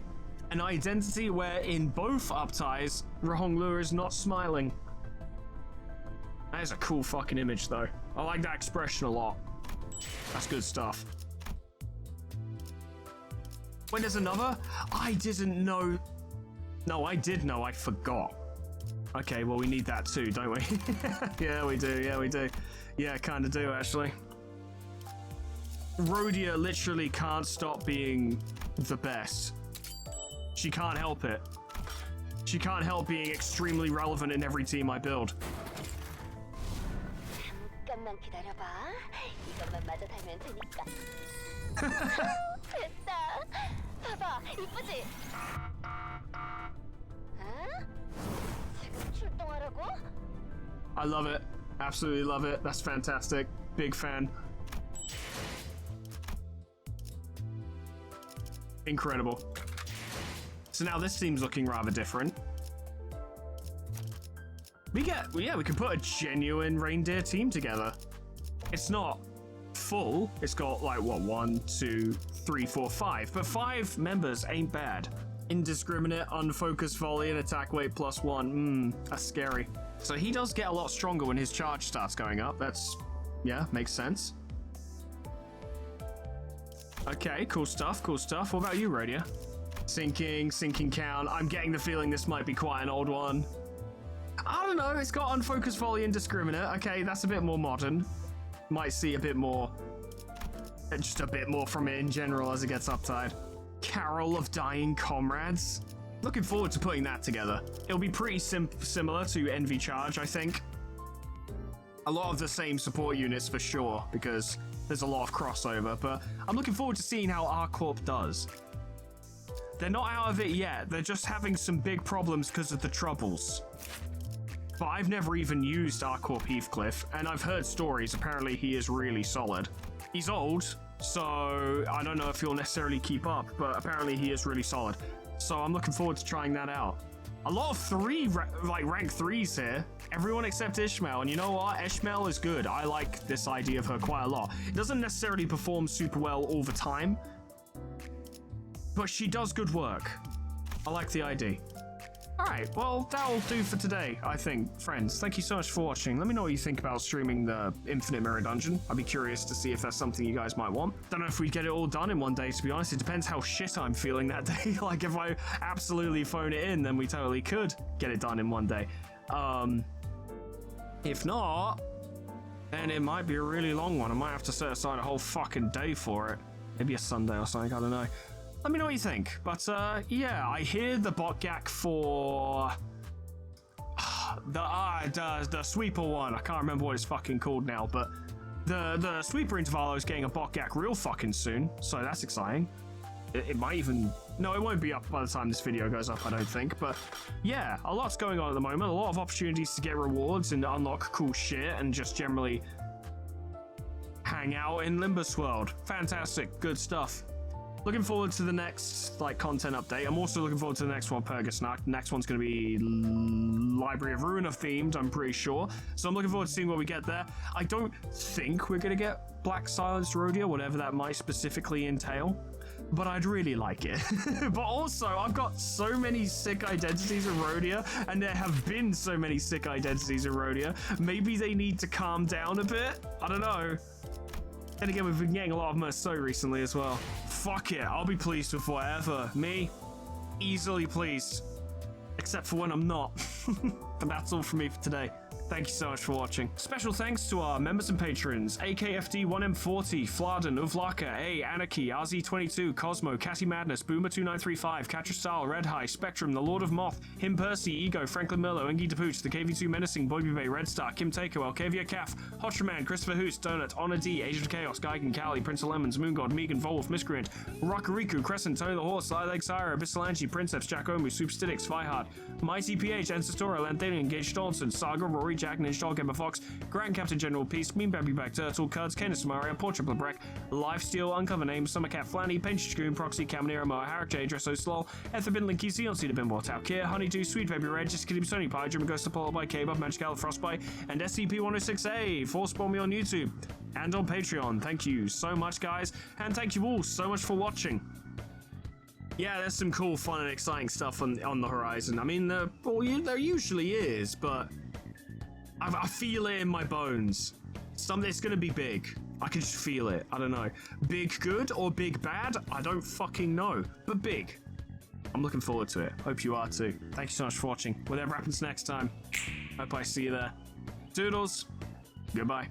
an identity where in both upties, Rahonglu is not smiling. That is a cool fucking image though. I like that expression a lot. That's good stuff. Wait, there's another? I didn't know. No, I did know, I forgot. Okay, well, we need that too, don't we? Yeah, we do, yeah, we do. Yeah, kinda do, actually. Rhodia literally can't stop being the best. She can't help it. She can't help being extremely relevant in every team I build. 잠깐만 기다려봐. 이것만 마저 달면 되니까. 됐다. 봐봐, 이쁘지? 지금 출동하라고? I love it. Absolutely love it. That's fantastic. Big fan. Incredible. So now this team's looking rather different. We can put a genuine reindeer team together. It's not full. It's got like what, 1, 2, 3, 4, 5. But 5 members ain't bad. Indiscriminate, unfocused volley, and attack weight plus 1. That's scary. So he does get a lot stronger when his charge starts going up. That's, yeah, makes sense. Okay, cool stuff, cool stuff. What about you, Rhodia? Sinking count. I'm getting the feeling this might be quite an old one. I don't know, it's got unfocused volley indiscriminate. Okay, that's a bit more modern. Might see a bit more, just a bit more from it in general as it gets uptide. Carol of Dying Comrades. Looking forward to putting that together. It'll be pretty similar to Envy Charge, I think. A lot of the same support units for sure, because there's a lot of crossover, but I'm looking forward to seeing how R-Corp does. They're not out of it yet, they're just having some big problems because of the troubles. But I've never even used R-Corp Heathcliff, and I've heard stories, apparently he is really solid. He's old, so I don't know if he'll necessarily keep up, but apparently he is really solid. So I'm looking forward to trying that out. A lot of rank 3s here. Everyone except Ishmael, and you know what? Ishmael is good. I like this idea of her quite a lot. It doesn't necessarily perform super well all the time, but she does good work. I like the idea. Alright, well, that'll do for today, I think. Friends, thank you so much for watching. Let me know what you think about streaming the Infinite Mirror Dungeon. I'd be curious to see if that's something you guys might want. Don't know if we'd get it all done in one day, to be honest. It depends how shit I'm feeling that day. Like, if I absolutely phone it in, then we totally could get it done in one day. If not, then it might be a really long one. I might have to set aside a whole fucking day for it. Maybe a Sunday or something, I don't know. Let me know what you think. But yeah, I hear the bot gack for the sweeper one. I can't remember what it's fucking called now, but the sweeper intervalo is getting a bot gack real fucking soon, so that's exciting. It might even... No, it won't be up by the time this video goes up, I don't think. But yeah, a lot's going on at the moment. A lot of opportunities to get rewards and unlock cool shit and just generally hang out in Limbus world. Fantastic, good stuff. Looking forward to the next content update. I'm also looking forward to the next one, Purgasnacht. Next one's going to be Library of Ruina themed, I'm pretty sure. So I'm looking forward to seeing what we get there. I don't think we're going to get Black Silence Rhodia, whatever that might specifically entail, but I'd really like it. But also, I've got so many sick identities of Rhodia, and there have been so many sick identities of Rhodia. Maybe they need to calm down a bit? I don't know. And again, we've been getting a lot of Merceau recently as well. Fuck it, I'll be pleased with whatever. Me, easily pleased. Except for when I'm not. But that's all from me for today. Thank you so much for watching. Special thanks to our members and patrons: AKFD1M40, Flarden, Uvlaka, A, Anarchy, RZ22, Cosmo, Catty Madness, Boomer2935, Catcher Style, Red High, Spectrum, The Lord of Moth, Him Percy, Ego, Franklin Miller, Engie DePooch, The KV2 Menacing, Boyby Bay, Red Star, Kim Taker, Elkavia Calf, Hotraman, Christopher Hoos, Donut, Honor D, Agent of Chaos, Geigen, Cali, Prince of Lemons, Moon God, Megan, Volwolf, Miscreant, Rockariku, Crescent, Tony the Horse, Lilac Syra, Abyssalanchi, Princeps, Jack Omu, Superstitics, Vihard, Mighty PH, Ancestora, Lanthanian, Gage Donaldson, Saga, Rory, Jack, Ninja Dog, Emma Fox, Grand Captain General Peace, Mean Baby Back Turtle, Cuds, Canis Mario, Portrait Breck, Lifesteal, Uncover Name, Summercat Flanny, Pinch Goon, Proxy, Caminera, Moa, Harak, J, Dresso, Slol, Etherbin, Linky, Zeon, Cedar Bin, Tau, Kier, Honeydew, Sweet Baby Red, Jessica, Sony Pie, Jimmy Ghost, Apollo by K-Bob, Magical, Frostbite, and SCP-106A. Force-spawn me on YouTube and on Patreon. Thank you so much, guys, and thank you all so much for watching. Yeah, there's some cool, fun, and exciting stuff on the horizon. I mean, there usually is, but I feel it in my bones. It's gonna be big. I can just feel it. I don't know. Big good or big bad? I don't fucking know. But big. I'm looking forward to it. Hope you are too. Thank you so much for watching. Whatever happens next time, hope I see you there. Doodles. Goodbye.